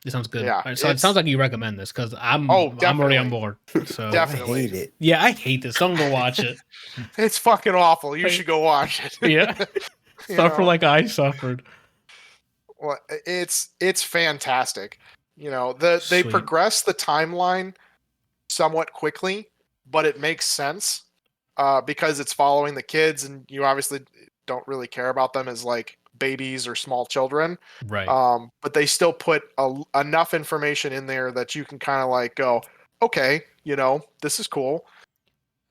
It sounds good. Yeah, so it sounds like you recommend this, because I'm already on board. So definitely. I hate it. Yeah, I hate this. Don't go watch it. It's fucking awful. You should go watch it. Yeah. Suffer like I suffered. Well, it's fantastic. You know, they progress the timeline somewhat quickly, but it makes sense because it's following the kids, and you obviously don't really care about them as like babies or small children, right? But they still put enough information in there that you can kind of like go, okay, you know, this is cool.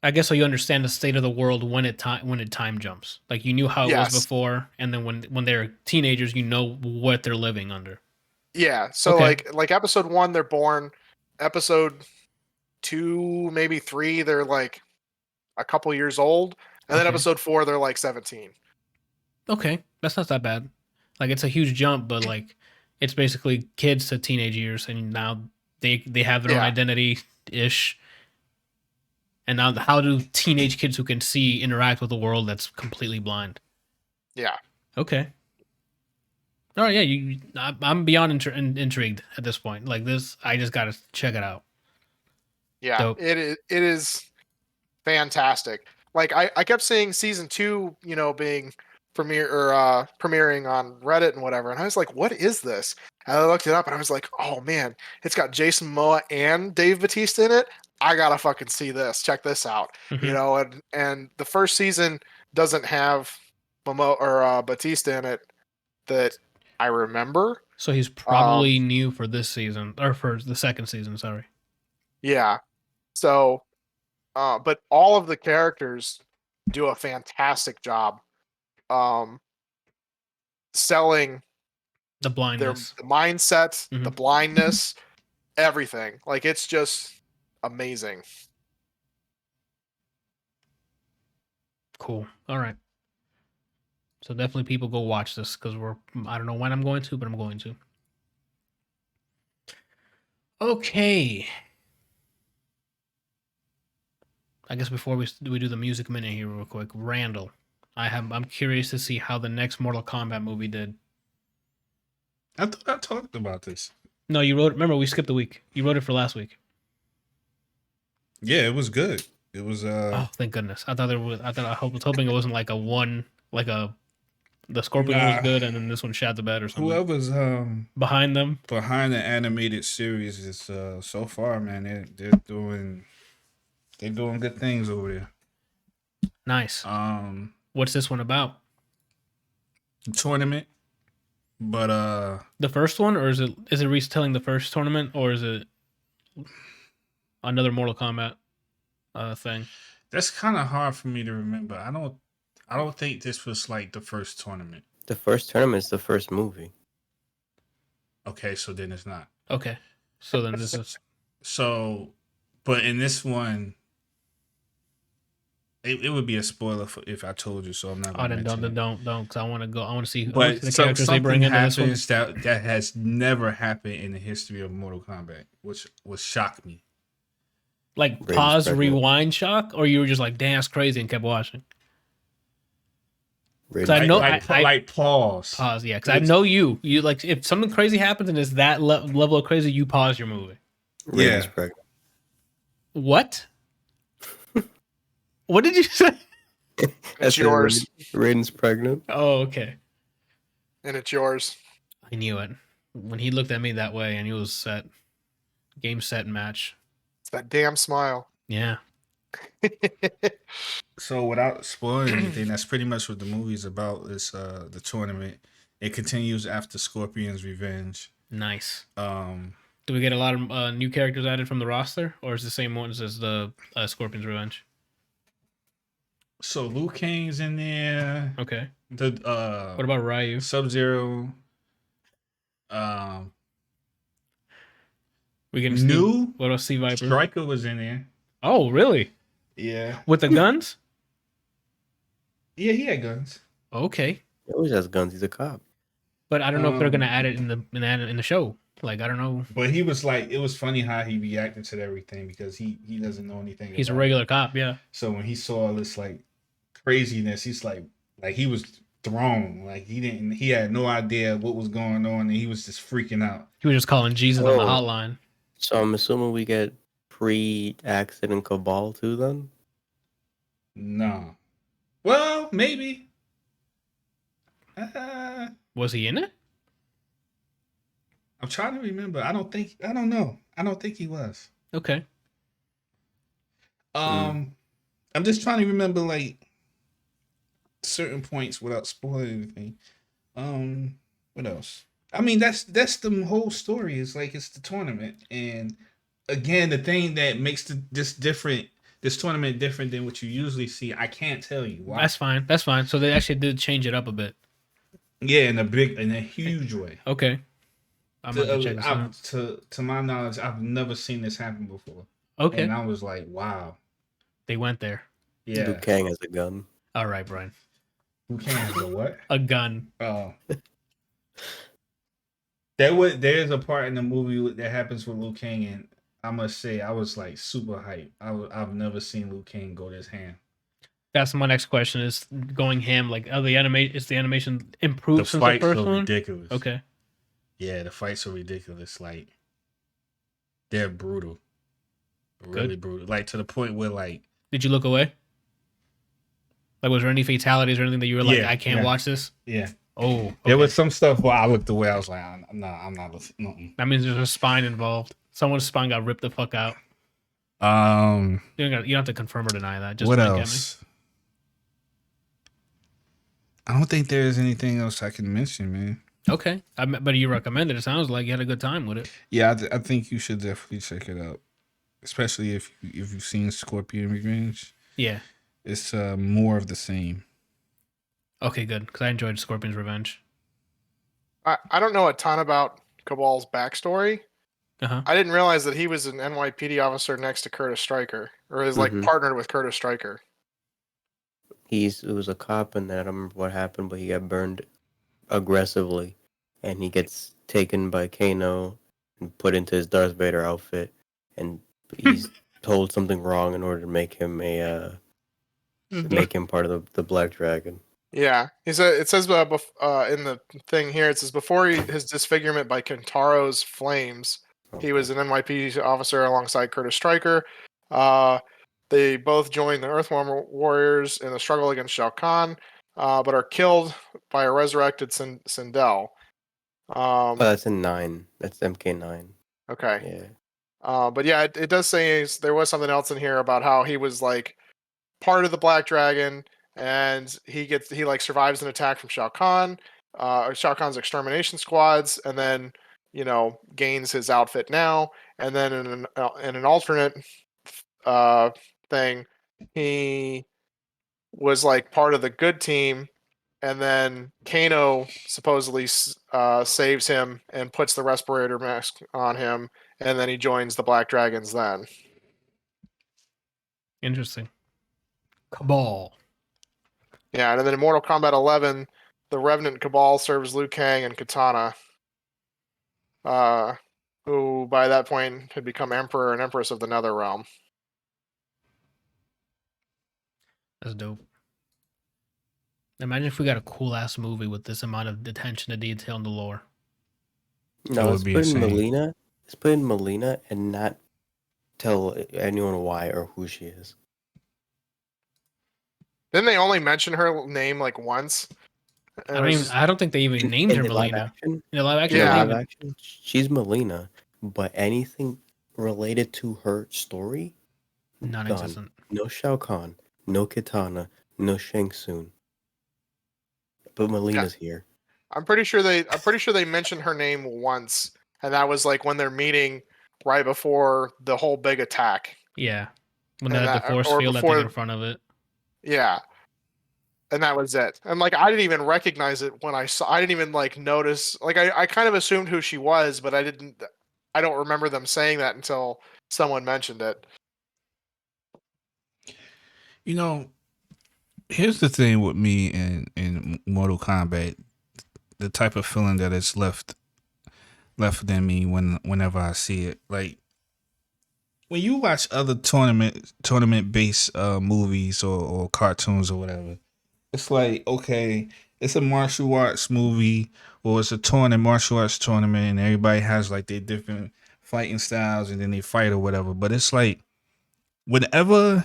I guess so you understand the state of the world when it time jumps. Like, you knew how it was before, and then when they're teenagers, you know what they're living under. Yeah. So like episode 1, they're born. Episode 2, maybe 3, they're like a couple years old, and then episode 4, they're like 17. Okay, that's not that bad. Like, it's a huge jump, but like, it's basically kids to teenage years, and now they have their own identity ish. And now, how do teenage kids who can see interact with a world that's completely blind? Yeah. Okay. All right, yeah, I'm beyond intrigued at this point. Like this, I just gotta check it out. Yeah, Dope. it is fantastic. Like I kept seeing season 2, being premiering on Reddit and whatever, and I was like, what is this? And I looked it up and I was like, oh man, it's got Jason Momoa and Dave Bautista in it. I gotta fucking see this. Check this out. Mhm. And the first season doesn't have Momoa or Bautista in it that I remember. So he's probably new for this season or for the second season. Sorry. Yeah. So, but all of the characters do a fantastic job selling The their blindness. mindset, the Mhm. blindness, everything. Like it's just amazing. Cool. All right. So definitely people go watch this because I don't know when I'm going to, but I'm going to. Okay. I guess before we do the music minute here real quick, Randall, I'm curious to see how the next Mortal Kombat movie did. I thought I talked about this. No, you wrote. Remember, we skipped a week. You wrote it for last week. Yeah, it was good. It was Oh, thank goodness! I thought was hoping it wasn't like a one, like a the Scorpion one was good, and then this one shot the bed or something. Whoever's behind them, behind the animated series is so far, man, they're doing good things over there. Nice. What's this one about? Tournament, but the first one, or is it retelling the first tournament, or is it another Mortal Kombat thing? That's kind of hard for me to remember. I don't think this was like the first tournament. The first tournament is the first movie. Okay, so then it's not. Okay, so then this is so, but in this one, it would be a spoiler if I told you. So I'm not. Then don't, because I want to go. I want to see but the characters they bring into this one. that has never happened in the history of Mortal Kombat, which shocked me. Like Raiden's pause, pregnant. rewind, shock, or you were just like, "Damn, that's crazy," and kept watching. Raiden's I know- pregnant. Like pause. Pause, yeah, because I know you. You like if something crazy happens and it's that level of crazy, you pause your movie. Raiden's Yeah. pregnant. What? What did you say? It's yours, Raiden's pregnant. Oh, okay. and it's yours. I knew it when he looked at me that way, and he was set. Game, set, match. It's that damn smile. Yeah. So without spoiling anything, that's pretty much what the movie's about. Is the tournament. It continues after Scorpion's Revenge. Nice. Do we get a lot of new characters added from the roster, or is the same ones as the Scorpion's Revenge? So Liu Kang's in there. Okay. The What about Ryu? Sub-Zero. We get New. What else? Sea Viper. Striker was in there. Oh, really? Yeah. With the guns? Yeah, he had guns. Okay. He always has guns. He's a cop. But I don't know if they're gonna add it in the show. Like I don't know. But he was like, it was funny how he reacted to everything because he doesn't know anything. He's a about regular it. cop, yeah. So when he saw this like craziness, he's like he was thrown. Like he had no idea what was going on, and he was just freaking out. He was just calling Jesus on the hotline. So I'm assuming we get pre-accident Cabal too then? No. Well, maybe. Was he in it? I'm trying to remember. I don't know. I don't think he was. Okay. I'm just trying to remember like certain points without spoiling anything. What else? I mean, that's the whole story. Is like it's the tournament, and again, the thing that makes this tournament different than what you usually see. I can't tell you why. That's fine. So they actually did change it up a bit. Yeah, in a huge way. Okay. I'm gonna check this out. To my knowledge, I've never seen this happen before. Okay. And I was like, wow. They went there. Yeah. Liu Kang has a gun. All right, Brian. Liu Kang has a what? A gun. Oh. There's a part in the movie that happens with Liu Kang, and I must say I was like super hyped. I've never seen Liu Kang go this ham. That's my next question. Is going ham like is the animation The improved since the fights first are one? ridiculous. Okay. Yeah, the fights are ridiculous. Like they're brutal, really brutal. Like to the point where like, Did you look away? Like, was there any fatalities or anything that you were like, Yeah, I can't yeah. watch this? yeah, Oh, okay. there was some stuff where I looked away. I was like, I'm not listening. That means there's a spine involved. Someone's spine got ripped the fuck out. You don't have to confirm or deny that. Just what wink else? I don't think there's anything else I can mention, man. at me. Okay. But you recommend it. It sounds like you had a good time with it. Yeah, I think you should definitely check it out, especially if you've seen Scorpion Revenge. Yeah. It's more of the same. Okay, good. Because I enjoyed Scorpion's Revenge. I don't know a ton about Cabal's backstory. Uh-huh. I didn't realize that he was an NYPD officer next to Curtis Stryker, or is like partnered with Curtis Stryker. It was a cop, and I don't remember what happened, but he got burned aggressively, and he gets taken by Kano and put into his Darth Vader outfit, and he's told something wrong in order to make him make him part of the Black Dragon. Yeah, it says in the thing here, it says before his disfigurement by Kentaro's flames, he was an NYPD officer alongside Curtis Stryker. They both joined the Earthworm Warriors in the struggle against Shao Kahn, but are killed by a resurrected Sindel. That's in 9. That's MK9. Okay. Yeah. But yeah, it does say there was something else in here about how he was like part of the Black Dragon, and he like survives an attack from Shao Kahn, or Shao Kahn's extermination squads, and then gains his outfit now. And then in an alternate thing, he was like part of the good team, and then Kano supposedly saves him and puts the respirator mask on him, and then he joins the Black Dragons then. Interesting. Cabal. Yeah, and then in Mortal Kombat 11, the Revenant Cabal serves Liu Kang and Katana, who by that point had become Emperor and Empress of the Netherrealm. That's dope. Imagine if we got a cool ass movie with this amount of attention to detail in the lore. No, let's put in Melina. Let's put in Melina and not tell anyone why or who she is. Didn't they only mention her name like once? I don't think they even named her Melina. In the live action, Yeah. She's Melina, but anything related to her story, non-existent. No Shao Kahn, no Kitana, no Shang Tsung. But Melina's here. I'm pretty sure they mentioned her name once, and that was like when they're meeting right before the whole big attack. Yeah, when they had the force field, I think, in front of it. Yeah, and that was it. And like, I didn't even recognize it when I saw. I didn't even like notice. Like, I kind of assumed who she was, but I don't remember them saying that until someone mentioned it. Here's the thing with me in Mortal Kombat, the type of feeling that it's left in me whenever I see it. Like when you watch other tournament based movies or cartoons or whatever, it's like, okay, it's a martial arts movie or it's a martial arts tournament, and everybody has like their different fighting styles and then they fight or whatever. But it's like whenever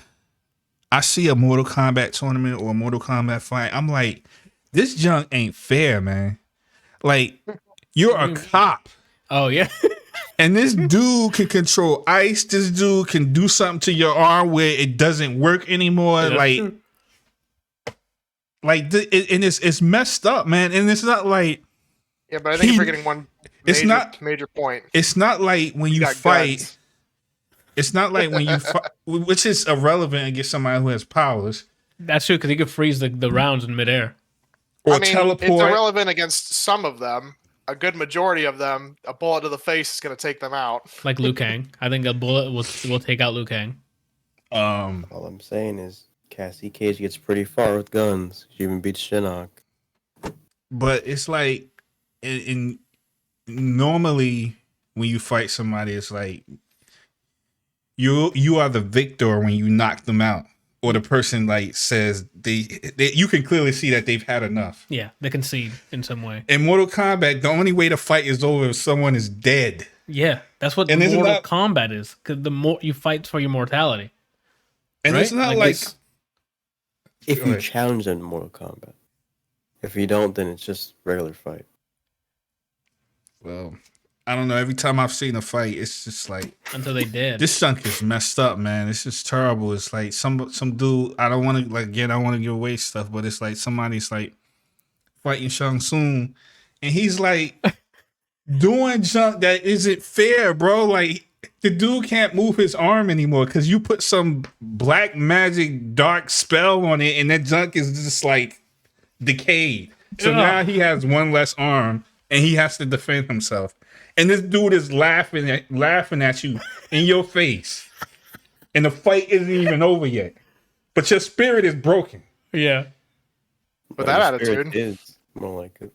I see a Mortal Kombat tournament or a Mortal Kombat fight, I'm like, this junk ain't fair, man. Like, you're a cop. Oh, yeah. And this dude can control ice. This dude can do something to your arm where it doesn't work anymore. Yeah, it's messed up, man. And it's not like... Yeah, but I think you're forgetting one major point. It's not like when you fight... Guns. It's not like when you fight, which is irrelevant against somebody who has powers. That's true, because he could freeze the rounds in midair. Or teleport. It's irrelevant against some of them. A good majority of them, a bullet to the face is going to take them out. Like Liu Kang. I think a bullet will take out Liu Kang. All I'm saying is Cassie Cage gets pretty far with guns. She even beats Shinnok. But it's like, normally when you fight somebody, it's like you are the victor when you knock them out. or the person like says they you can clearly see that they've had enough. Yeah, they concede in some way. In Mortal Kombat, the only way to fight is over if someone is dead. Yeah, that's what And Mortal Kombat is. Because the more you fight for your mortality. And right? it's not like if you challenge in Mortal Kombat. If you don't, then it's just regular fight. well, I don't know. Every time I've seen a fight, it's just like Until they did. this chunk is messed up, man. It's just terrible. It's like some dude. I don't want to like again. I want to give away stuff, but it's like somebody's like fighting Shang Tsung, and he's like doing junk that isn't fair, bro. Like the dude can't move his arm anymore because you put some black magic dark spell on it, and that junk is just like decayed. So now he has one less arm, and he has to defend himself. And this dude is laughing at you in your face. And the fight isn't even over yet. But your spirit is broken. Yeah. With that attitude. Is more like it.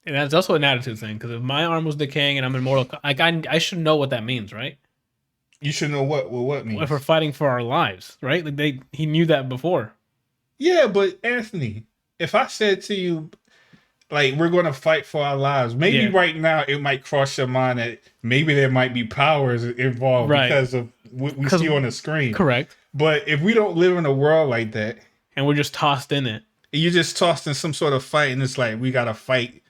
And that's also an attitude thing. Because if my arm was decaying and I'm in Mortal Kombat, like I should know what that means, right? You should know what means. If we're fighting for our lives, right? Like he knew that before. Yeah, but Anthony, if I said to you, like, we're going to fight for our lives, maybe right now it might cross your mind that maybe there might be powers involved because of what we see on the screen. Correct. But if we don't live in a world like that, and we're just tossed in it, you're just tossed in some sort of fight, and it's like we got to fight.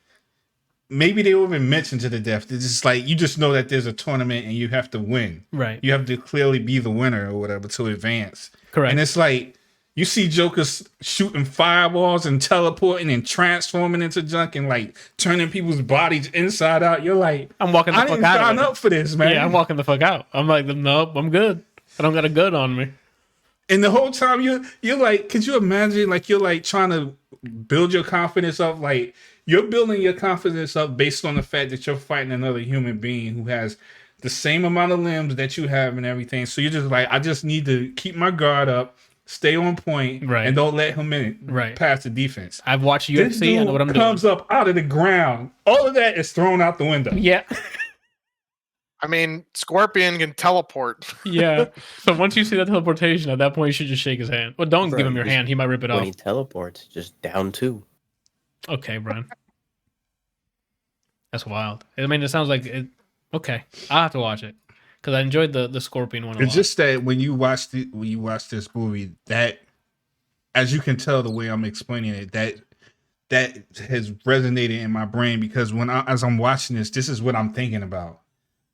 Maybe they won't even mention to the death. It's just like you just know that there's a tournament and you have to win. Right. You have to clearly be the winner or whatever to advance. Correct. And it's like you see Jokers shooting fireballs and teleporting and transforming into junk and like turning people's bodies inside out. You're like, I'm walking the I fuck didn't out of sign it. up for this, man. Yeah, I'm walking the fuck out. I'm like, nope, I'm good. I don't got a gun on me. And the whole time you're like, could you imagine like you're like trying to build your confidence up? Like you're building your confidence up based on the fact that you're fighting another human being who has the same amount of limbs that you have and everything. So you're just like, I just need to keep my guard up, stay on point, and don't let him in past the defense. I've watched UFC. I know what I'm doing. Comes up out of the ground. All of that is thrown out the window. Yeah. I mean, Scorpion can teleport. Yeah. So once you see that teleportation, at that point you should just shake his hand. Well, don't give him your hand. He might rip it off. When he teleports, just down 2. Okay, Brian. That's wild. I mean, it sounds like it. Okay, I'll have to watch it because I enjoyed the Scorpion one. It's just that when you watch this movie, that as you can tell the way I'm explaining it, that has resonated in my brain because as I'm watching this is what I'm thinking about,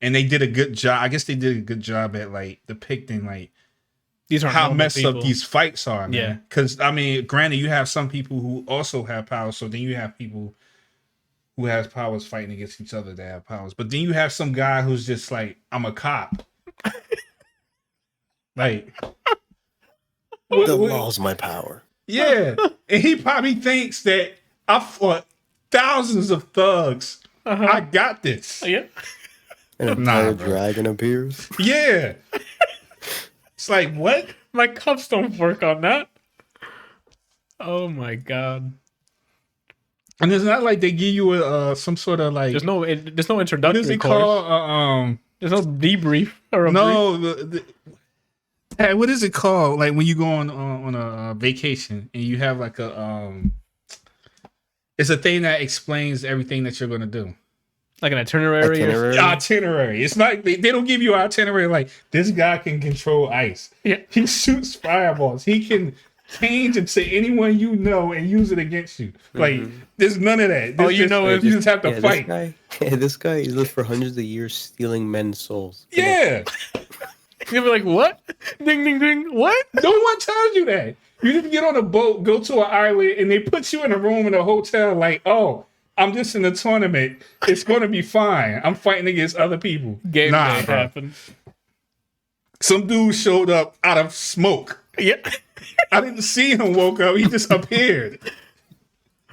and they did a good job. I guess they did a good job at like depicting like these are how messed up these fights are. Man. Yeah, because I mean, granted, you have some people who also have powers, so then you have people who has powers fighting against each other that have powers. But then you have some guy who's just like, I'm a cop. Like, the law's my power. Yeah. And he probably thinks that I fought thousands of thugs. I got this. Yeah. And a dragon appears. Yeah. It's like, what? My cups don't work on that. Oh my God. And it's not like they give you some sort of like. There's no introductory. What is it called? There's no debrief or what is it called? Like when you go on a vacation and you have like it's a thing that explains everything that you're gonna do. Like an itinerary. Itinerary. It's not they don't give you an itinerary like this guy can control ice. Yeah. He shoots fireballs. He can change and say anyone you know and use it against you. Like there's none of that. You just have to fight. This guy he lived for hundreds of years stealing men's souls. Yeah. You'll be like, what? Ding ding ding. What? No one tells you that. You just get on a boat, go to an island, and they put you in a room in a hotel like, oh, I'm just in a tournament. It's gonna be fine. I'm fighting against other people. Game day happened. Some dude showed up out of smoke. Yeah. I didn't see him woke up. He just appeared.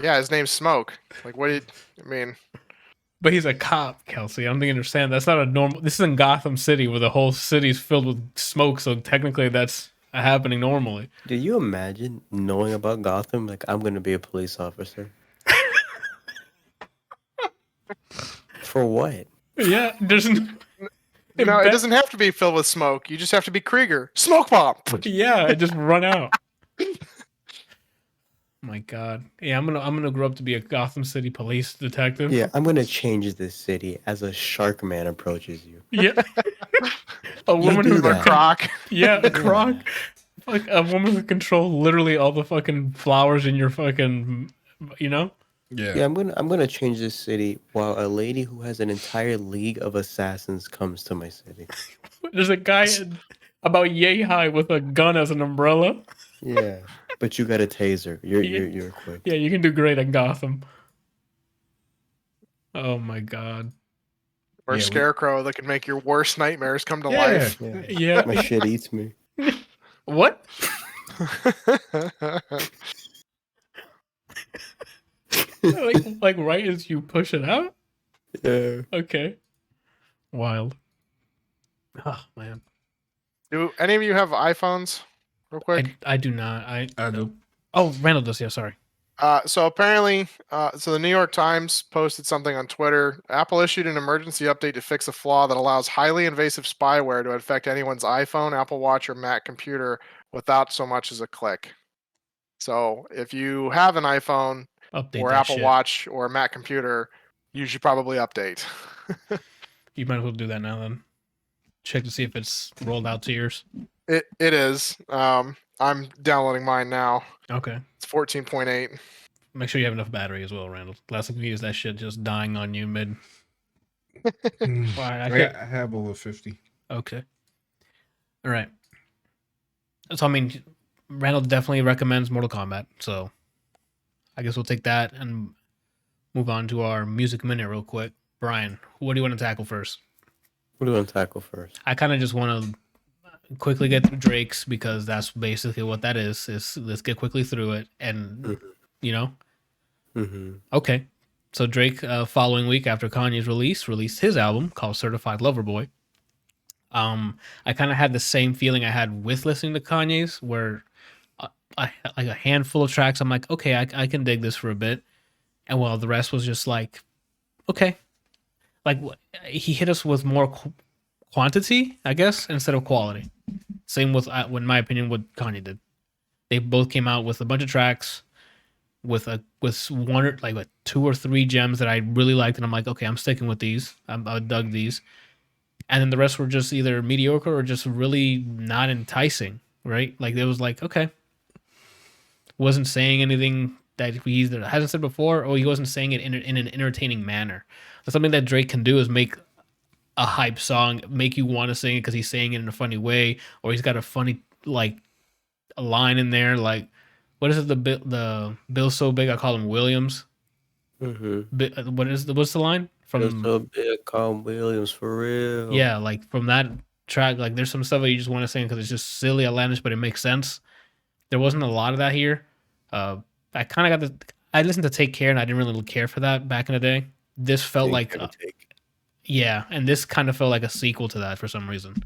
Yeah, his name's Smoke. Like, what did I mean? But he's a cop, Kelsey. I don't think you understand. That's not a normal. This is in Gotham City, where the whole city's filled with smoke. So technically, that's happening normally. Do you imagine knowing about Gotham? Like, I'm going to be a police officer. For what? Yeah, there's. No, it doesn't have to be filled with smoke. You just have to be Krieger. Smoke bomb. Yeah, just run out. My God. Yeah, I'm gonna grow up to be a Gotham City police detective. Yeah, I'm gonna change this city as a shark man approaches you. Yeah. A woman do who Or that. Croc. yeah, a Yeah. croc. Like a woman who control literally all the fucking flowers in your fucking, you know? Yeah, I'm gonna change this city while a lady who has an entire league of assassins comes to my city. There's a guy about yay high with a gun as an umbrella. Yeah, but you got a taser. You're Yeah. you're quick. Yeah, you can do great at Gotham. Oh my God. Or Yeah, we- Scarecrow that can make your worst nightmares come to Yeah. life. Yeah, Yeah. my shit eats me. What? like right as you push it out? Yeah. Okay. Wild. Oh man. Do any of you have iPhones? Real quick. I do not. I do. Oh, Randall does. Yeah, sorry. So apparently, so the New York Times posted something on Twitter. Apple issued an emergency update to fix a flaw that allows highly invasive spyware to affect anyone's iPhone, Apple Watch, or Mac computer without so much as a click. So if you have an iPhone Update or that Apple shit. Watch or a Mac computer, you should probably update. You might as well do that now then. Check to see if it's rolled out to yours. It is. I'm downloading mine now. Okay. It's 14.8. Make sure you have enough battery as well, Randall. Last thing you use that shit just dying on you mid. Mm. I I have over 50. Okay. All right. So I mean, Randall definitely recommends Mortal Kombat. So I guess we'll take that and move on to our music minute real quick. Brian, what do you want to tackle first? What do you want to tackle first? I kind of just want to quickly get through Drake's because that's basically what that is let's get quickly through it and you know. Mm-hmm. Okay. So Drake, following week after Kanye's released his album called Certified Lover Boy. I kind of had the same feeling I had with listening to Kanye's, where I like a handful of tracks. I'm like, okay, I can dig this for a bit, and well, the rest was just like, okay, like he hit us with more quantity, I guess, instead of quality. Same with, in my opinion, what Kanye did. They both came out with a bunch of tracks with one or like 2 or 3 gems that I really liked, and I'm like, okay, I'm sticking with these. I dug these, and then the rest were just either mediocre or just really not enticing, right? Like it was like, okay, wasn't saying anything that he either hasn't said before, or he wasn't saying it in an entertaining manner. That's something that Drake can do, is make a hype song, make you want to sing it because he's saying it in a funny way, or he's got a funny like a line in there, like what is it? The Bill so big I call him Williams. Mm-hmm. What's the line from? So big, call Williams for real. Yeah, like from that track, like there's some stuff that you just want to sing because it's just silly, outlandish, but it makes sense. There wasn't a lot of that here. I kind of got the. I listened to Take Care and I didn't really care for that back in the day. This felt like, yeah, and this kind of felt like a sequel to that for some reason,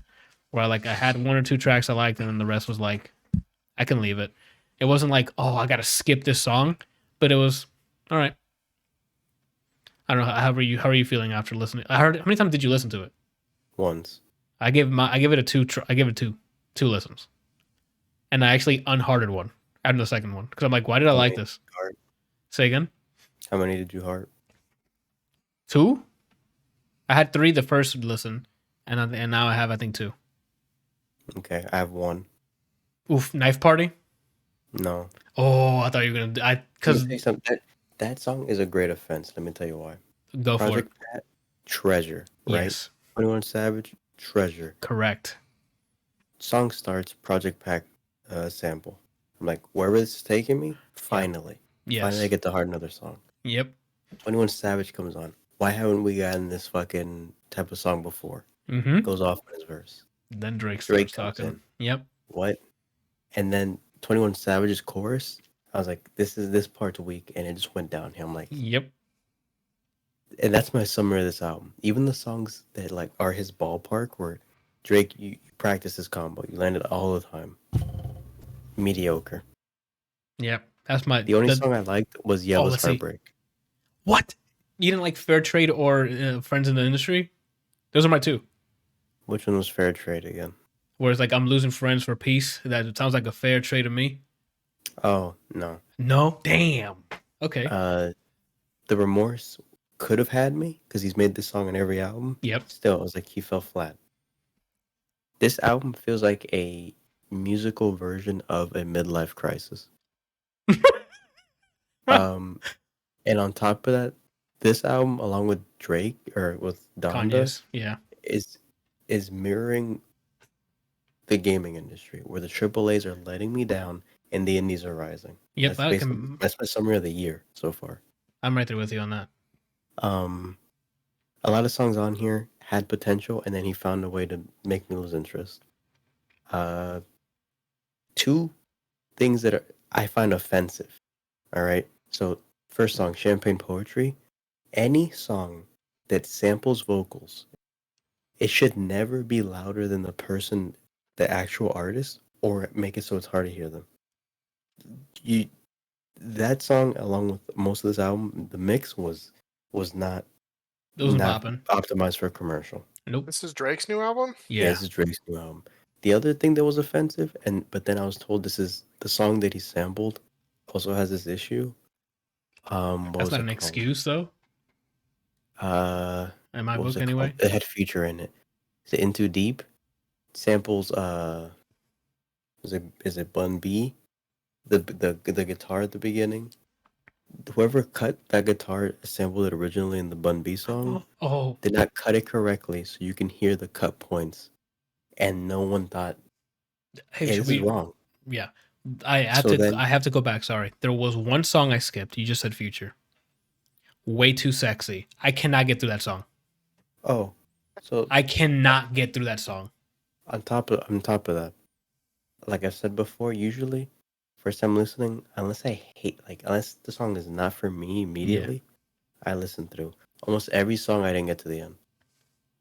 where I had 1 or 2 tracks I liked, and then the rest was like, I can leave it. It wasn't like, oh, I gotta skip this song, but it was all right. I don't know. How are you feeling after listening? How many times did you listen to it? Once. I give it a 2. I give it 2 listens, and I actually unhearted one after the second one because I'm like, why did I like this? Heart? Say again. How many did you heart? 2. I had 3 the first listen, and now I have I think 2. Okay, I have 1. Oof, Knife Party. No. Oh, I thought you were gonna. Because that song is a great offense. Let me tell you why. Go for it. Pat, Treasure, right? Yes. 21 Savage, Treasure. Correct. Song starts, Project Pack sample. I'm like, wherever this is taking me, finally. Yes. Finally I get to heart another song. Yep. 21 Savage comes on. Why haven't we gotten this fucking type of song before? Mm-hmm. Goes off in his verse. Then Drake Drake starts comes talking. in. Yep. What? And then 21 Savage's chorus, I was like, this part's weak, and it just went downhill. I'm like, Yep. and that's my summary of this album. Even the songs that like are his ballpark, where Drake, you practice this combo, you land it all the time. Mediocre. Yep. That's my. The only song I liked was Yellow's let's see. Heartbreak. What? You didn't like Fair Trade or Friends in the Industry? Those are my 2. Which one was Fair Trade again? Whereas I'm losing friends for peace. That sounds like a fair trade to me. Oh no. No, damn. Okay. The Remorse could have had me because he's made this song on every album. Yep. Still, I was like, he fell flat. This album feels like a musical version of a midlife crisis. And on top of that, this album, along with Drake or with Donda, Kanye's. Yeah. is mirroring the gaming industry, where the AAAs are letting me down and the indies are rising. Yep. That's my summary of the year so far. I'm right there with you on that. A lot of songs on here had potential, and then he found a way to make me lose interest. Two things that I find offensive. All right. So first song, Champagne Poetry. Any song that samples vocals, it should never be louder than the actual artist, or make it so it's hard to hear them. That song, along with most of this album, the mix was not Bopping. optimized for a commercial. Nope. This is Drake's new album? Yeah. This is Drake's new album. The other thing that was offensive, but then I was told this is the song that he sampled also has this issue. That's not an excuse, though. In my book, anyway. It had Future in it. Is it In Too Deep? Samples. Is it Bun B? The guitar at the beginning. Whoever cut that guitar sampled it originally in the Bun B song. Did not cut it correctly, so you can hear the cut points, and no one thought, "Hey, this is wrong." Yeah, I have to go back. Sorry, there was one song I skipped. You just said Future. Way Too Sexy. I cannot get through that song. Oh, so I cannot get through that song. On top of that, like I've said before, usually first time listening, unless the song is not for me immediately, I listen through. Almost every song I didn't get to the end.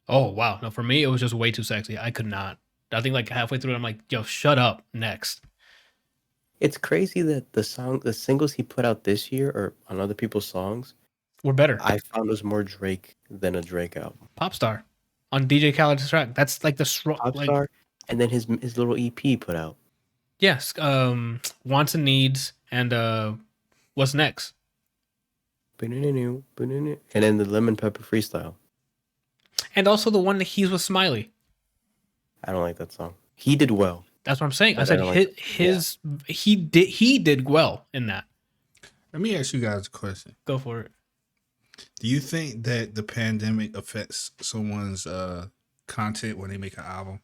Oh wow. No, for me it was just Way Too Sexy. I could not. I think like halfway through it, I'm like, yo, shut up. Next. It's crazy that the singles he put out this year or on other people's songs were better. I found was more Drake than a Drake album. Popstar on DJ Khaled's track. That's like the Popstar, and then his little EP put out. Yes, Wants and Needs, and What's Next? And then the Lemon Pepper Freestyle. And also the one that he's with Smiley. I don't like that song. He did well. That's what I'm saying. I said he did well in that. Let me ask you guys a question. Go for it. Do you think that the pandemic affects someone's content when they make an album?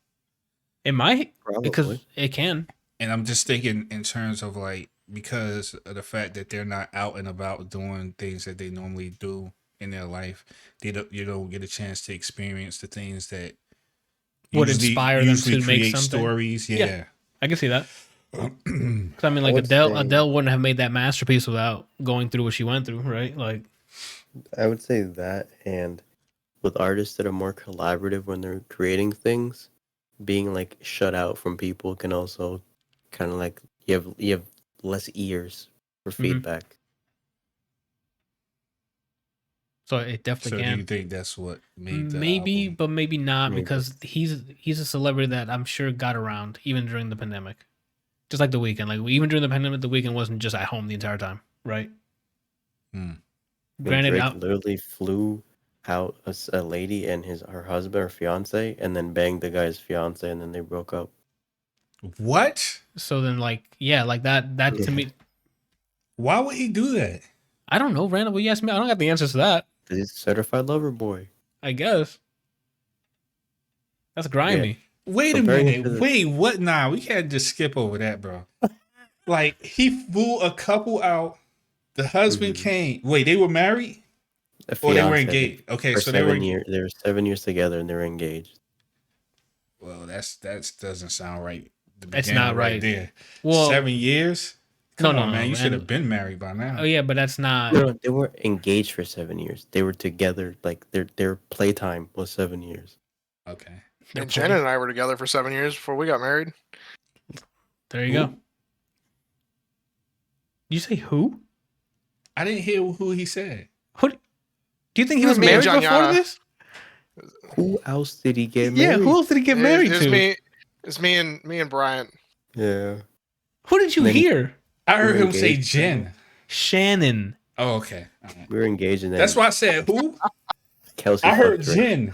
It might. Probably. Because it can. And I'm just thinking in terms of like, because of the fact that they're not out and about doing things that they normally do in their life, you don't get a chance to experience the things that would inspire them to make something. Stories. Yeah. I can see that. Because I mean, like Adele wouldn't have made that masterpiece without going through what she went through, right? Like, I would say that, and with artists that are more collaborative when they're creating things, being like shut out from people can also kind of like you have less ears for feedback. So it definitely can. Do you think that's what made maybe, album? but maybe not, because he's a celebrity that I'm sure got around even during the pandemic, just like The Weeknd. Like even during the pandemic, The Weeknd wasn't just at home the entire time, right? Granted, Drake literally flew out a lady and her husband or fiance, and then banged the guy's fiance, and then they broke up. What? So then, like, yeah, like that to me. Why would he do that? I don't know, Randall. You asked me. I don't have the answers to that. Because he's a certified lover boy. I guess. That's grimy. Yeah. Wait a minute. Wait, what? Nah, we can't just skip over that, bro. Like, he flew a couple out. The husband came. Wait, they were married? Or they were engaged? Okay, so they were 7 years together and they were engaged. Well, that doesn't sound right. That's not right there. Well, 7 years? Come on, man. You should have been married by now. Oh yeah, but that's not. No, they were engaged for 7 years. They were together. Like their playtime was 7 years. Okay. And Jen and I were together for 7 years before we got married. There you go. Did you say who? I didn't hear who he said. Who? Do you think he was married before this? Who else did he get married? Yeah, who else did he get married to? It's me and Bryant. Yeah. Who did you hear? I heard We're him say engaged. Jen. Shannon. Oh, okay. All right. We were engaged in that. That's why I said who? Kelsey I heard fucked Drake. Jen.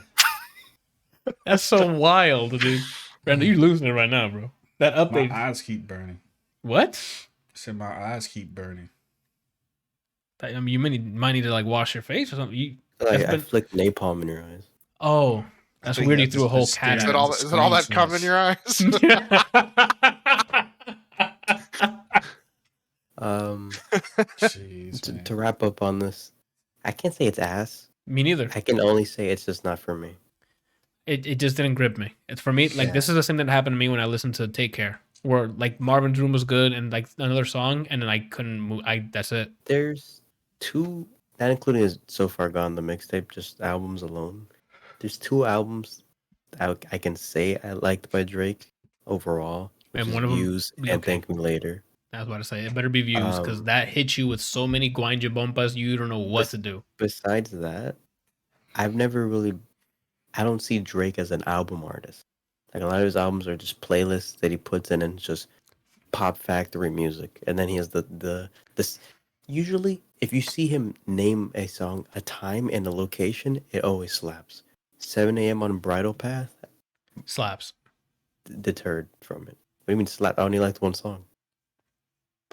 That's so wild, dude. Brandon, you're losing it right now, bro. That My update. eyes keep burning. What? I said my eyes keep burning. I mean, you might need to like wash your face or something. Like, that's I been- flicked napalm in your eyes. Oh, that's think weird. you You have threw a to whole just cat. stare at at it. Is it all that cum in your eyes? Jeez, to, man. to wrap up on this, I can't say it's ass. Me neither. I can only say it's just not for me. It just didn't grip me. It's for me. Like Yeah. this is the thing that happened to me when I listened to Take Care, where like Marvin's Room was good and like another song, and then I couldn't move. That's it. There's two, not including his So Far Gone, the mixtape, just albums alone. There's two albums I can say I liked by Drake overall, which And is one of 'em- Views and okay. Thank Me Later. I was about to say it better be Views because that hits you with so many guanja bompas you don't know what to do. Besides that, I don't see Drake as an album artist. Like a lot of his albums are just playlists that he puts in and just pop factory music. And then he has this. Usually, if you see him name a song, a time and a location, it always slaps. 7 a.m. on Bridal Path, Slaps. deterred from it. What do you mean slap? I only liked one song.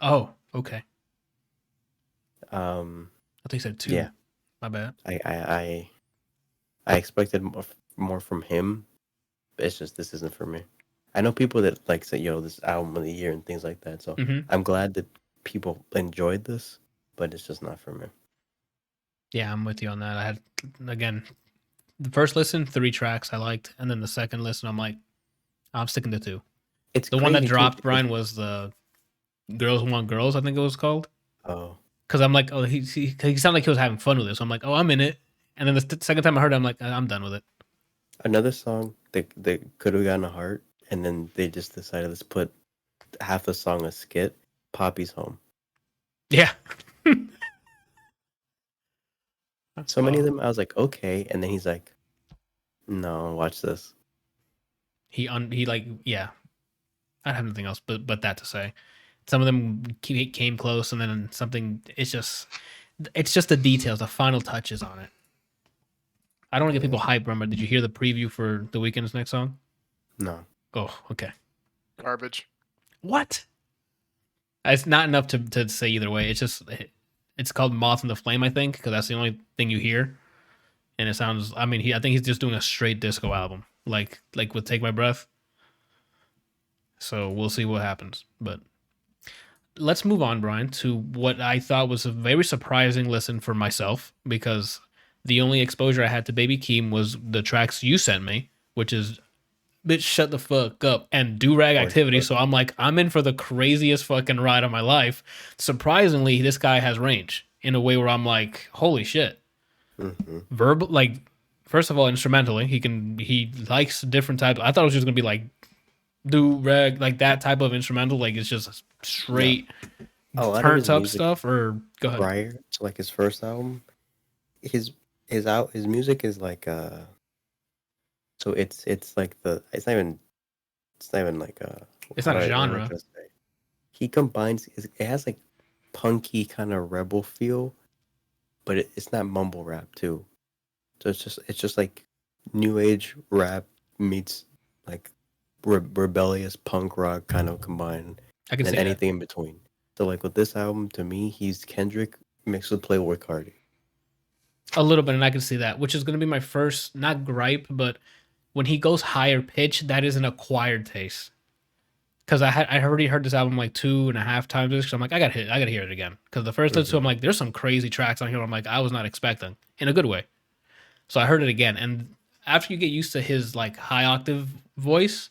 Oh, okay. I I think you said two. Yeah. My bad. I expected more from him. But it's just this isn't for me. I know people that like say, "Yo, this album of the year" and things like that. So hmm I'm glad that people enjoyed this, but it's just not for me. Yeah, I'm with you on that. I had again the first listen, 3 tracks I liked, and then the second listen, I'm like, I'm sticking to 2. It's The one that crazy, too, dropped, because- Brian, was the Girls Want Girls, I think it was called. Oh, Because I'm like, oh, he sounded like he was having fun with it. So I'm like, oh, I'm in it. And then the second time I heard it, I'm like, I'm done with it. another song that could have gotten a heart, and then they just decided let's put half the song a skit. Poppy's Home. Yeah. So many of them, I was like, okay, and then he's like, no, watch this. He like, yeah. I don't have nothing else but that to say. Some of them came close, and then something. It's just the details, the final touches on it. I don't want to get people hyped. Remember, did you hear the preview for The Weeknd's next song? No, Oh, okay. Garbage. What? It's not enough to say either way. It's called Moth in the Flame, I think, because that's the only thing you hear, and it sounds. I mean, I think he's just doing a straight disco album, like with Take My Breath. So we'll see what happens, but let's move on, Brian, to what I thought was a very surprising listen for myself, because the only exposure I had to Baby Keem was the tracks you sent me, which is Bitch Shut the Fuck Up and Do Rag Activity. So I'm like, I'm in for the craziest fucking ride of my life. Surprisingly, this guy has range in a way where I'm like, holy shit. Verbal, like, first of all, instrumentally, he likes different types. I thought it was just gonna be like do rag, like that type of instrumental, like it's just straight turned up stuff. Or go ahead. prior to like his first album, his music is like so it's like it's not even like It's not a what am I genre. trying to say? He combines it has like punky kind of rebel feel, but it's not mumble rap too. So it's just like new age rap meets like rebellious punk rock kind of combined, I can and see anything in between. So like with this album, to me, he's Kendrick mixed with Playboy Cardi. that a little bit, and I can see that, which is going to be my first, not gripe, but when he goes higher pitch, that is an acquired taste. Because I already heard this album like 2.5 times. So I'm like, I gotta hear it again. Because the first two, I'm like, there's some crazy tracks on here. I'm like, I was not expecting in a good way. So I heard it again, and after you get used to his like high octave voice,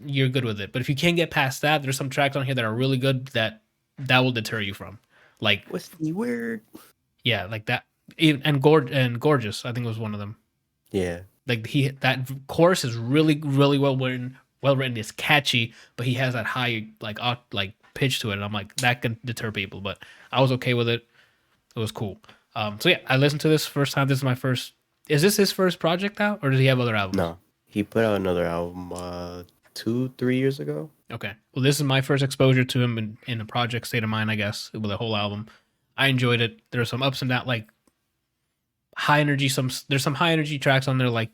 you're good with it. But if you can't get past that, there's some tracks on here that are really good that will deter you from. Like, What's the word? yeah, like that. And Gorgeous, I think was one of them. Yeah. Like that chorus is really, really well written. It's catchy, but he has that high like pitch to it, and I'm like, that can deter people. But I was okay with it. It was cool. So yeah, I listened to this first time. This is my first. Is this his first project out, or does he have other albums? No, he put out another album 2-3 years ago. Okay. Well, this is my first exposure to him in a project State of Mind, I guess, with a whole album. I enjoyed it. There are some ups and downs, like high energy. There's some high energy tracks on there, like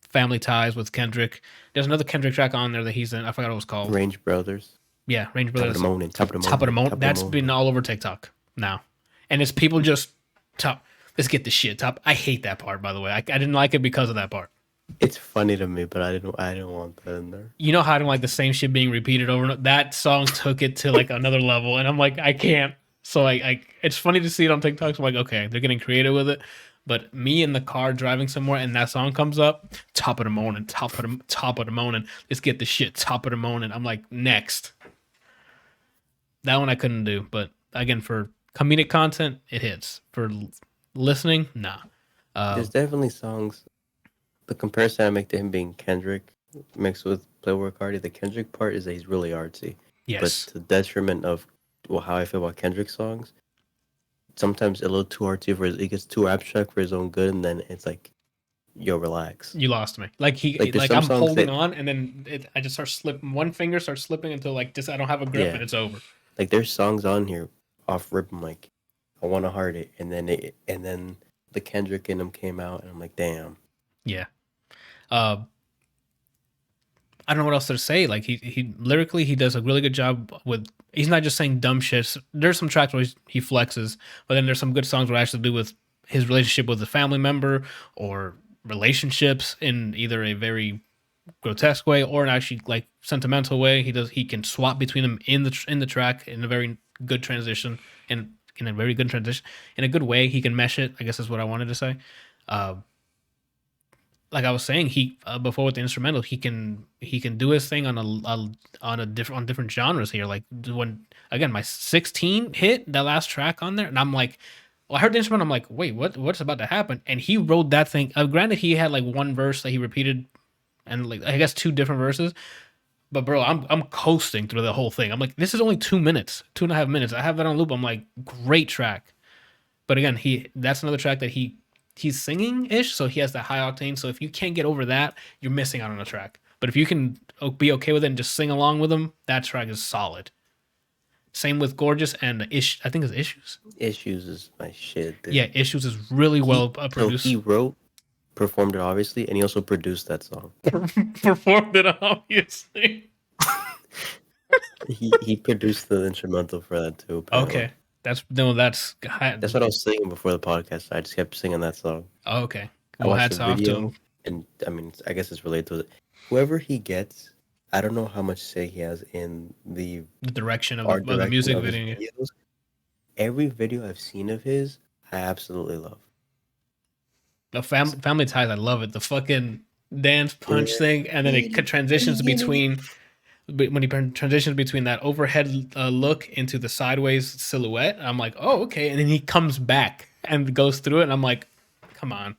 Family Ties with Kendrick. There's another Kendrick track on there that he's in. I forgot what it was called. Range Brothers. Yeah, Range Top of Brothers. the morning. Top of the morning. Top of the Top of moment. the That's morning. been all over TikTok now, and it's people just top. Let's get the shit top. I hate that part, by the way. I didn't like it because of that part. It's funny to me, but I didn't want that in there. You know how I don't like the same shit being repeated over and over? That song took it to like another level, and I'm like, I can't. So I it's funny to see it on TikTok. So I'm like, okay, they're getting creative with it. But me in the car driving somewhere and that song comes up, top of the morning, top of the morning. Let's get the shit, top of the morning. I'm like, next. That one I couldn't do, but again, for comedic content, it hits. For listening, nah. There's definitely songs. The comparison I make to him being Kendrick mixed with Playboi Carti, the Kendrick part is that he's really artsy. Yes. But to the detriment of how I feel about Kendrick songs, sometimes a little too artsy for it gets too abstract for his own good, and then it's like, yo, relax. You lost me. Like there's I'm some songs holding that- on, and then I just start slipping. One finger starts slipping until like just I don't have a grip, Yeah. and it's over. Like there's songs on here off rip. I'm like, I want to heart it, and then the Kendrick in him came out, and I'm like, damn. Yeah. I don't know what else to say. Like he lyrically he does a really good job with. He's not just saying dumb shit. There's some tracks where he flexes, but then there's some good songs where it actually do with his relationship with a family member or relationships in either a very grotesque way or an actually like sentimental way. He can swap between them in the track in a very good transition and in a very good transition in a good way. He can mesh it. I guess is what I wanted to say. Like I was saying, he before with the instrumental, he can do his thing on different genres here. Like when again my 16 hit that last track on there, and I'm like, well, I heard the instrument, I'm like, wait, what's about to happen? And he wrote that thing. Granted, he had like one verse that he repeated, and like I guess two different verses. But bro, I'm coasting through the whole thing. I'm like, this is only 2 minutes, 2.5 minutes. I have that on loop. I'm like, great track. But again, that's another track that he's singing ish, so he has that high octane. So if you can't get over that, you're missing out on a track. But if you can be okay with it and just sing along with him, that track is solid. Same with Gorgeous and I think it's Issues. Issues is my shit. Dude. Yeah, Issues is really well produced. So he wrote, performed it obviously, and he also produced that song. Performed it obviously. he produced the instrumental for that too. Apparently. Okay, that's what I was singing before the podcast. I just kept singing that song. Oh, okay. I Well, watched hats the off to video, him. and I mean, I guess it's related to it. Whoever he gets, I don't know how much say he has in the direction of art the music direction of his video. videos. Every video I've seen of his, I absolutely love. The Family Ties, I love it. The fucking dance punch thing, and then it transitions between when he transitions between that overhead look into the sideways silhouette. I'm like, oh, okay, and then he comes back and goes through it, and I'm like, come on.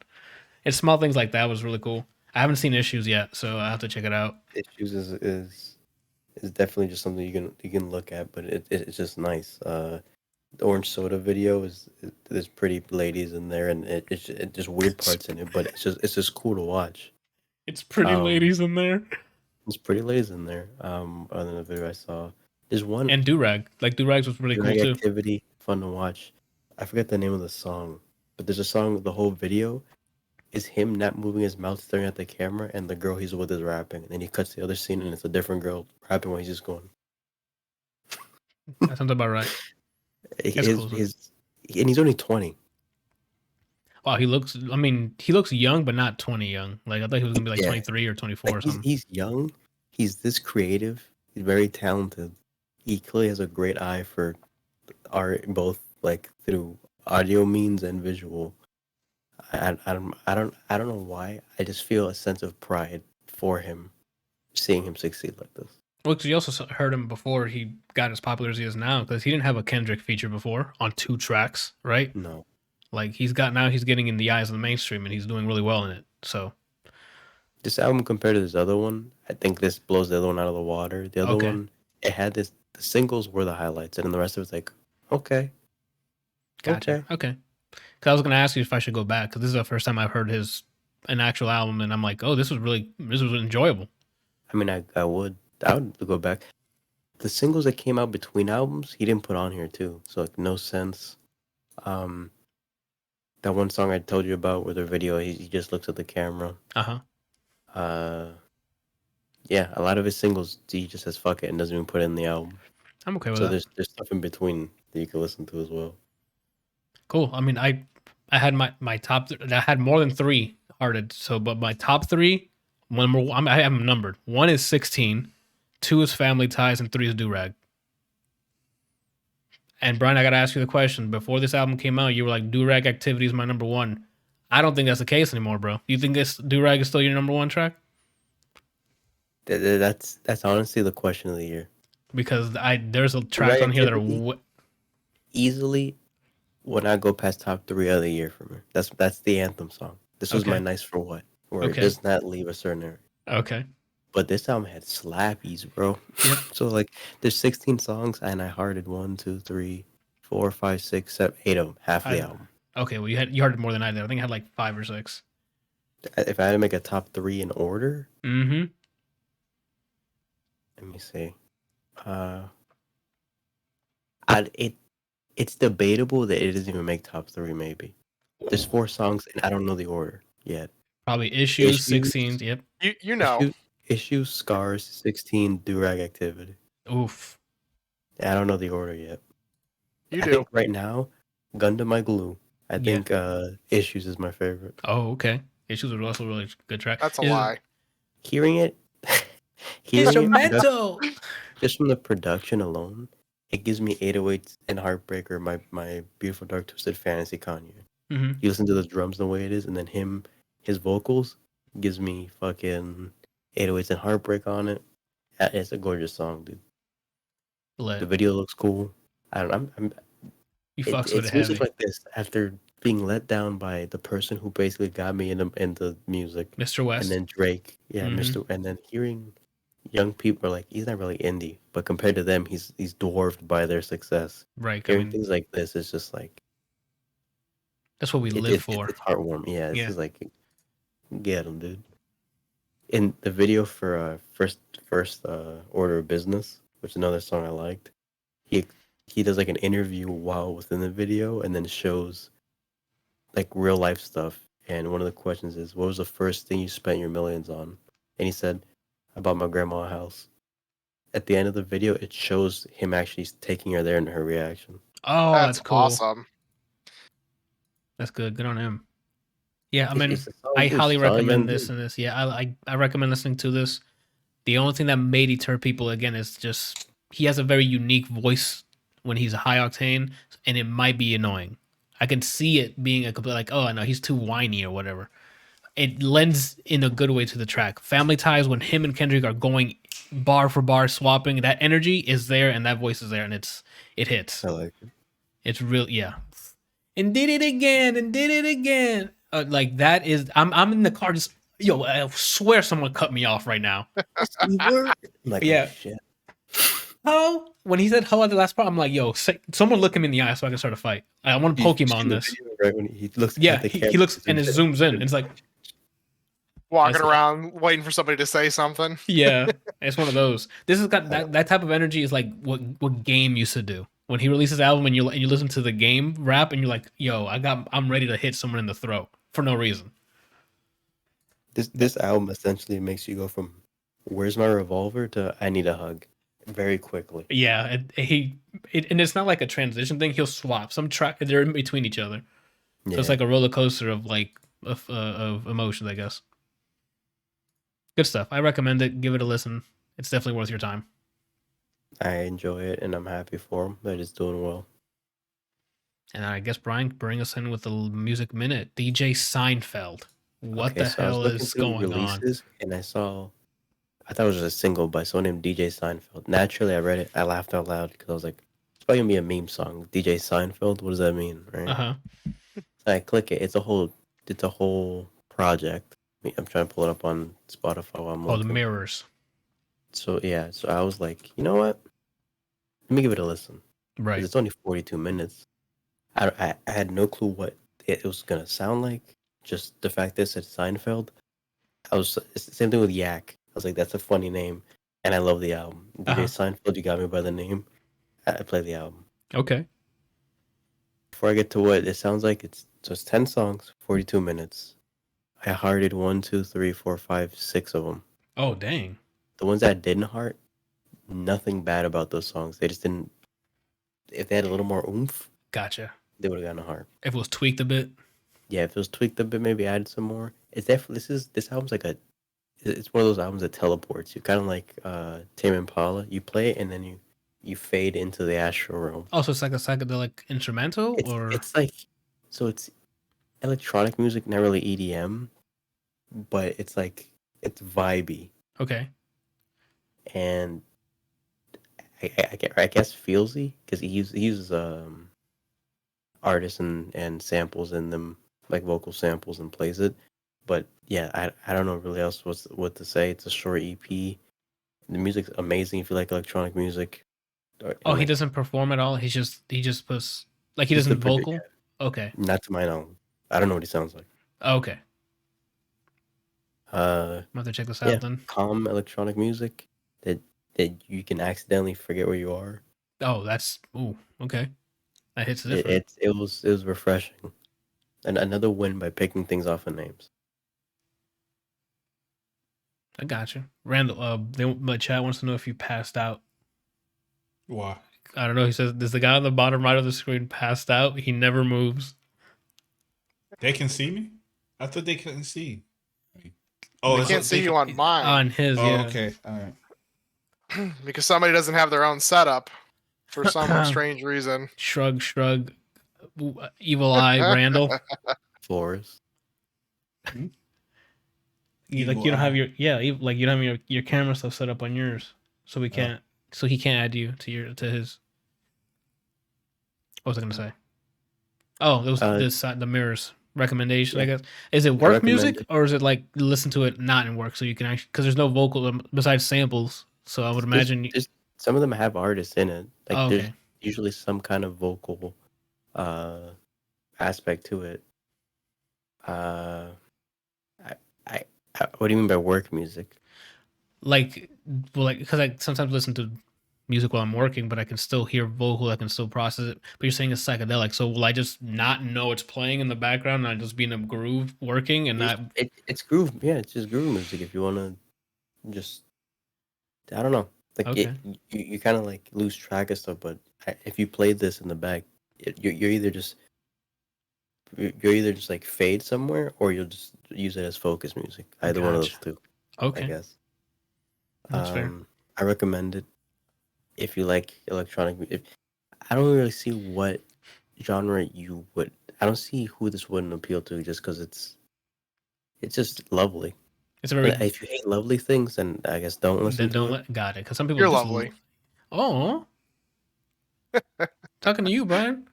It's small things like that was really cool. I haven't seen Issues yet, so I have to check it out. Issues is definitely just something you can look at, but it's just nice. The Orange Soda video there's pretty ladies in there, and it's just weird parts in it, but it's just cool to watch. It's pretty ladies in there. There's pretty ladies in there. Other than the video I saw, there's one And Durag, like Durags was really cool Drag too. Activity, fun to watch. I forget the name of the song, but there's a song. The whole video is him not moving his mouth, staring at the camera, and the girl he's with is rapping. And then he cuts the other scene, and it's a different girl rapping while he's just going. That sounds about right. That's cool. And he's only 20. Wow, he looks young, but not 20 young. Like I thought he was gonna be like 23 or 24 or something. He's young. He's this creative. He's very talented. He clearly has a great eye for art, both like through audio means and visual. I don't know why. I just feel a sense of pride for him, seeing him succeed like this. Well, because you also heard him before he got as popular as he is now, because he didn't have a Kendrick feature before on 2 tracks, right? No. Like he's getting in the eyes of the mainstream, and he's doing really well in it. So This album compared to this other one, I think this blows the other one out of the water. The other one, it had the singles were the highlights, and then the rest of it's like, okay. gotcha. Okay. Because I was gonna ask you if I should go back, because this is the first time I've heard an actual album, and I'm like, oh, this was enjoyable. I mean, I would go back. the singles that came out between albums, he didn't put on here too. So like No Sense. That one song I told you about where the video he just looks at the camera. Uh-huh. Yeah, a lot of his singles he just says fuck it and doesn't even put it in the album. I'm okay with So that. there's stuff in between that you can listen to as well. Cool. I mean, I had my top. I had more than 3 hearted. So, but my top 3, I have them numbered. 1 is 16, 2 is Family Ties, and 3 is Do-Rag. And Brian, I gotta ask you the question. Before this album came out, you were like, Do-Rag Activity is my number 1. I don't think that's the case anymore, bro. You think this Do-Rag is still your number 1 track? That's honestly the question of the year. Because there's a track on here that are easily will not go past top 3 of the year for me. That's the anthem song. This was my Nice for What, where it does not leave a certain area. Okay. But this album had slappies, bro. Yep. So like, there's 16 songs, and I hearted 1, 2, 3, 4, 5, 6, 7, 8 of them, half the album. Okay, well you hearted more than I did. I think I had like 5 or 6. If I had to make a top 3 in order, mm-hmm. Let me see. It's debatable that it doesn't even make top 3. Maybe there's 4 songs, and I don't know the order yet. Probably Issues 16. Yep. You know. Issues, Scars, 16, Do-Rag Activity. Oof. I don't know the order yet. I think right now, Gun to My Glue. I think Issues is my favorite. Oh, okay. Issues was also a really good track. That's a lie. Hearing it, Instrumental. Just from the production alone, it gives me 808s and Heartbreaker, my Beautiful Dark Twisted Fantasy Kanye. Mm-hmm. You listen to the drums the way it is, and then his vocals gives me fucking 808s and Heartbreak on it. It's a gorgeous song, dude. The video looks cool. I don't know. You fucks with it It's heavy. music like this after being let down by the person who basically got me into music, Mr. West, and then Drake, Mm-hmm. and then hearing young people are like, he's not really indie, but compared to them, he's dwarfed by their success. Right. Hearing things like this is just like, that's what we live for. It's heartwarming. Yeah, it's just like, get him, dude. In the video for first order of business, which is another song I liked, he does like an interview while within the video, and then shows like real life stuff. And one of the questions is, what was the first thing you spent your millions on? And he said, I bought my grandma a house. At the end of the video, it shows him actually taking her there and her reaction. Oh, that's cool. Awesome. That's good. Good on him. Yeah, I mean, I highly recommend this and this. Yeah, I recommend listening to this. The only thing that may deter people again is just he has a very unique voice when he's a high octane, and it might be annoying. I can see it being a complete like, oh no, he's too whiny or whatever. It lends in a good way to the track. Family Ties, when him and Kendrick are going bar for bar swapping, that energy is there and that voice is there, and it hits. I like it. It's real, yeah. And did it again. Like that is, I'm in the car just, yo, I swear someone cut me off right now. Like, yeah. Oh, shit. Ho, when he said ho at the last part, I'm like, yo, someone look him in the eye so I can start a fight. I want to poke him on this. Right when he looks, yeah, he looks and it zooms in. And it's like walking around waiting for somebody to say something. Yeah, it's one of those. This has got that type of energy is like what Game used to do. When he releases album and you listen to the Game rap and you're like, yo, I'm ready to hit someone in the throat for no reason. This album essentially makes you go from "Where's my revolver" to "I need a hug" very quickly. Yeah, and it's not like a transition thing. He'll swap some track. They're in between each other, so it's like a roller coaster of of emotions, I guess. Good stuff. I recommend it. Give it a listen. It's definitely worth your time. I enjoy it, and I'm happy for him that it's doing well. And I guess Brian, bring us in with the music minute. DJ Seinfeld. What the hell is going on? And I thought it was just a single by someone named DJ Seinfeld. Naturally, I read it. I laughed out loud because I was like, it's probably gonna be a meme song. DJ Seinfeld. What does that mean, right? So I click it. It's a whole project. I'm trying to pull it up on Spotify while I'm looking. The mirrors. So I was like, you know what? Let me give it a listen. Right. It's only 42 minutes. I had no clue what it was gonna sound like. Just the fact that it said Seinfeld. It's the same thing with Yak. I was like, that's a funny name. and I love the album. DJ Uh-huh. Seinfeld, you got me by the name. I play the album. Okay. Before I get to what it sounds like, it's 10 songs, 42 minutes. I hearted 1, 2, 3, 4, 5, 6 of them. Oh, dang. The ones that I didn't heart, nothing bad about those songs. They just didn't. If they had a little more oomph, Gotcha. they would have gotten a heart. If it was tweaked a bit. Yeah, if it was tweaked a bit, maybe added some more. It's definitely this album's like it's one of those albums that teleports you, kind of like Tame Impala. You play it and then you fade into the astral realm. Oh, so it's like a psychedelic instrumental, or It's like, so it's electronic music, not really EDM, but it's like it's vibey okay. and I guess feelsy because he uses artists and samples in them, like vocal samples, and plays it. But yeah, I don't know really else what to say. It's a short EP. The music's amazing if you like electronic music. Oh, he doesn't perform at all. He just puts like he He's the doesn't vocal. Okay. Not to my knowledge. I don't know what he sounds like. Okay. Uh, I'm have to check this yeah, out then. calm electronic music that you can accidentally forget where you are. Oh, that's okay. That hits different. It was refreshing, and another win by picking things off of names. I got you, Randall. My chat wants to know if you passed out. Why? I don't know. He says, "Does the guy on the bottom right of the screen passed out? He never moves." They can see me? I thought they couldn't see. They it's- can't see you on mine On his, Oh, yeah. okay. All right. because somebody doesn't have their own setup for some strange reason. Shrug, shrug. Evil eye, Randall. Forest. You Evil don't have eye. you don't have your camera stuff set up on yours, so we can't. So he can't add you to his. What was I gonna say? Oh, it was the mirrors recommendation. I guess is it work music or is it like listen to it not in work so you can actually because there's no vocal besides samples. So I would imagine. Some of them have artists in it. Like there's okay. usually some kind of vocal aspect to it. What do you mean by work music? Like because I sometimes listen to music while I'm working, but I can still hear vocal. I can still process it. But you're saying it's psychedelic, so will I just not know it's playing in the background and I just be in a groove working and not? It's groove. Yeah, it's just groove music. If you want to, just I don't know. Like Okay. you kind of like lose track of stuff. But if you play this in the back, you're either just like fade somewhere or you'll just use it as focus music. Either one of those two. I Okay, guess. that's fair. I recommend it if you like electronic music. I don't really see what genre you would. I don't see who this wouldn't appeal to just because it's just lovely. It's a very. But if you hate lovely things, then I guess don't listen to it. Got it. Because some people You're just lovely. Oh, talking to you, Brian.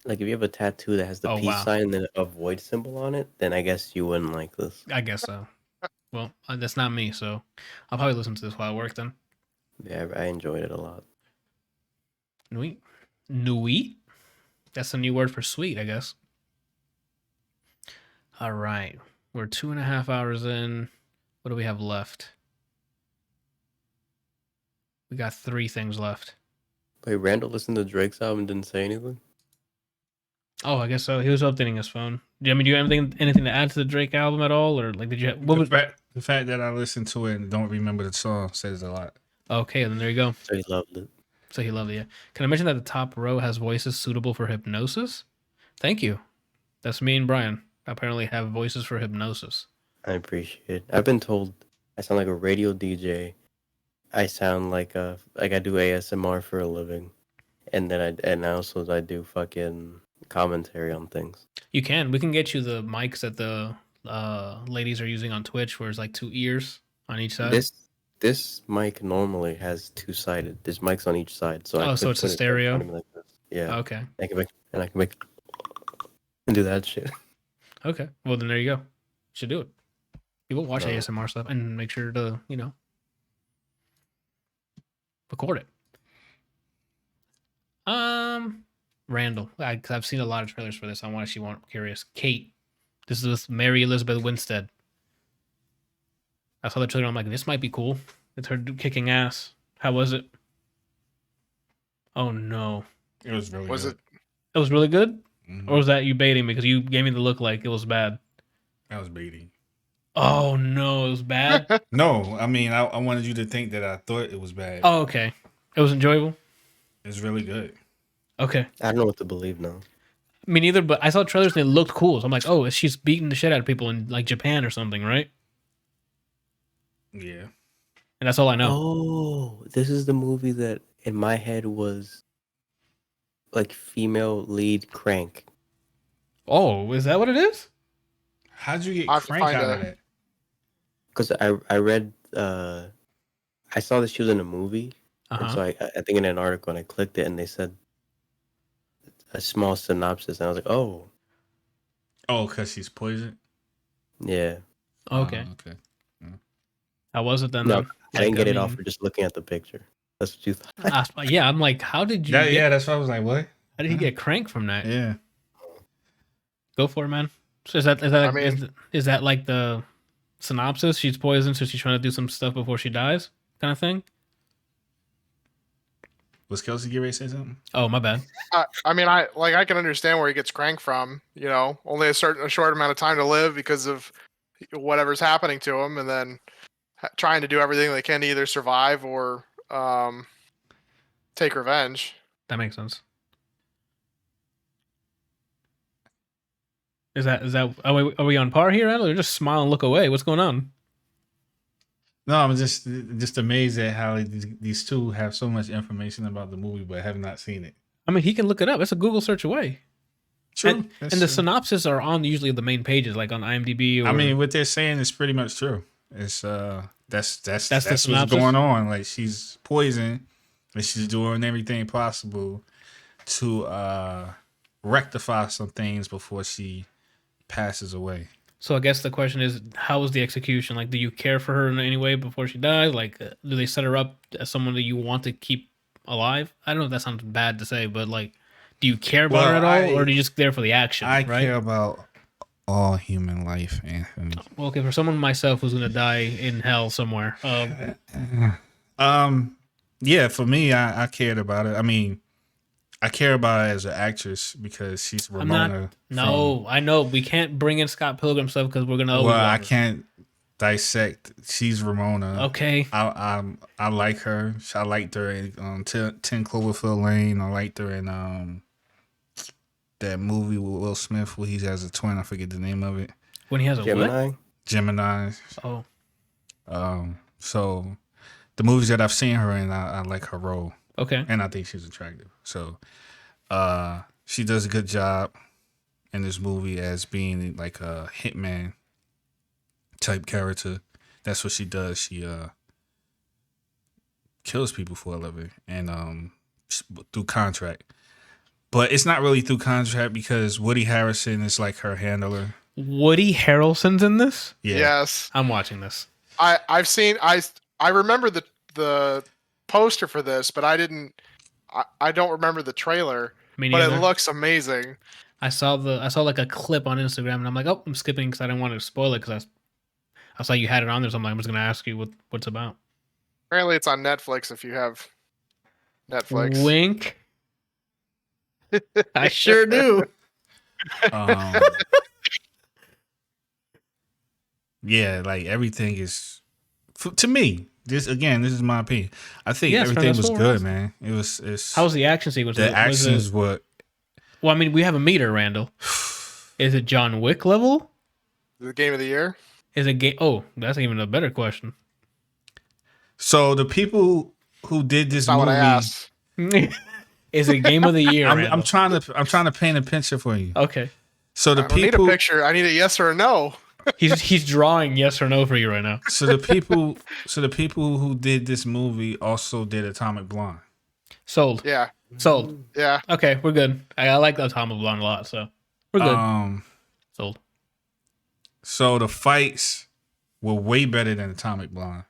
Like if you have a tattoo that has the Oh, peace wow. sign and then a void symbol on it, then I guess you wouldn't like this. I guess so. Well, that's not me, so I'll probably listen to this while I work then. Yeah, I enjoyed it a lot. Nui? That's a new word for sweet, I guess. All right. We're 2.5 hours in. What do we have left? We got 3 things left. Wait, Randall listened to Drake's album and didn't say anything? Oh, I guess so. He was updating his phone. Do you have anything to add to the Drake album at all? Or like did you have, The fact that I listened to it and don't remember the song says a lot. Okay, then there you go. So he loved it. So he loved it. Yeah. Can I mention that the top row has voices suitable for hypnosis? Thank you. That's me and Brian. Apparently have voices for hypnosis. I appreciate it. I've been told I sound like a radio DJ. I sound like I do ASMR for a living, and then I also do fucking commentary on things. You can. We can get you the mics that the ladies are using on Twitch, where it's like 2 ears on each side. This mic normally has 2-sided. There's mics on each side, so so it's a stereo. Like this. Yeah. Okay. I can make and do that shit. Okay. Well, then there you go. Should do it. People watch No. ASMR stuff and make sure to record it. Randall, because I've seen a lot of trailers for this. I'm actually curious. Kate, this is with Mary Elizabeth Winstead. I saw the trailer. I'm like, this might be cool. It's her kicking ass. How was it? Oh no. It was really Was good. It was really good? Mhm. Or was that you baiting me? Because you gave me the look like it was bad. That was baiting. Oh no, it was bad? No, I mean, I wanted you to think that I thought it was bad. Oh, okay. It was enjoyable? It's really good. Okay. I don't know what to believe now. Me neither, but I saw trailers and it looked cool. So I'm like, oh, she's beating the shit out of people in like Japan or something, right? Yeah. And that's all I know. Oh, this is the movie that in my head was like female lead crank. Oh, is that what it is? How'd you get I'll have to Crank find out a- of that? Because I read I saw that she was in a movie, and Uh-huh. so I think in an article and I clicked it and they said a small synopsis and I was like, oh Oh, because she's poisoned? yeah. Okay. Oh, okay. How was it then? No, then? I didn't Like, get it off mean, for just looking at the picture. That's what you thought. yeah, I'm like, how did you Yeah, get, yeah, that's why I was like, what? how did he get crank from that? Yeah. Go for it, man. So is that I mean- is that like the synopsis? She's poisoned, so she's trying to do some stuff before she dies, kind of thing. Was Kelsey get ready to say something? Oh, my bad. I mean, I can understand where he gets crank from. You know, only a short amount of time to live because of whatever's happening to him, and then trying to do everything they can to either survive or take revenge. That makes sense. Is that are we on par here, Randall? Or just smile and look away? What's going on? No, I'm just amazed at how these two have so much information about the movie but have not seen it. I mean, he can look it up. It's a Google search away. True. And the synopsis are on usually the main pages, like on IMDb. Or, I mean, what they're saying is pretty much true. It's that's what's synopsis? going on. Like, she's poisoned and she's doing everything possible to rectify some things before she passes away. so I guess the question is, how was the execution? Like, do you care for her in any way before she dies? Like, do they set her up as someone that you want to keep alive? I don't know if that sounds bad to say, but like, do you care about her at all, or are you just there for the action? I right? care about all human life, Anthony. Well, okay, for someone myself who's gonna die in hell somewhere, Yeah, for me, I cared about it. I mean, I care about her as an actress because she's I'm not. Ramona. No, I know we can't bring in Scott Pilgrim stuff because we're gonna. Well, I can't dissect. She's Ramona. Okay. I like her. I liked her in 10 Cloverfield Lane. I liked her in that movie with Will Smith where he's as a twin. I forget the name of it. When he has a Gemini. Gemini. what? Oh, So the movies that I've seen her in, I like her role, okay. and I think she's attractive. So she does a good job in this movie as being like a hitman type character. That's what she does. She kills people for a living and through contract. But it's not really through contract because Woody Harrelson is like her handler. Woody Harrelson's in this. Yeah. Yes, I'm watching this. I've seen. I remember the poster for this, but I don't remember the trailer. Me But neither. it looks amazing. I saw like a clip on Instagram, and I'm like, oh, I'm skipping because I didn't want to spoil it because I saw you had it on there, so I'm like, I'm just gonna ask you what's about. Apparently, it's on Netflix if you have Netflix. Wink. I sure do. Yeah, like everything is to me. This is my opinion. I think Yes, everything that's was what good, was. man. It's How was the action sequence? the Was action it- is what well, I mean, we have a meter, Randall. Is it John Wick level? The game of the year. Is it game? Oh, that's even a better question. So the people who did this That's not movie, what I asked. Is it game of the year? I'm Randall? trying to paint a picture for you. Okay, So the I don't need a people, picture. I need a yes or a no. he's drawing yes or no for you right now. so the people who did this movie also did Atomic Blonde. Sold. Yeah, Sold. yeah. Okay, we're good. I like the Atomic Blonde a lot, so we're good. Sold. So the fights were way better than Atomic Blonde,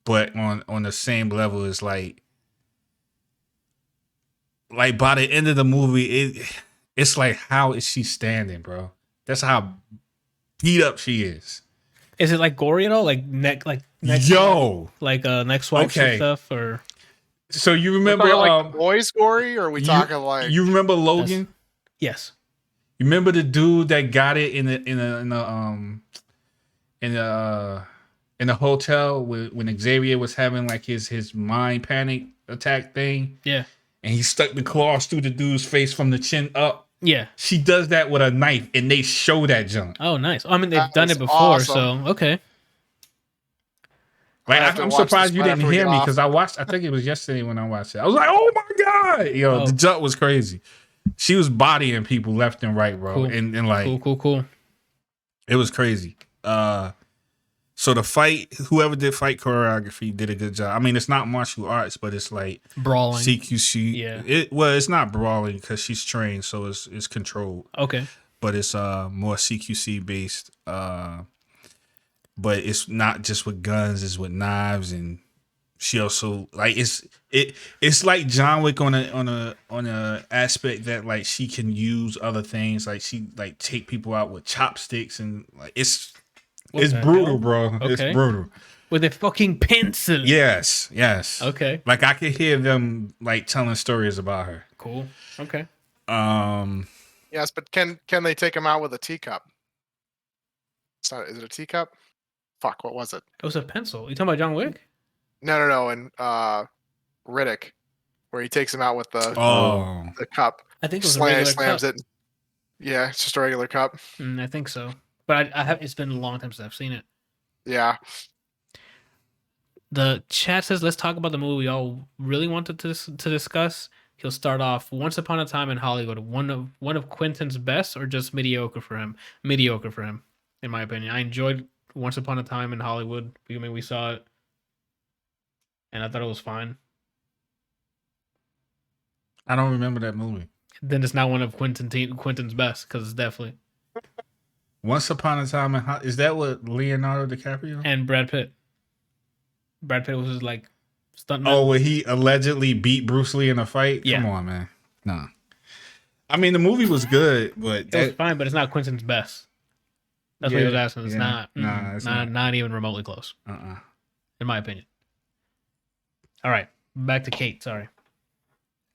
but on the same level as like by the end of the movie, it's like, how is she standing, bro? That's how beat up she is. Is it like gory at all? Like Yo. next swipes Okay. and stuff, or So you We're remember talking like the boys gory, or are we talking like you remember Logan? yes. You remember the dude that got it in the hotel when Xavier was having like his mind panic attack thing? Yeah. And he stuck the claws through the dude's face from the chin up. Yeah. She does that with a knife, and they show that junk. Oh, nice. I mean, they've That done is it before, awesome. so okay. Like, I'll have to I'm watch this surprised you right didn't after we hear get me off. because I think it was yesterday when I watched it. I was like, oh my God. Oh. The junk was crazy. She was bodying people left and right, bro. Cool. And like, Cool. it was crazy. So the fight, whoever did fight choreography did a good job. I mean, it's not martial arts, but it's like Brawling. CQC. Yeah. It's not brawling because she's trained, so it's controlled. Okay. But it's more CQC based. But it's not just with guns; it's with knives, and she also like it's like John Wick on a aspect that like she can use other things. Like she like take people out with chopsticks, and like it's the brutal, hell? bro. Okay. It's brutal. With a fucking pencil. Yes. Okay. Like I could hear them like telling stories about her. Cool. Okay. Yes, but can they take him out with a teacup? It's not. Is it a teacup? Fuck. What was it? It was a pencil. You talking about John Wick? No. And Riddick, where he takes him out with the cup. I think it was a regular Slams cup. it. Yeah, it's just a regular cup. I think so, but I have. It's been a long time since I've seen it. Yeah. The chat says, "Let's talk about the movie we all really wanted to discuss." He'll start off Once Upon a Time in Hollywood. One of Quentin's best, or just mediocre for him? Mediocre for him, in my opinion. I enjoyed Once Upon a Time in Hollywood. I mean, we saw it, and I thought it was fine. I don't remember that movie. Then it's not one of Quentin's best, because it's definitely. Once Upon a Time is that what Leonardo DiCaprio? And Brad Pitt. Brad Pitt was like stuntman. Oh, where he allegedly beat Bruce Lee in a fight? Yeah. Come on, man. No. I mean, the movie was good, but it was fine, but it's not Quentin's best. That's what he was asking. It's not. Nah, it's not even remotely close. In my opinion. All right, back to Kate. Sorry.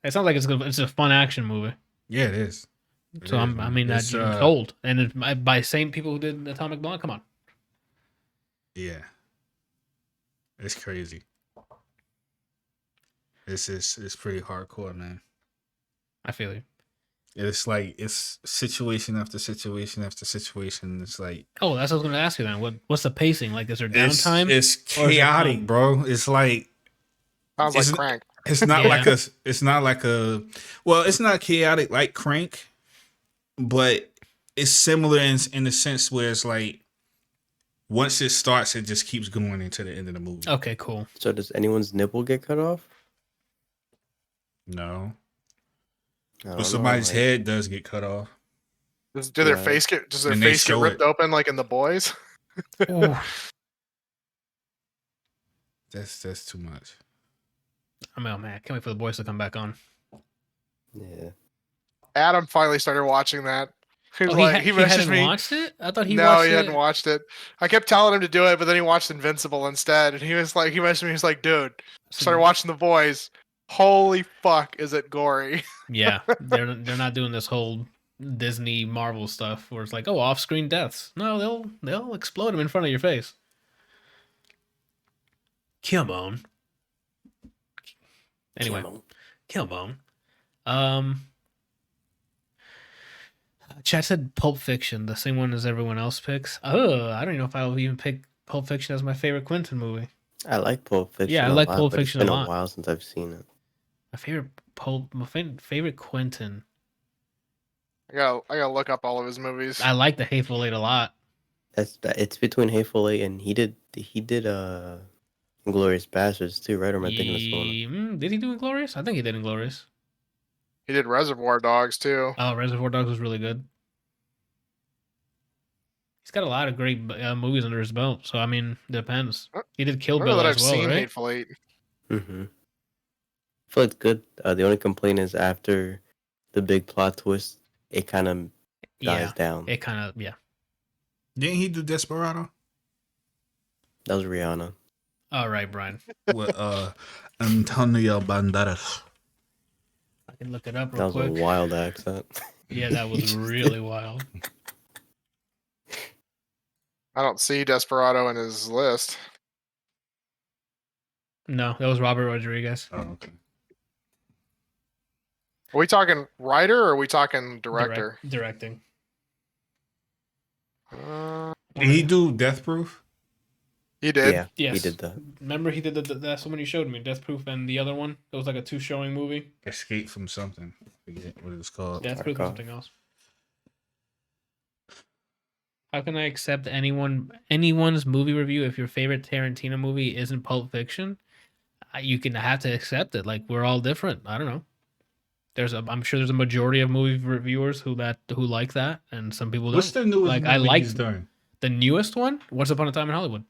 It sounds like it's a fun action movie. Yeah, it is. So it's old, and it's by same people who did Atomic Blonde. Come on. Yeah. It's crazy. It's pretty hardcore, man. I feel you. It's like it's situation after situation after situation. It's like that's what I was going to ask you then. What's the pacing like? Is there downtime? It's chaotic, bro. It's like Sounds like Crank. It's not like it's not chaotic like Crank, but it's similar in the sense where it's like once it starts, it just keeps going into the end of the movie. Okay, cool. So does anyone's nipple get cut off? No. I But don't somebody's know, like- head does get cut off. Does their face get And they show ripped it. open like in The Boys? Ooh. That's too much. I'm out, man. Can't wait for the boys to come back on. Yeah. Adam finally started watching that. He was He messaged hadn't me. watched it? I thought he No, watched he it. hadn't watched it. I kept telling him to do it, but then he watched Invincible instead. And he messaged me. He was like, "Dude, started watching The Boys. Holy fuck, is it gory?" Yeah, they're not doing this whole Disney Marvel stuff where it's like, off-screen deaths. No, they'll explode them in front of your face. Come on. Anyway, come on. Chat said Pulp Fiction, the same one as everyone else picks. I don't even know if I'll even pick Pulp Fiction as my favorite Quentin movie. I like Pulp Fiction. Yeah, I like Pulp Fiction a lot. It's been a while since I've seen it. My favorite Quentin. I gotta look up all of his movies. I like The Hateful Eight a lot. It's between Hateful Eight and he did Inglourious Bastards too, right? Or am I thinking of someone? Did he do Inglourious? I think he did Inglourious. He did Reservoir Dogs too. Oh, Reservoir Dogs was really good. He's got a lot of great movies under his belt. So, I mean, depends. He did Kill I don't Bill know that as I've well, seen right? Hateful Eight. Mm-hmm. I feel it's good. The only complaint is after the big plot twist, it kind of dies down. It kind of, yeah. Didn't he do Desperado? That was Rihanna. All right, Brian. with Antonio Banderas. I can look it up That real was quick. a wild accent. Yeah, that was really wild. I don't see Desperado in his list. No, that was Robert Rodriguez. Oh, okay. Are we talking writer or are we talking director? Directing. Did he do Death Proof? He did. Yeah, Yes. he did that. Remember he did that's the one you showed me, Death Proof, and the other one. It was like a 2-showing movie. Escape from something. I forget what it's called. Death Proof or Tarkov. something else. How can I accept anyone's movie review if your favorite Tarantino movie isn't Pulp Fiction? You can have to accept it. Like, we're all different. I don't know. I'm sure there's a majority of movie reviewers who like that, and some people don't. What's the newest Like, movie I like he's done? the newest one. Once Upon a Time in Hollywood.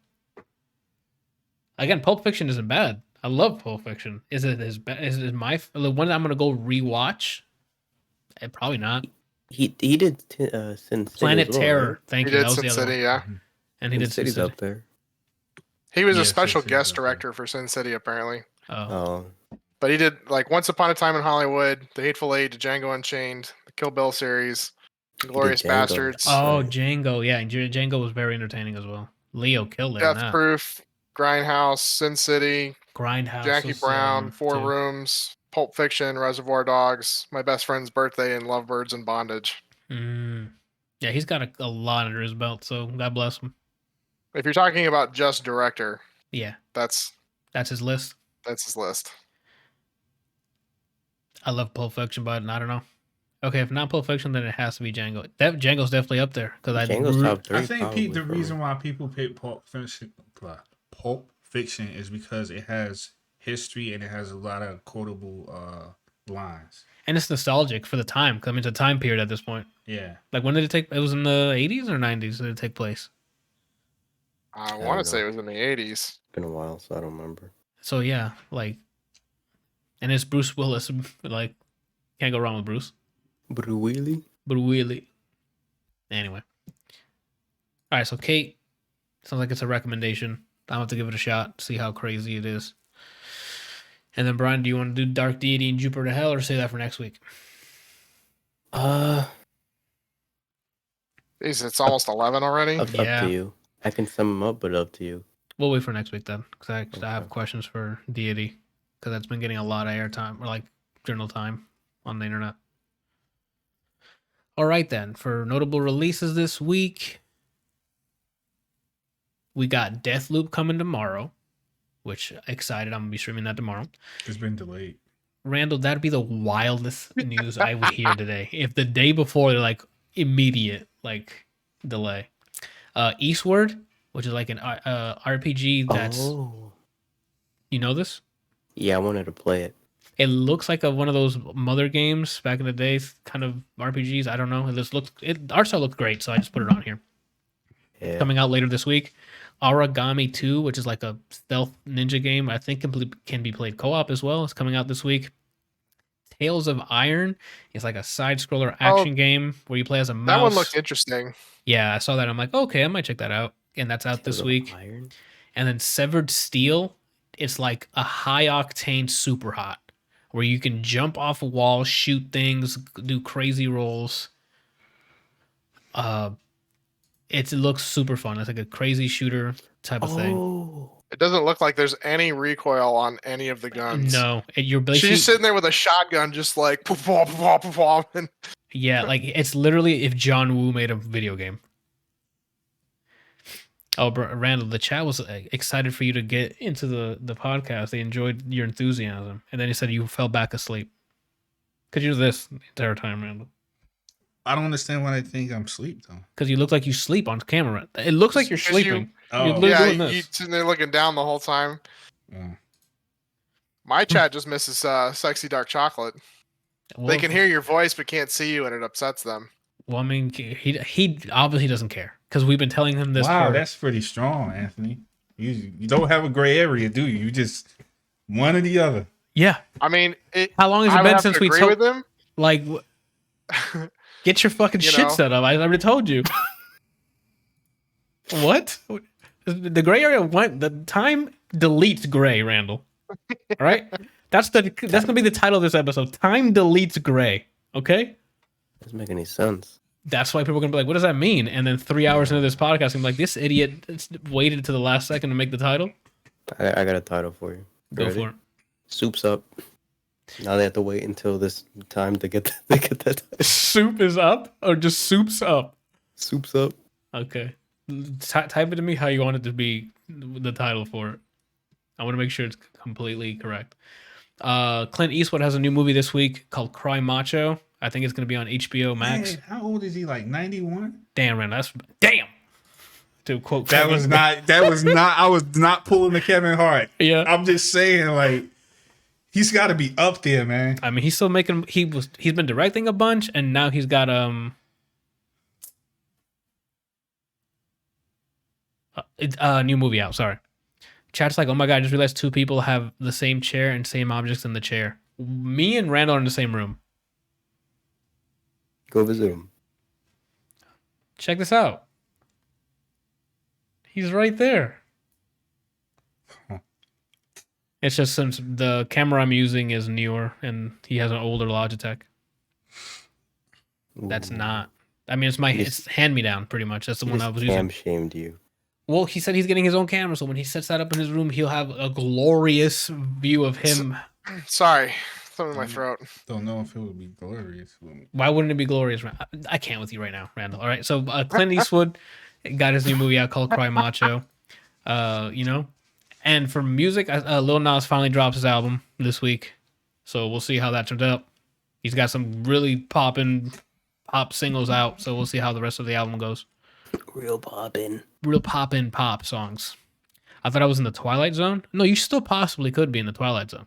Again, Pulp Fiction isn't bad. I love Pulp Fiction. Is it the one that I'm gonna go rewatch? Probably not. He did Sin City Planet as well, Terror. right? Thank He you. did That was Sin the other City, one. yeah. And he Sin did Sin City's City. up there. He was Yeah, a special Sin City's guest up there. director for Sin City, apparently. Oh, Oh, But he did like Once Upon a Time in Hollywood, The Hateful Eight, Django Unchained, the Kill Bill series, Glorious Django. Bastards, oh, Right. Django. Yeah, Django was very entertaining as well. Leo killed it in Death that. Proof, Grindhouse, Sin City, Grindhouse. Jackie was, Brown, Four too. Rooms, Pulp Fiction, Reservoir Dogs, My Best Friend's Birthday, and Lovebirds in Bondage. Yeah, he's got a lot under his belt, so God bless him. If you're talking about just director, Yeah, that's that's his list. his list. I love Pulp Fiction, but I don't know. Okay, if not Pulp Fiction, then it has to be Django. Django's definitely up there because Django's top 3. I think probably the for me. reason why people pick Pulp Fiction is because it has history and it has a lot of quotable lines. and it's nostalgic for the time. 'Cause I mean, it's a time period at this point. Yeah. Like, when did it take? It was in the 80s or 90s. Did it take place? I don't want know. to say it was in the 80s. It's been a while, so I don't remember. So yeah, like, and it's Bruce Willis. Like, can't go wrong with Bruce. But really? But really, anyway. All right, so Kate, sounds like it's a recommendation. I'm gonna have to give it a shot, see how crazy it is. And then Brian, do you want to do Dark Deity and Jupiter to Hell, or say that for next week? Up Jeez, it's almost 11 already. Yeah. to you. I can sum them up, but up to you. We'll wait for next week then, because I have Okay. questions for Deity, because that's been getting a lot of airtime or like journal time on the internet. All right then, for notable releases this week, we got Deathloop coming tomorrow, which excited. I'm gonna be streaming that tomorrow. It's been delayed. Randall, that'd be the wildest news I would hear today. If the day before they're like immediate like delay. Eastward, which is like an RPG that's Oh. you know this? Yeah, I wanted to play it. It looks like one of those mother games back in the day, kind of RPGs. I don't know. Art style looked great, so I just put it on here. Yeah. Coming out later this week. Origami 2, which is like a stealth ninja game, I think can be played co-op as well. It's coming out this week. Tales of Iron is like a side-scroller action game where you play as a mouse. That one looked interesting. Yeah, I saw that. I'm like, okay, I might check that out. And that's out this Tales of week. Iron? And then Severed Steel, it's like a high-octane super hot where you can jump off a wall, shoot things, do crazy rolls. It looks super fun. It's like a crazy shooter type of thing. Oh. It doesn't look like there's any recoil on any of the guns. No, you're basically She's sitting there with a shotgun, just like poof, poof, poof, poof, poof, and yeah, like it's literally if John Woo made a video game. Oh, Randall, the chat was excited for you to get into the podcast. They enjoyed your enthusiasm, and then he said you fell back asleep. Could you do this the entire time, Randall? I don't understand why they think I'm asleep though. Because you look like you sleep on camera. It looks like you're 'Cause you- sleeping. Oh. You're literally yeah, doing you this. sitting there looking down the whole time. Oh. My chat just misses sexy dark chocolate. Well, They can hear your voice but can't see you, and it upsets them. Well, I mean, he obviously doesn't care because we've been telling him this. Wow, for, that's pretty strong, Anthony. You don't have a gray area, do you? You just one or the other. yeah. I mean, How long has I it would been have since to we agree told? with him. Like, get your fucking You shit know? set up. I already told you. What? The gray area went. The time deletes gray, Randall. All right, that's gonna be the title of this episode. Time deletes gray. Okay, Doesn't make any sense. that's why people are gonna be like, "What does that mean?" And then 3 hours into this podcast, I'm like, "This idiot waited to the last second to make the title." I got a title for you. Go Ready? for it. Soup's up. Now they have to wait until this time to get that. Soup is up, or just soup's up. Soup's up. Okay, type it to me how you want it to be the title for it. I want to make sure it's completely correct. Clint Eastwood has a new movie this week called Cry Macho. I think it's going to be on HBO Max. Man, how old is he? Like 91? Damn, man, that's damn. To quote That Kevin. was not. I was not pulling the Kevin Hart. Yeah, I'm just saying, like, he's got to be up there, man. I mean, he's still making. He's been directing a bunch, and now he's got a new movie out. Sorry, chat's like, oh my god, I just realized 2 people have the same chair and same objects in the chair. Me and Randall are in the same room. Go visit him. Check this out. He's right there. It's just since the camera I'm using is newer and he has an older Logitech. That's Ooh. not. I mean, it's hand me down pretty much. That's the one I was Cam using. shamed you. Well, he said he's getting his own camera, so when he sets that up in his room, he'll have a glorious view of him. Sorry, something in my throat. Don't know if it would be glorious. Why wouldn't it be glorious? I can't with you right now, Randall. All right, so Clint Eastwood got his new movie out called Cry Macho. You know, and for music, Lil Nas finally drops his album this week, so we'll see how that turns out. He's got some really pop singles out, so we'll see how the rest of the album goes. Real poppin' Pop songs. I thought I was in the Twilight Zone. No, you still possibly could be in the Twilight Zone.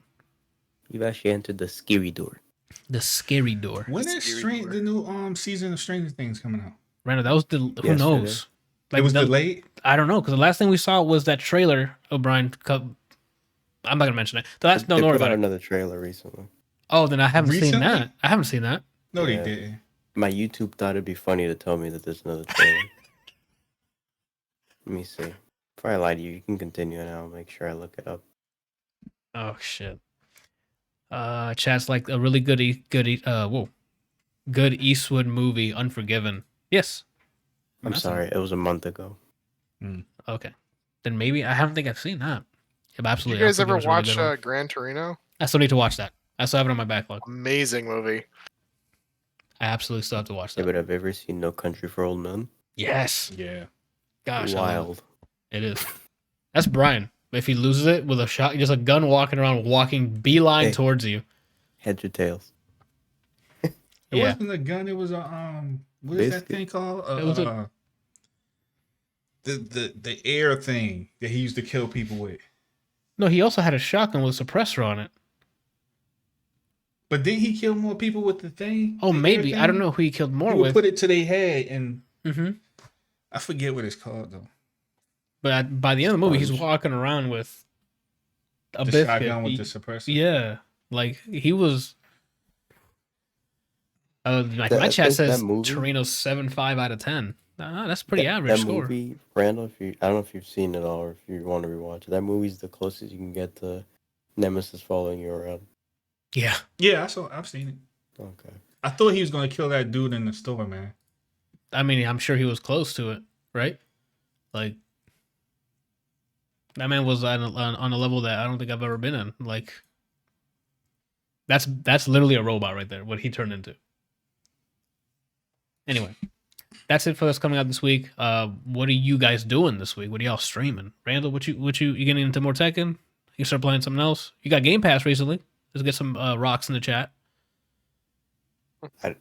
You've actually entered the scary door. The scary door. When is the new season of Stranger Things coming out? Randall, that was who Yesterday. knows? It was delayed. I don't know, because the last thing we saw was that trailer. O'Brien, I'm not gonna mention it. The last, They don't worry put out about it. another trailer recently. Oh, then I haven't seen Recently? that. I haven't seen that. No, Yeah. they didn't. My YouTube thought it'd be funny to tell me that there's another trailer. Let me see. Before I lie to you, you can continue and I'll make sure I look it up. Oh shit. Chat's like a really good Eastwood movie, Unforgiven. Yes. I'm sorry, it was a month ago. Okay. Then maybe I don't think I've seen that. Yeah, absolutely. You guys ever Unforgiven's a really watch good one. Gran Torino? I still need to watch that. I still have it on my backlog. Amazing movie. I absolutely still have to watch Yeah, that. but have you ever seen No Country for Old Men? Yes. Yeah. Gosh. I love it. Wild. It is. That's Brian. If he loses it with a shot, just a gun walking around, walking beeline Hey. towards you. Heads or tails? It Yeah. wasn't a gun. It was a what is that Biscuit. thing called? It was a- the air thing that he used to kill people with. No, he also had a shotgun with a suppressor on it. But didn't he kill more people with the thing? Oh, The air maybe. I don't thing? know who he killed more He would with. put it to their head, and Mm-hmm. I forget what it's called though. But by the end of the movie, he's Sponge. walking around with a The biscuit. shotgun with the suppressor. Yeah, like he was. Like That- my I chat think that says movie- Torino's 7.5 out of 10. That's pretty average That score. movie, Randall, I don't know if you've seen it all or if you want to rewatch it. That movie's the closest you can get to Nemesis following you around. Yeah, Yeah, I've seen it. Okay. I thought he was gonna kill that dude in the store, man. I mean, I'm sure he was close to it, right? Like that man was on a level that I don't think I've ever been in. Like that's literally a robot right there. What he turned into. Anyway, that's it for us coming out this week. What are you guys doing this week? What are y'all streaming? Randall, what you getting into more Tekken? You start playing something else? You got Game Pass recently. Let's get some rocks in the chat. I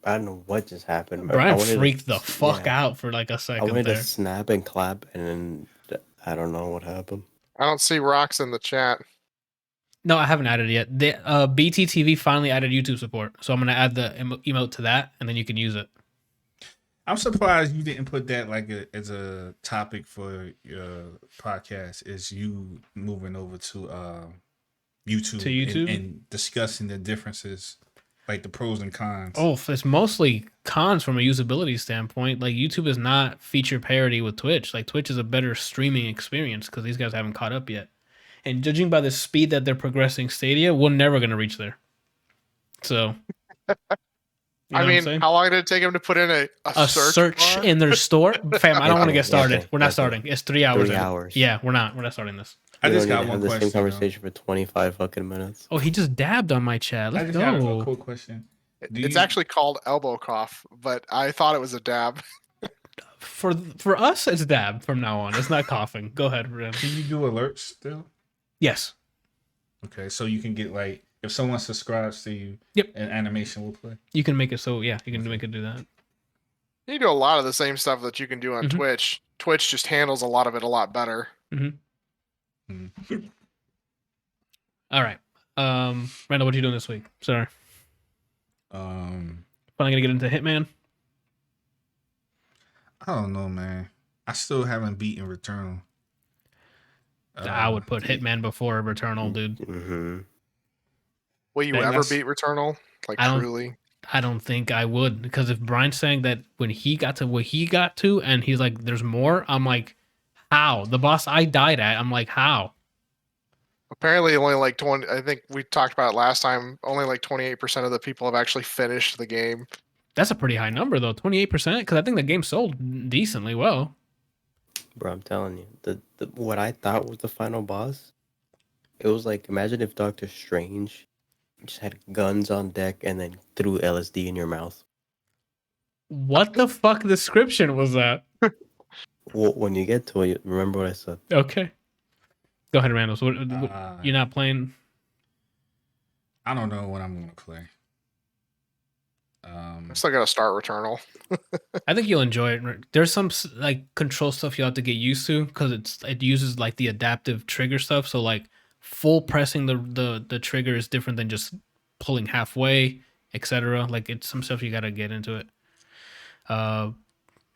don't know what just happened. but I Brian wanted to- freaked the fuck yeah. out for like a I second wanted there. to snap and clap, and then I don't know what happened. I don't see rocks in the chat. No, I haven't added it yet. The BTTV finally added YouTube support, so I'm gonna add the emote to that, and then you can use it. I'm surprised you didn't put that as a topic for your podcast. Is you moving over to YouTube To YouTube? and discussing the differences Like the pros and cons. Oh, it's mostly cons from a usability standpoint. Like YouTube is not feature parity with Twitch. Like Twitch is a better streaming experience because these guys haven't caught up yet. And judging by the speed that they're progressing Stadia, we're never going to reach there. So, I mean, how long did it take him to put in a search bar? in their store? Fam, I don't want to get started. Okay, We're not okay. starting. It's 3 hours. 3 in. hours. Yeah, we're not starting this. I We just don't got need to one have the question. same conversation for 25 fucking minutes. Oh, he just dabbed on my chat. I Let's just got a go. cool question. It's actually called elbow cough, but I thought it was a dab. For us, it's dab from now on. It's not coughing. Go ahead, Ren. Can you do alerts still? Yes. Okay, so you can get like if someone subscribes to you, Yep. an animation will play. You can make it so, yeah, you can make it do that. You do a lot of the same stuff that you can do on Mhm. Twitch. Twitch just handles a lot of it a lot better. All right. Randall, what are you doing this week? Sorry. Finally gonna get into Hitman. I don't know, man. I still haven't beaten Returnal. I would put Hitman before Returnal, dude. Mm-hmm. Will you Dang, ever that's- beat Returnal? Like I don't- truly? I don't think I would, because if Brian's saying that when he got to what he got to, and he's like, "There's more," I'm like, "How?" The boss I died at, I'm like, "How?" Apparently, only like 20. I think we talked about it last time. Only like 28% of the people have actually finished the game. That's a pretty high number, though, 28%, because I think the game sold decently well. Bro, I'm telling you, the what I thought was the final boss, it was like, imagine if Doctor Strange just had guns on deck and then threw LSD in your mouth. What the fuck description was that? Well, when you get to it, remember what I said. Okay. Go ahead, Randall. So what, you're not playing? I don't know what I'm gonna play. I'm still gotta start Returnal. I think you'll enjoy it. There's some like control stuff you have to get used to because it uses like the adaptive trigger stuff. So like full pressing the trigger is different than just pulling halfway, etc. Like it's some stuff you gotta get into it.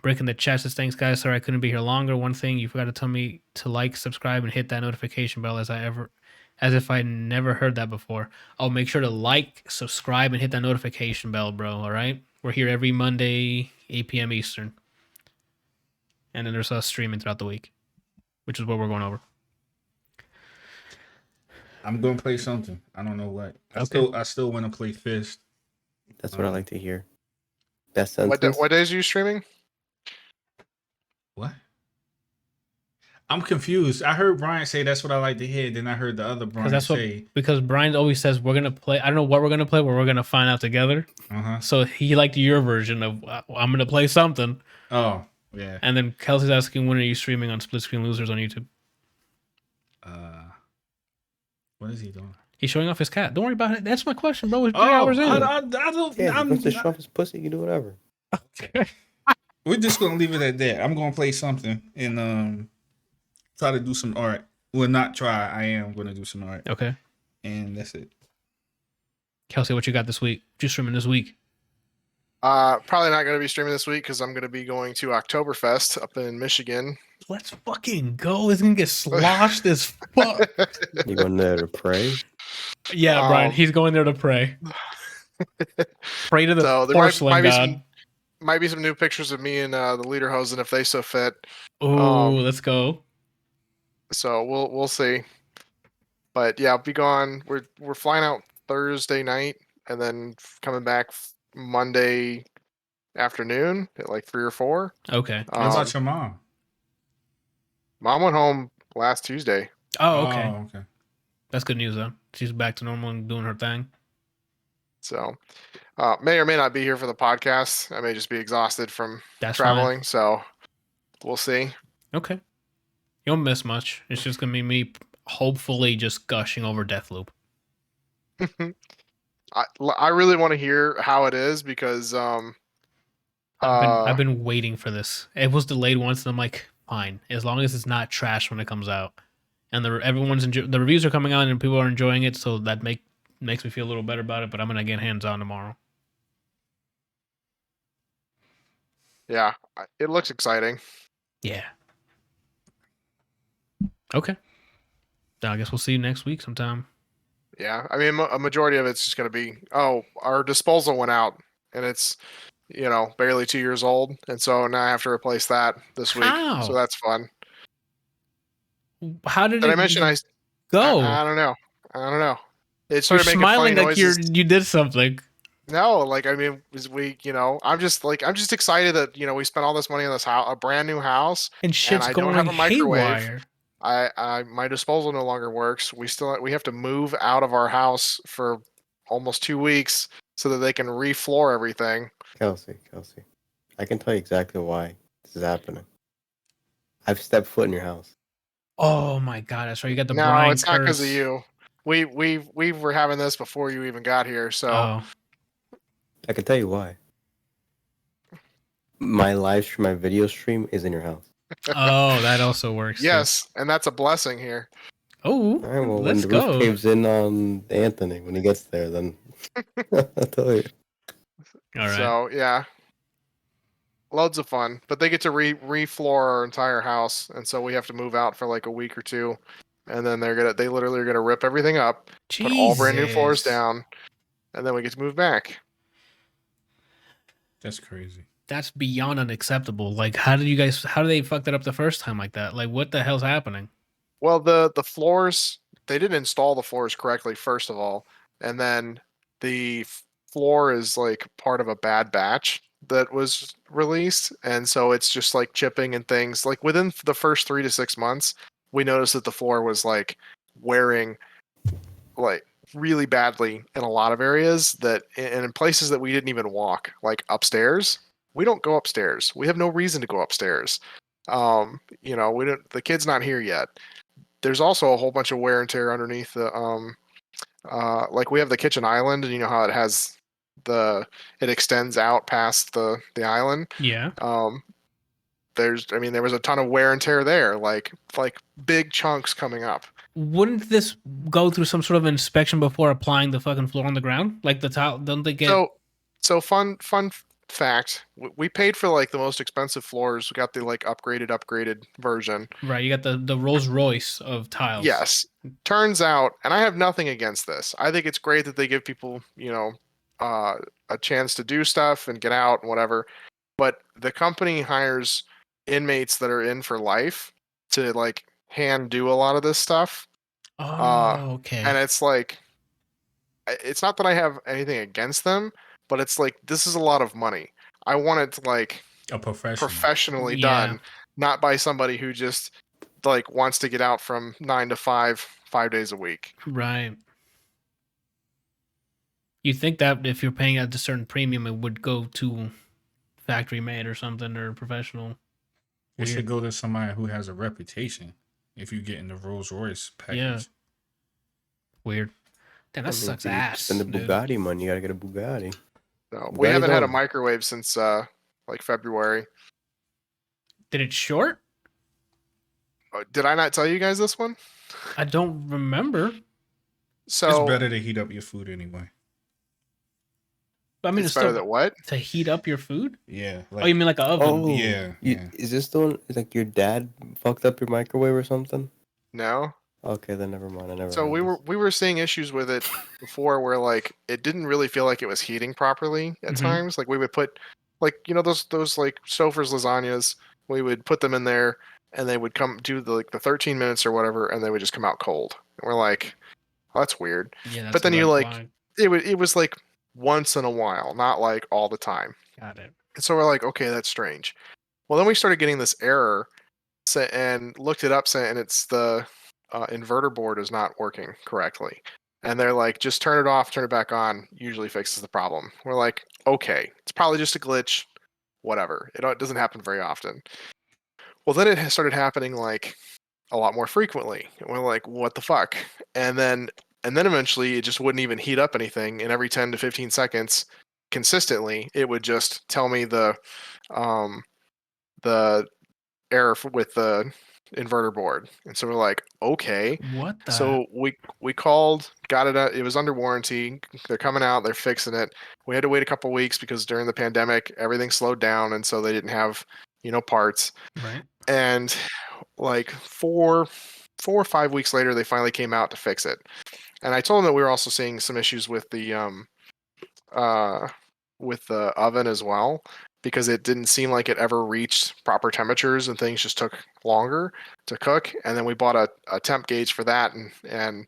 Rick in the chat says, "Thanks guys. Sorry I couldn't be here longer. One thing you forgot to tell me to like, subscribe, and hit that notification bell as if I never heard that before. I'll make sure to like, subscribe, and hit that notification bell, bro. All right. We're here every Monday, 8 p.m. Eastern. And then there's us streaming throughout the week, which is what we're going over. I'm gonna play something. I don't know what. Okay. I still want to play Fist. That's what I like to hear. That sentence. What days are you streaming? What? I'm confused. I heard Brian say that's what I like to hear. Then I heard the other Brian say. Because Brian always says we're gonna play. I don't know what we're gonna play, but we're gonna find out together. So he liked your version of I'm gonna play something. Oh yeah. And then Kelsey's asking, when are you streaming on Split Screen Losers on YouTube? What is he doing? He's showing off his cat. Don't worry about it. That's my question, bro. It's 3 Oh, hours in. I don't. Yeah, I'm if to show off his pussy, you can do whatever. We're just gonna leave it at that. I'm gonna play something and try to do some art. Well, not try. I am gonna do some art. Okay. And that's it. Kelsey, what you got this week? What you streaming this week? Probably not gonna be streaming this week because I'm gonna be going to Oktoberfest up in Michigan. Let's fucking go. It's gonna get sloshed as fuck. You going there to pray? Yeah, Brian. He's going there to pray. Pray to the So there porcelain god. Might be some new pictures of me and the Lederhosen if they so fit. Oh, let's go. So we'll see. But yeah, I'll be gone. We're flying out Thursday night and then coming back Monday afternoon at like 3 or 4. Okay. What about your mom? Mom went home last Tuesday. Oh, okay. Oh, okay. That's good news, though. She's back to normal and doing her thing. So may or may not be here for the podcast. I may just be exhausted from That's traveling. So we'll see. fine. Okay. You won't miss much. It's just gonna be me, hopefully, just gushing over Deathloop. I really want to hear how it is because I've been waiting for this. It was delayed once, and I'm like, fine, as long as it's not trash when it comes out. And the reviews are coming out, and people are enjoying it, so that makes me feel a little better about it. But I'm gonna get hands on tomorrow. yeah, it looks exciting. Yeah. Okay. Then I guess we'll see you next week sometime. Yeah, I mean, a majority of it's just going to be, oh, our disposal went out, and it's barely 2 years old, and so now I have to replace that this week. So How? that's fun. How did Did I it mention go? I don't know. I don't know. It You're started making funny smiling like noises. you did something. No, like I mean, I'm just excited that we spent all this money on this house, a brand new house, And and shit's I don't going have a microwave. haywire. My disposal no longer works. We have to move out of our house for almost 2 weeks so that they can refloor everything. Kelsey, I can tell you exactly why this is happening. I've stepped foot in your house. Oh my god, that's right. You got the No, Brian it's not because of curse. you. We were having this before you even got here, so Oh. I can tell you why. My video stream is in your house. Oh, that also works. yes, and that's a blessing here. Oh, All right, well, when let's the roof go. caves in on Anthony when he gets there, then I'll tell you. All right. So yeah, loads of fun. But they get to refloor our entire house, and so we have to move out for like a week or two, and then they literally are gonna rip everything up, put all brand new floors Jesus. down, and then we get to move back. That's crazy. That's beyond unacceptable. Like, how do they fuck that up the first time like that? Like, what the hell's happening? Well, the floors, they didn't install the floors correctly, first of all, and then the floor is like part of a bad batch that was released, and so it's just like chipping and things. Like within the first 3 to 6 months, we noticed that the floor was like wearing like really badly in a lot of areas and in places that we didn't even walk, like upstairs. We don't go upstairs. We have no reason to go upstairs. We don't. The kid's not here yet. There's also a whole bunch of wear and tear underneath the like we have the kitchen island, and you know how it extends out past the island. Yeah. There was a ton of wear and tear there, like big chunks coming up. Wouldn't this go through some sort of inspection before applying the fucking floor on the ground? Like the tile, don't they get? So fun fact: we paid for like the most expensive floors. We got the like upgraded version. Right, you got the Rolls Royce of tiles. Yes. Turns out, and I have nothing against this. I think it's great that they give people, a chance to do stuff and get out and whatever. But the company hires inmates that are in for life to like hand do a lot of this stuff. Oh, okay. And it's like, it's not that I have anything against them, but it's like, this is a lot of money. I want it to like A professional. professionally done, not by somebody who just like wants to get out from 9 to 5 days a week. Right. You think that if you're paying at a certain premium, it would go to factory made or something or professional? It should go to somebody who has a reputation. If you get in the Rolls Royce package. Yeah. Weird. Damn, that sucks ass. Spend the Bugatti money. You gotta get a Bugatti. No, we haven't had a microwave since like February. Did it short? Did I not tell you guys this one? I don't remember. So it's better to heat up your food anyway. I mean, it's better than what? To heat up your food? Yeah. Like, you mean like an oven? Oh, yeah. Is this the one? Is like your dad fucked up your microwave or something? No. Okay, then never mind. So we were seeing issues with it before, where like it didn't really feel like it was heating properly at times. Like we would put, like those like Stouffer's lasagnas. We would put them in there, and they would come do the 13 minutes or whatever, and they would just come out cold. And we're like, well, that's weird. Yeah, that's but then you're like, it was like once in a while, not like all the time. Got it. And so we're like, okay, that's strange. Well, then we started getting this error, and looked it up, and it's the inverter board is not working correctly. And they're like, just turn it off, turn it back on, usually fixes the problem. We're like, okay, it's probably just a glitch, whatever. It doesn't happen very often. Well, then it started happening like a lot more frequently. And we're like, what the fuck? And then eventually it just wouldn't even heat up anything. And every 10 to 15 seconds consistently, it would just tell me the error with the inverter board. And so we're like, okay. What the? So we called, got it out. It was under warranty. They're coming out, they're fixing it. We had to wait a couple weeks because during the pandemic everything slowed down, and so they didn't have parts. Right. And like 4 or 5 weeks later they finally came out to fix it. And I told him that we were also seeing some issues with the oven as well, because it didn't seem like it ever reached proper temperatures and things just took longer to cook. And then we bought a temp gauge for that and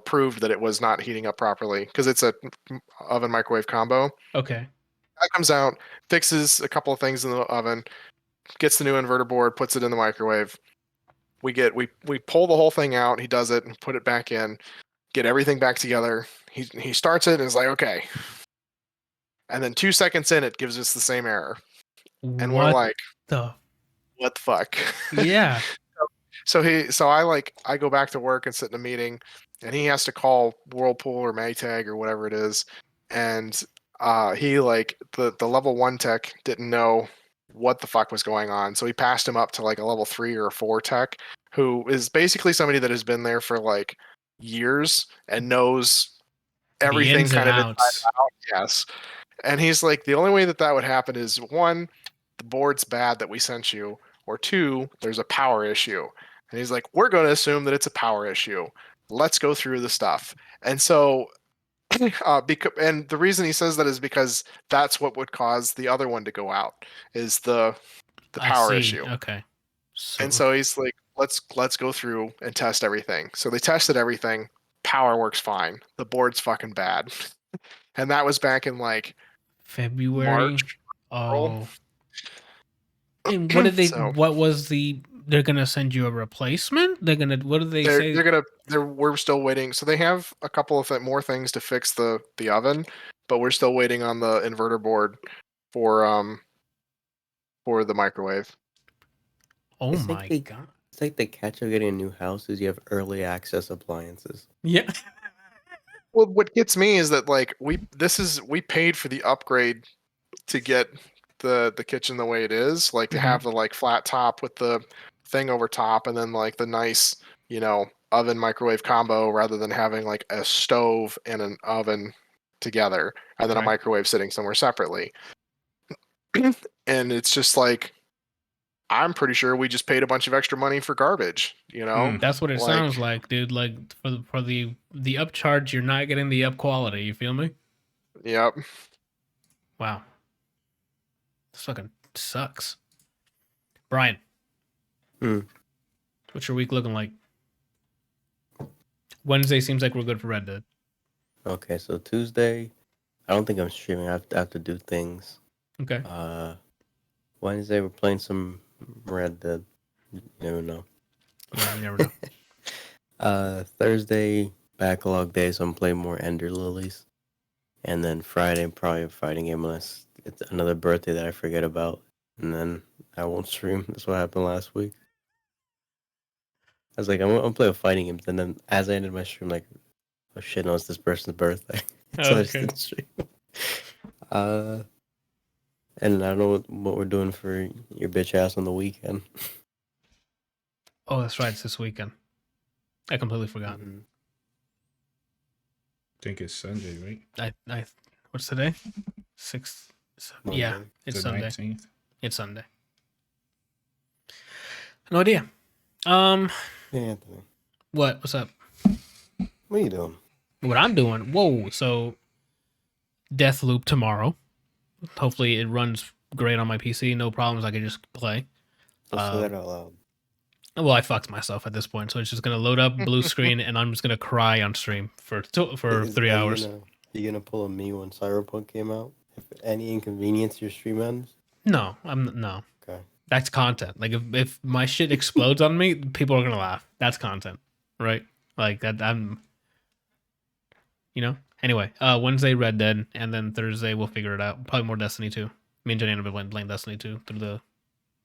proved that it was not heating up properly because it's a oven microwave combo. Okay. That comes out, fixes a couple of things in the oven, gets the new inverter board, puts it in the microwave. We pull the whole thing out. He does it and put it back in, get everything back together. He starts it and is like, okay. And then 2 seconds in, it gives us the same error. And we're like, the what the fuck? yeah. So I go back to work and sit in a meeting, and he has to call Whirlpool or Maytag or whatever it is. And he the level 1 tech didn't know what the fuck was going on. So he passed him up to like a level 3 or a 4 tech, who is basically somebody that has been there for like years and knows everything kind of inside out. Yes. And he's like, the only way that would happen is 1, the board's bad that we sent you, or 2, there's a power issue. And he's like, we're going to assume that it's a power issue. Let's go through the stuff. And so, and the reason he says that is because that's what would cause the other one to go out, is the power issue. Okay. And so he's like, let's go through and test everything. So they tested everything. Power works fine. The board's fucking bad. And that was back in like February. March. Oh. And what did they? What was the? They're gonna send you a replacement. They're gonna. What do they say? We're still waiting. So they have a couple of more things to fix the oven, but we're still waiting on the inverter board for the microwave. Oh my god! It's like the catch of getting a new house is you have early access appliances. Yeah. Well, what gets me is that like we paid for the upgrade to get the kitchen the way it is, like to have the like flat top with the thing over top, and then like the nice oven microwave combo, rather than having like a stove and an oven together and then a microwave sitting somewhere separately. And it's just like, I'm pretty sure we just paid a bunch of extra money for garbage, That's what it sounds like, dude. Like for the upcharge, you're not getting the up quality. You feel me? Yep. Wow. This fucking sucks. Brian. What's your week looking like? Wednesday seems like we're good for Red Dead. Okay, so Tuesday, I don't think I'm streaming. I have to do things. Okay. Wednesday, we're playing some Red Dead. You never know. Yeah, you never know. Thursday, backlog day, so I'm playing more Ender Lilies. And then Friday, probably a fighting game unless it's another birthday that I forget about. And then I won't stream. That's what happened last week. I was like, I'm going to play a fighting game. And then as I ended my stream, like, oh shit, no, it's this person's birthday. So I just didn't stream. And I don't know what we're doing for your bitch ass on the weekend. Oh, that's right. It's this weekend. I completely forgot. I think it's Sunday, right? I what's today? 6th. Monday. Yeah, it's Sunday. 19th. It's Sunday. No idea. Hey, Anthony. What? What's up? What are you doing? What I'm doing? Whoa! So, Deathloop tomorrow. Hopefully, it runs great on my PC. No problems. I can just play. Don't say that out loud. Well, I fucked myself at this point, so it's just gonna load up blue screen, and I'm just gonna cry on stream for 3 hours. You gonna pull a me when Cyberpunk came out? If any inconvenience your stream ends? No, no. Okay. That's content. Like if my shit explodes on me, people are gonna laugh. That's content, right? Like that. Anyway, Wednesday Red Dead, and then Thursday we'll figure it out. Probably more Destiny 2. Me and Jenny have been playing Destiny 2 through the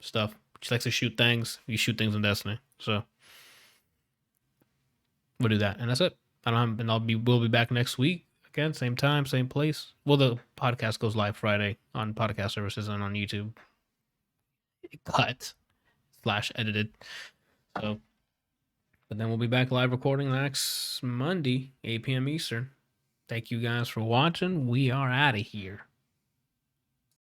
stuff. She likes to shoot things. You shoot things in Destiny, so we'll do that, and that's it. We'll be back next week again, same time, same place. Well, the podcast goes live Friday on podcast services and on YouTube. Cut / edited. So, but then we'll be back live recording next Monday, 8 p.m. Eastern. Thank you guys for watching. We are out of here.